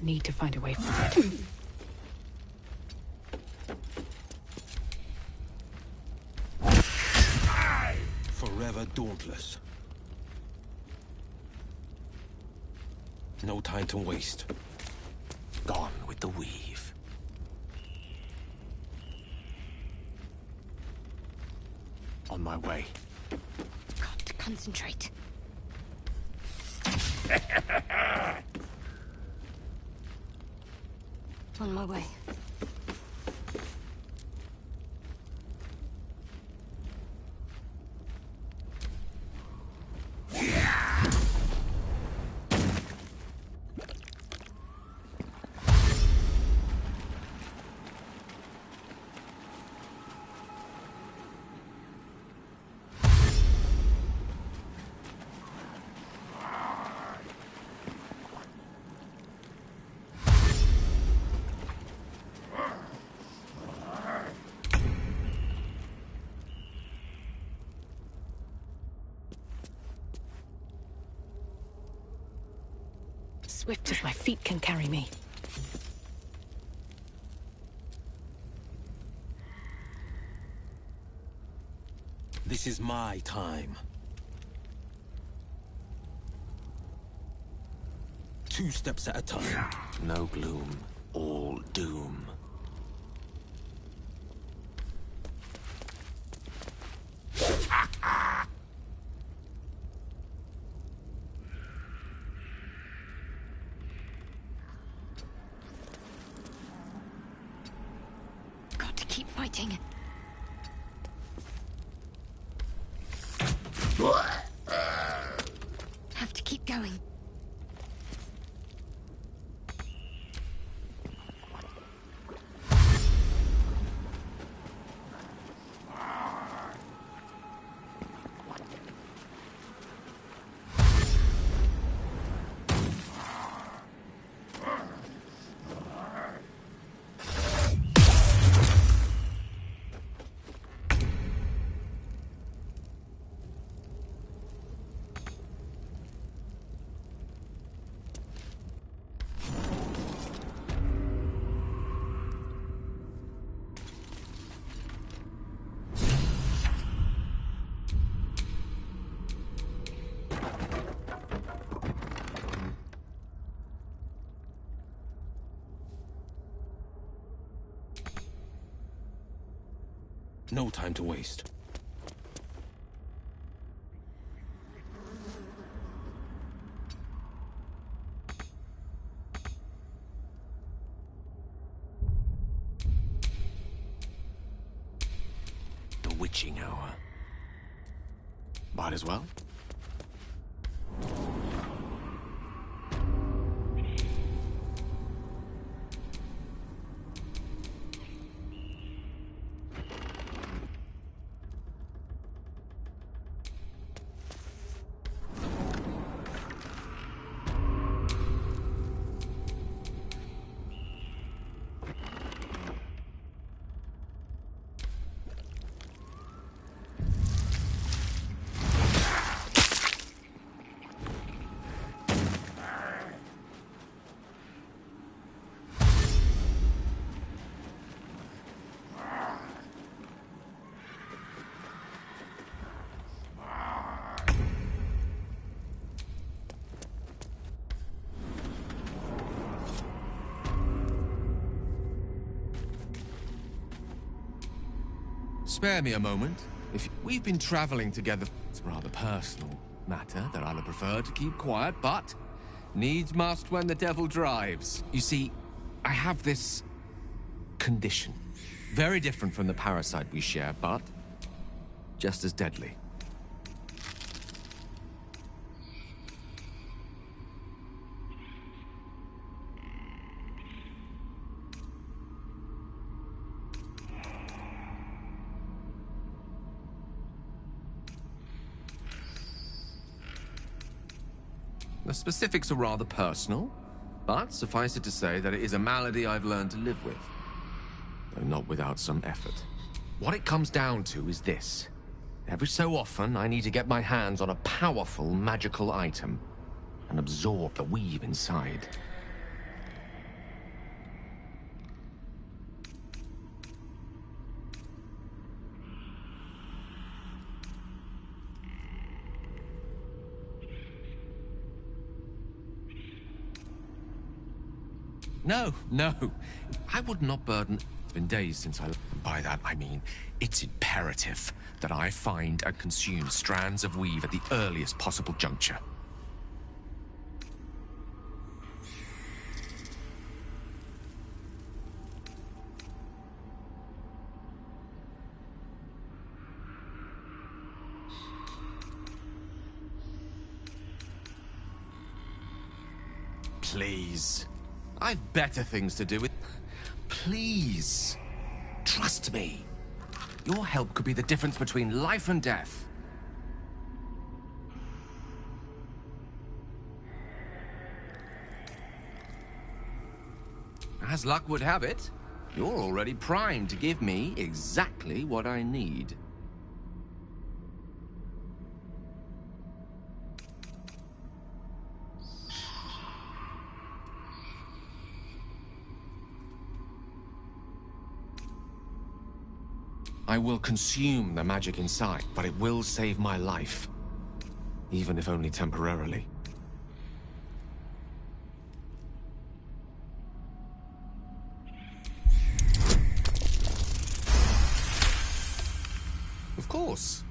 Need to find a way through it. Forever dauntless. No time to waste. Gone with the weave. On my way. Got to concentrate. On my way. Swift as my feet can carry me. This is my time. 2 steps at a time. No gloom, all doom. Got to keep fighting. Have to keep going. No time to waste. The witching hour. Might as well. Spare me a moment. If we've been traveling together, it's a rather personal matter that I'd have preferred to keep quiet, but needs must when the devil drives. You see, I have this condition. Very different from the parasite we share, but just as deadly. The specifics are rather personal, but suffice it to say that it is a malady I've learned to live with, though not without some effort. What it comes down to is this. Every so often, I need to get my hands on a powerful magical item and absorb the weave inside. No, no. I would not burden... It's been days since I... By that, I mean, it's imperative that I find and consume strands of weave at the earliest possible juncture. Please. I've better things to do with... Please. Trust me. Your help could be the difference between life and death. As luck would have it, you're already primed to give me exactly what I need. I will consume the magic inside, but it will save my life. Even if only temporarily. Of course.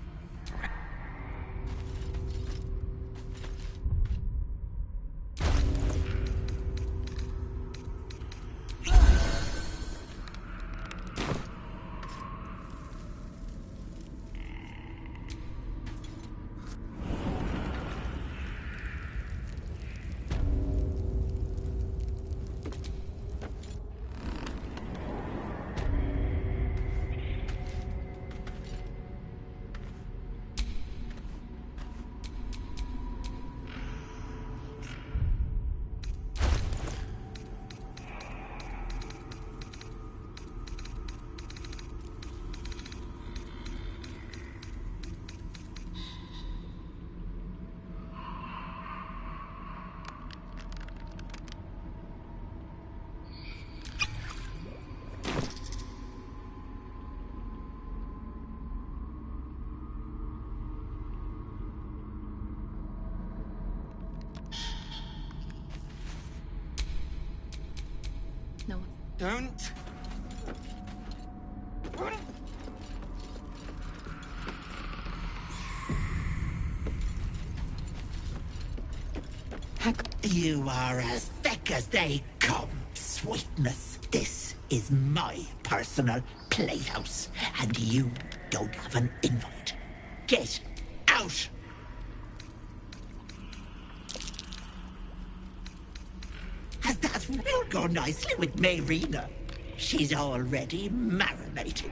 No. Don't. You are as thick as they come, sweetness. This is my personal playhouse, and you don't have an invite. Get out! Has that will go nicely with Mayrina? She's already marinating.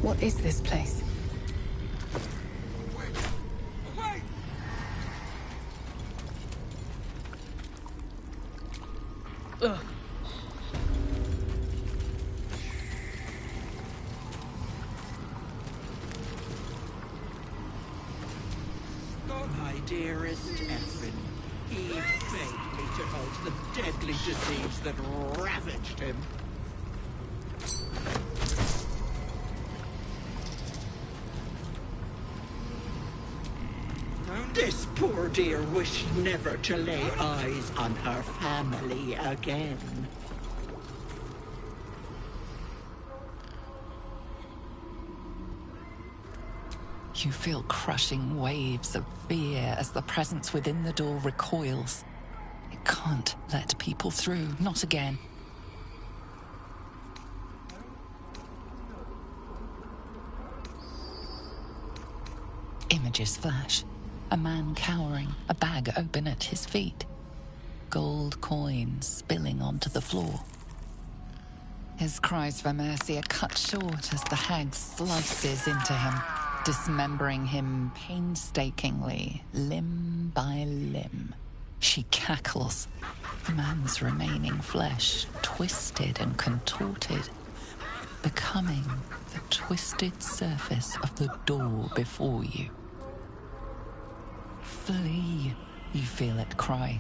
What is this place? Ugh. My dearest Ephraim, he begged me to halt the deadly disease that ravaged him. This poor dear wished never to lay eyes on her family again. You feel crushing waves of fear as the presence within the door recoils. It can't let people through, not again. Images flash. A man cowering, a bag open at his feet. Gold coins spilling onto the floor. His cries for mercy are cut short as the hag slices into him, dismembering him painstakingly, limb by limb. She cackles, the man's remaining flesh twisted and contorted, becoming the twisted surface of the door before you. Flee, you feel it cry.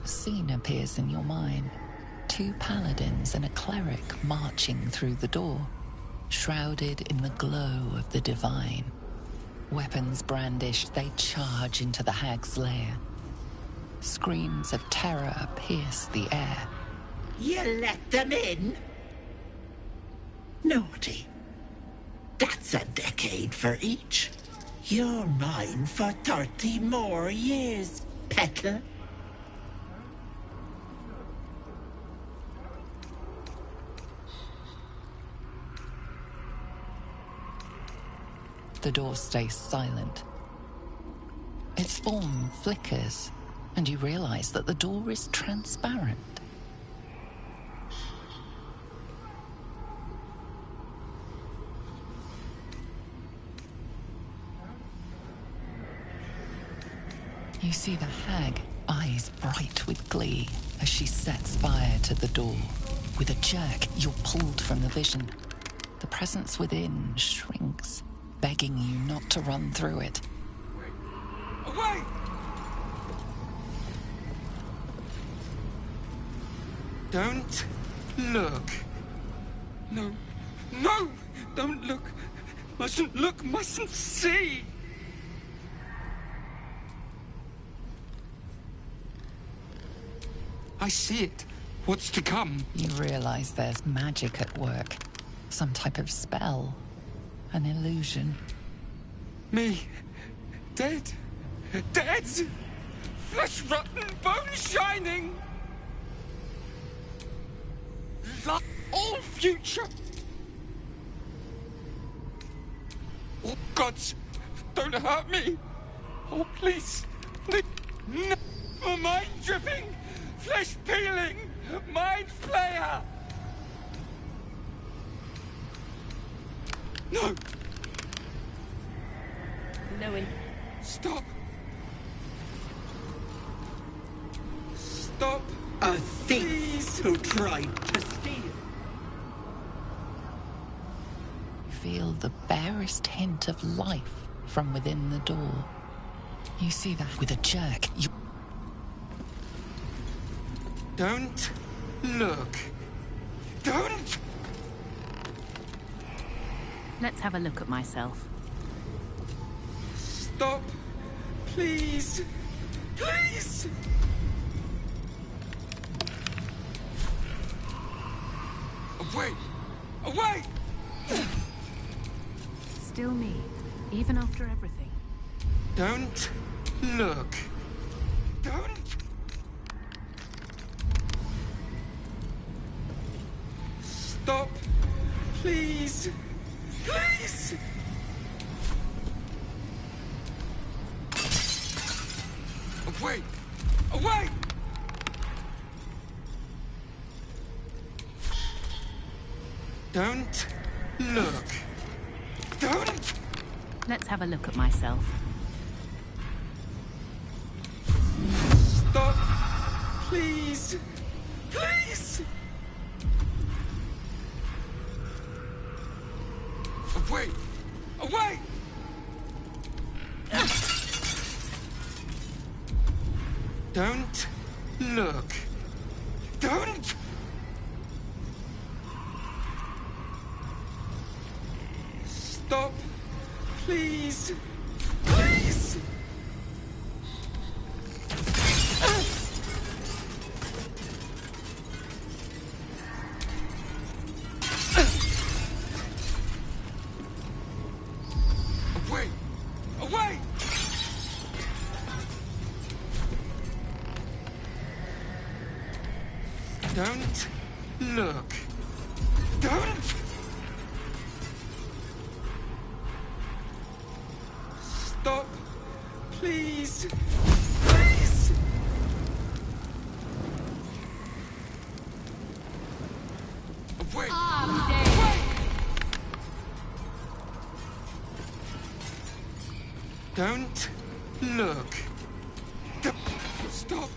A scene appears in your mind. 2 paladins and a cleric marching through the door, shrouded in the glow of the divine. Weapons brandished, they charge into the hag's lair. Screams of terror pierce the air. You let them in? Naughty. That's a decade for each. You're mine for 30 more years, peddler. The door stays silent. Its form flickers, and you realize that the door is transparent. You see the hag, eyes bright with glee, as she sets fire to the door. With a jerk, you're pulled from the vision. The presence within shrinks, begging you not to run through it. Away! Don't look. No. No! Don't look. Mustn't look, mustn't see! I see it. What's to come? You realize there's magic at work. Some type of spell. An illusion. Me. Dead. Dead! Flesh rotten, bone shining! All future! Oh, gods! Don't hurt me! Oh, please! Please! No! My mind dripping! Flesh peeling! Mind flayer! No! Knowing. Stop! Stop! A thief who tried to steal. You feel the barest hint of life from within the door. You see that with a jerk, you... Don't look. Don't! Let's have a look at myself. Stop! Please! Please! Away! Away! Still me, even after everything. Don't look. Don't! Stop! Please! Please! Away! Away! Don't look. Don't! Let's have a look at myself. Stop! Please! Please! Away! Away! Don't look. Don't! Stop! Please! Please! Away! Away! Don't look. Don't! Stop! Please! Please! Away! Away! Don't look. Stop!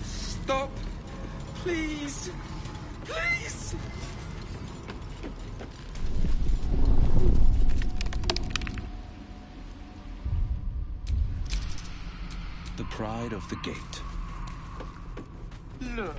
Stop! Please! Please! The pride of the gate. Look.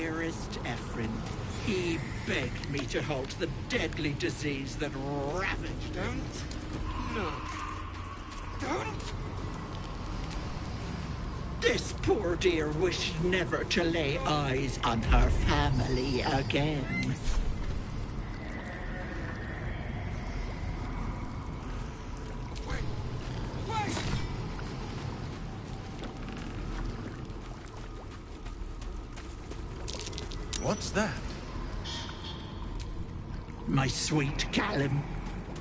dearest Ephraim. He begged me to halt the deadly disease that ravaged him. Don't look. Don't! This poor dear wished never to lay eyes on her family again. What's that? My sweet Callum,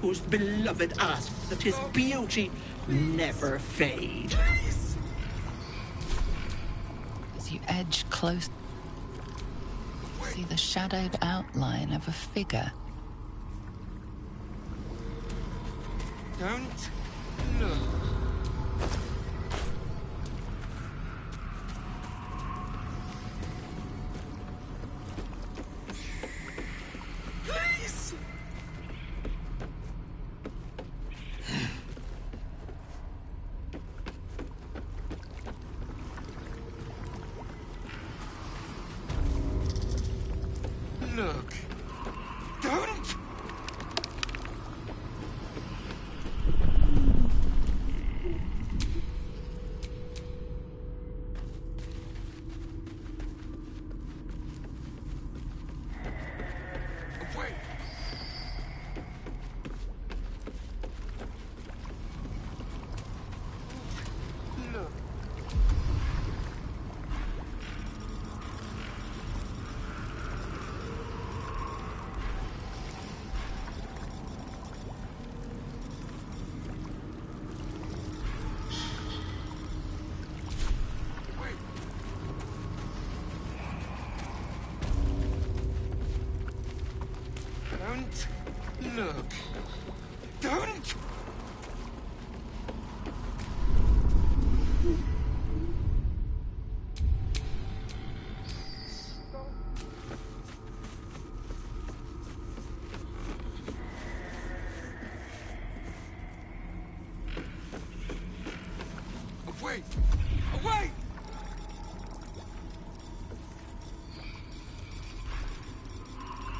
whose beloved asked that his beauty never fade. As you edge close, you see the shadowed outline of a figure. Don't look. Please! Look. Don't! Wait. Look. Don't look. Don't! Wait! Wait!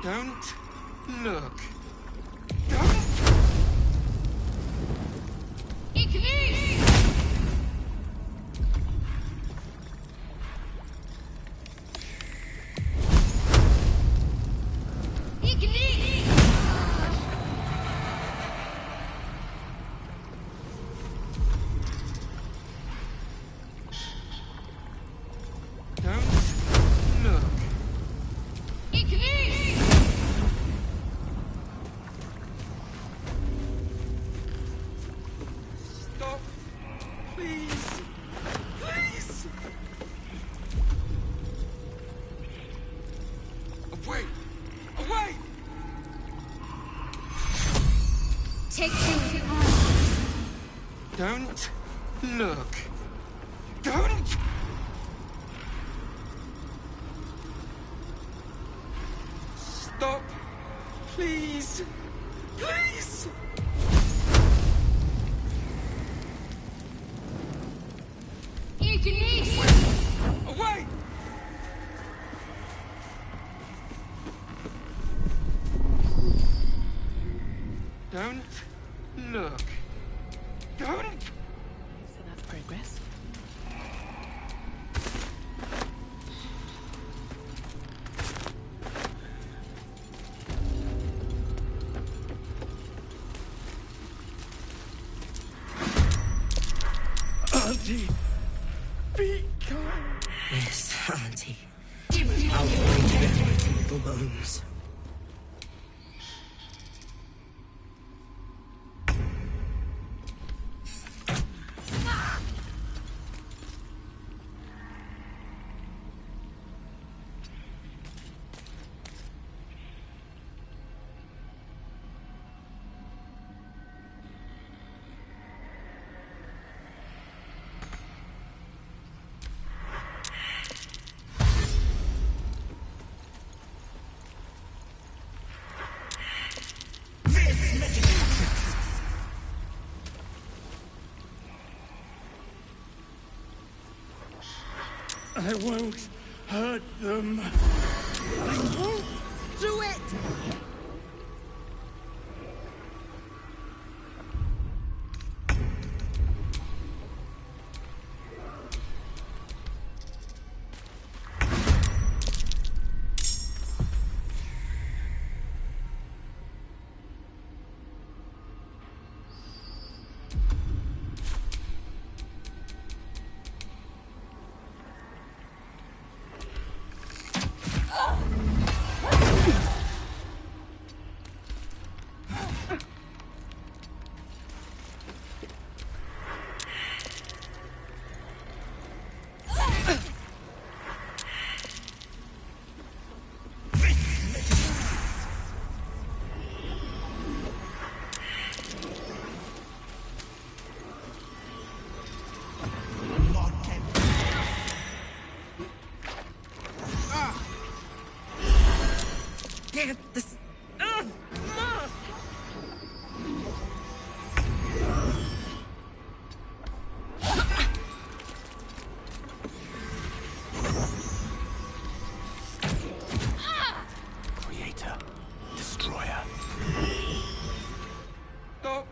Don't look. Don't! Don't look. Stop. Please. Please. Away. Away. Take two. Don't look. Don't. Stop. Please. Please. Away. Don't look. Don't. So that's progress. Auntie, be kind. Yes, Auntie. I'll bring you little bones. I won't hurt them. I won't do it! Get this. Creator. Destroyer. Stop!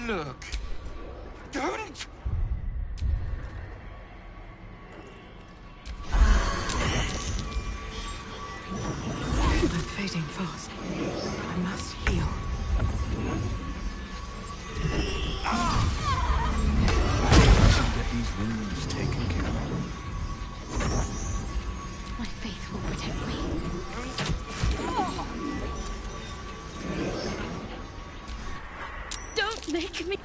Look. Don't! I'm fading fast. I must heal. Get these wounds taken care of. My faith will protect me. Don't make me...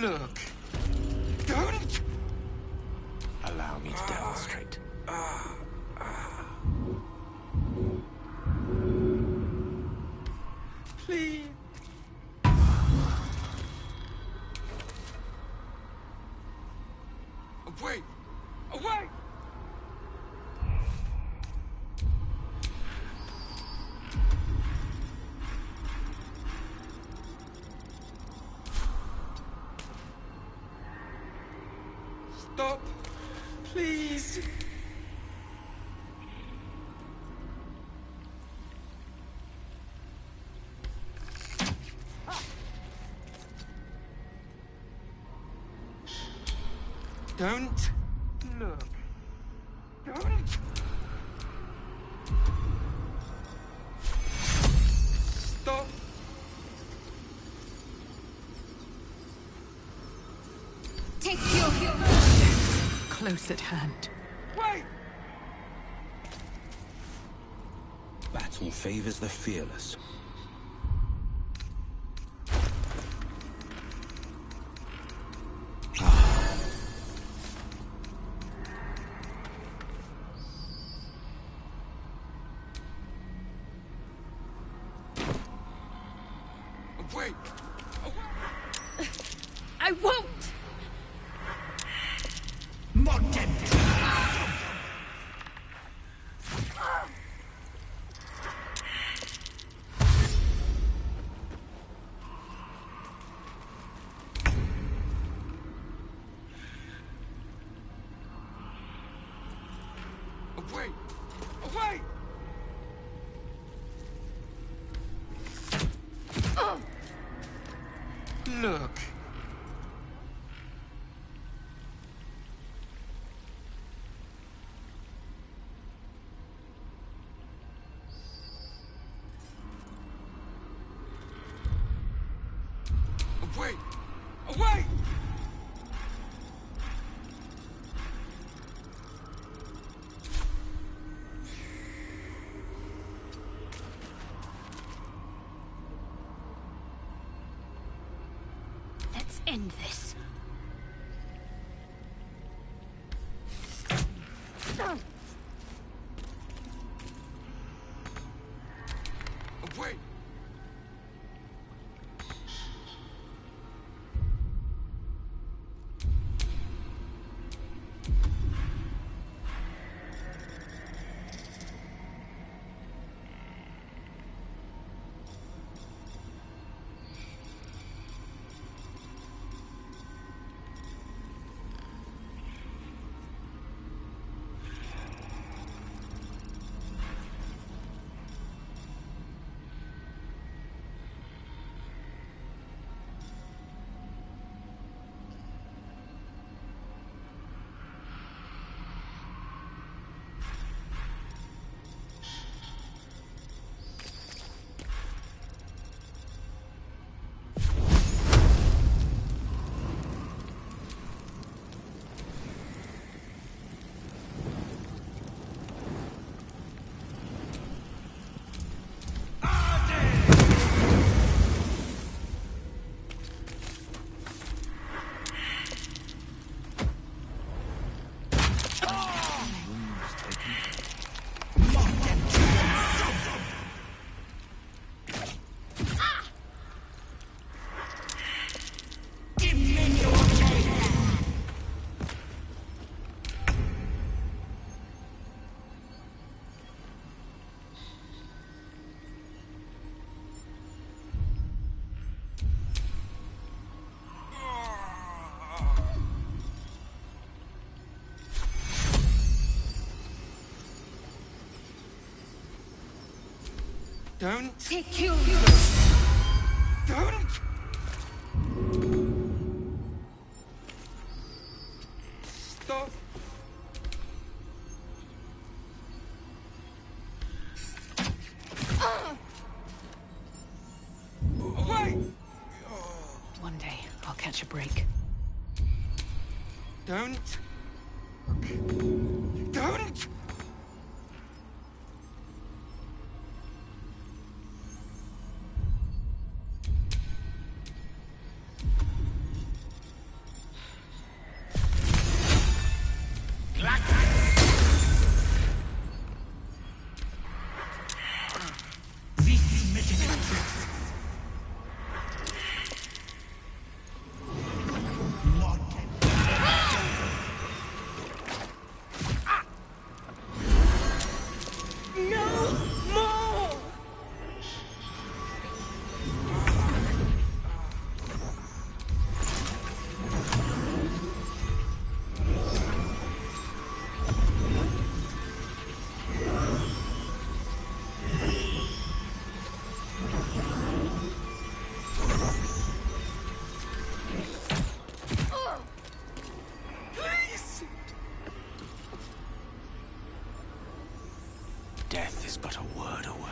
Look. Don't! Allow me to demonstrate. Please. Away! Away! Stop! Please! Don't look. Don't! Stop! Take your heal. Close at hand. Wait! Battle favors the fearless. Wait! I won't! Mortem! Look. Away! Away! Let's end this. Away! Don't. Take you. Don't. Stop. Away! One day, I'll catch a break. Don't. Don't. Death is but a word away.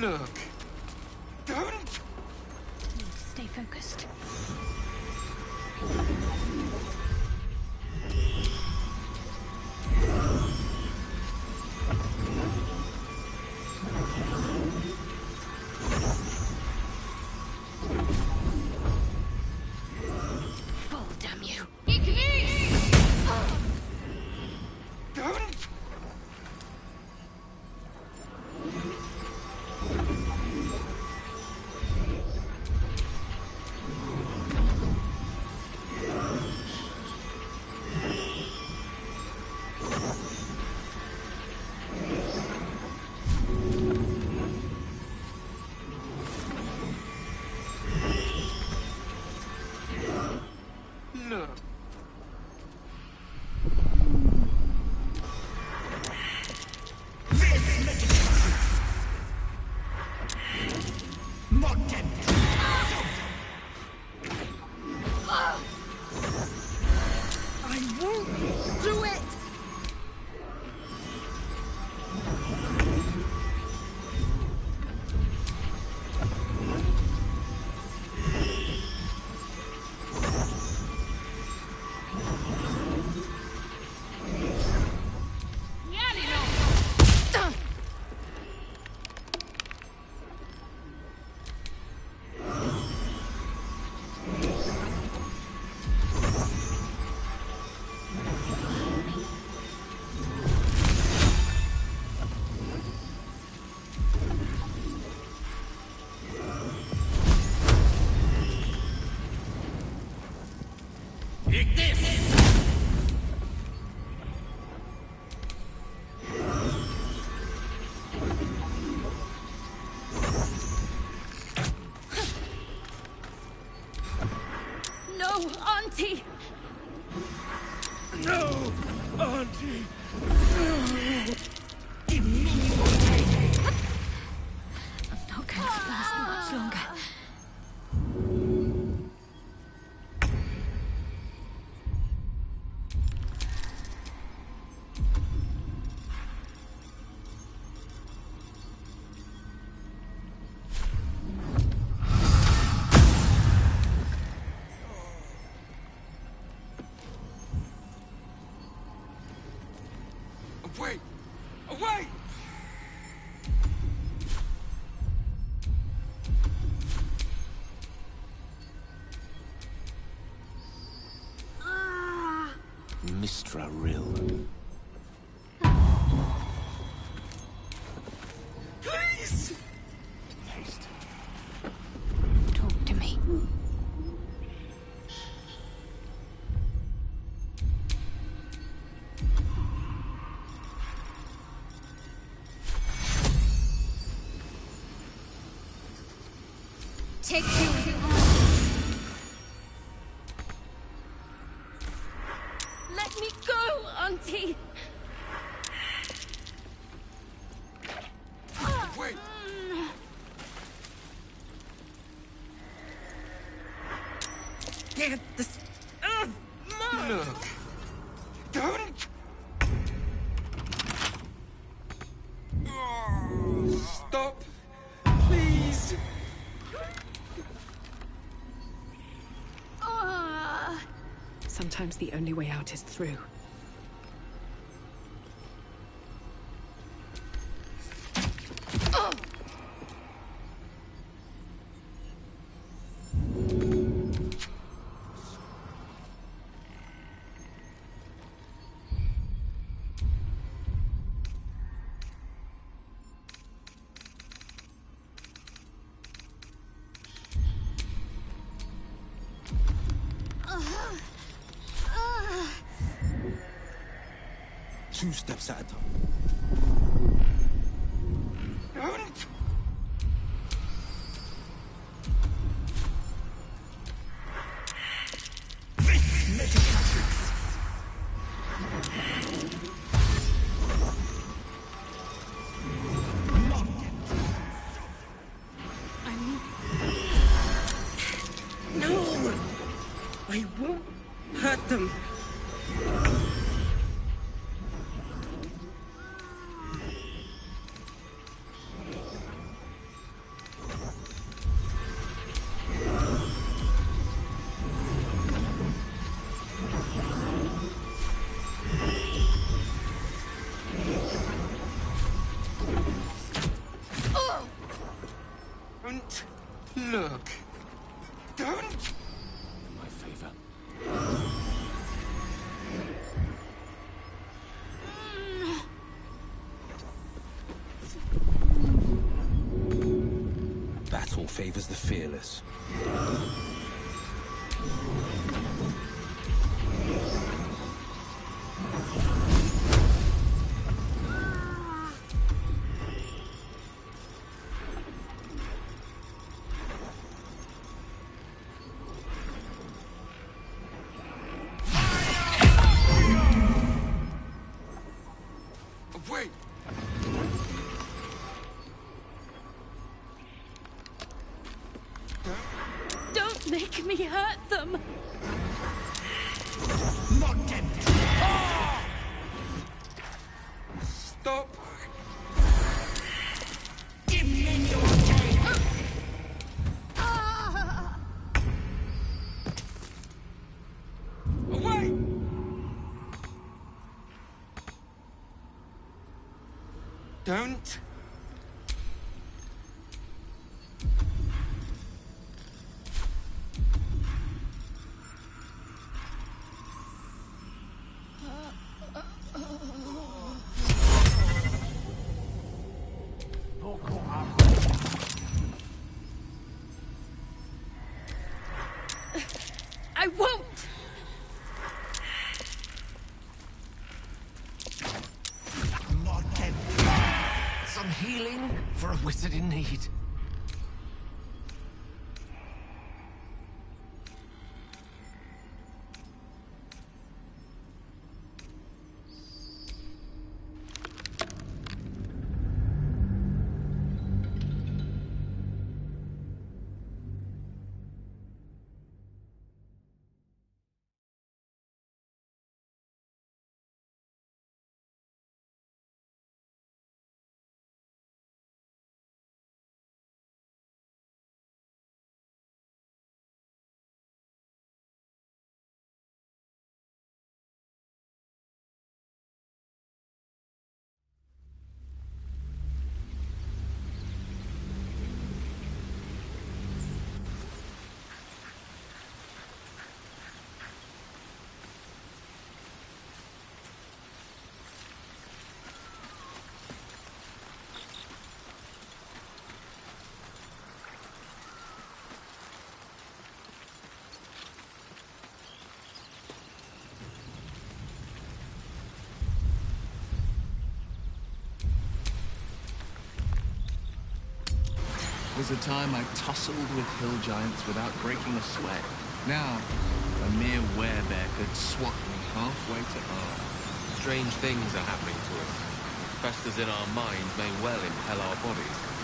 Look. Don't. Stay focused. Fall, damn you. Don't. Take this! No, Auntie! No, Auntie! I'm not going to last much longer. Away! Away! Mistra Rill. Please! Haste. Talk to me. Take you. Let me go, Auntie! Wait! Get this. Look! Don't! Stop! Please! Sometimes the only way out is through. Two steps at a time. Don't! No! I won't hurt them. Don't look. Don't! In my favor. Battle favors the fearless. Wait! Don't make me hurt them! Not dead! Stop! Give me your tail! Away! Don't. I won't! healing for a wizard in need. Was a time I tussled with hill giants without breaking a sweat. Now, a mere werebear could swat me halfway to Earth. Strange things are happening to us. What festers in our minds may well impel our bodies.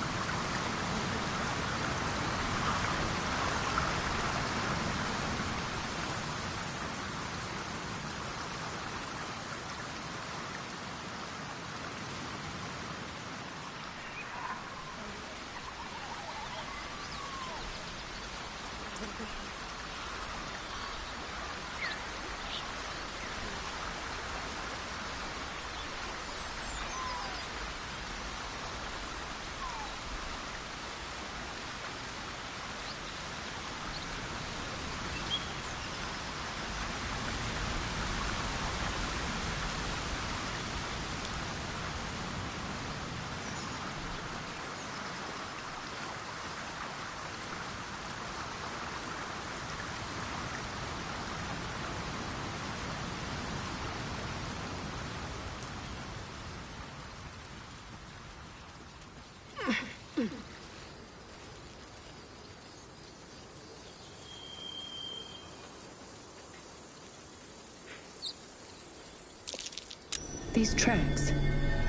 These tracks.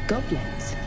Goblins.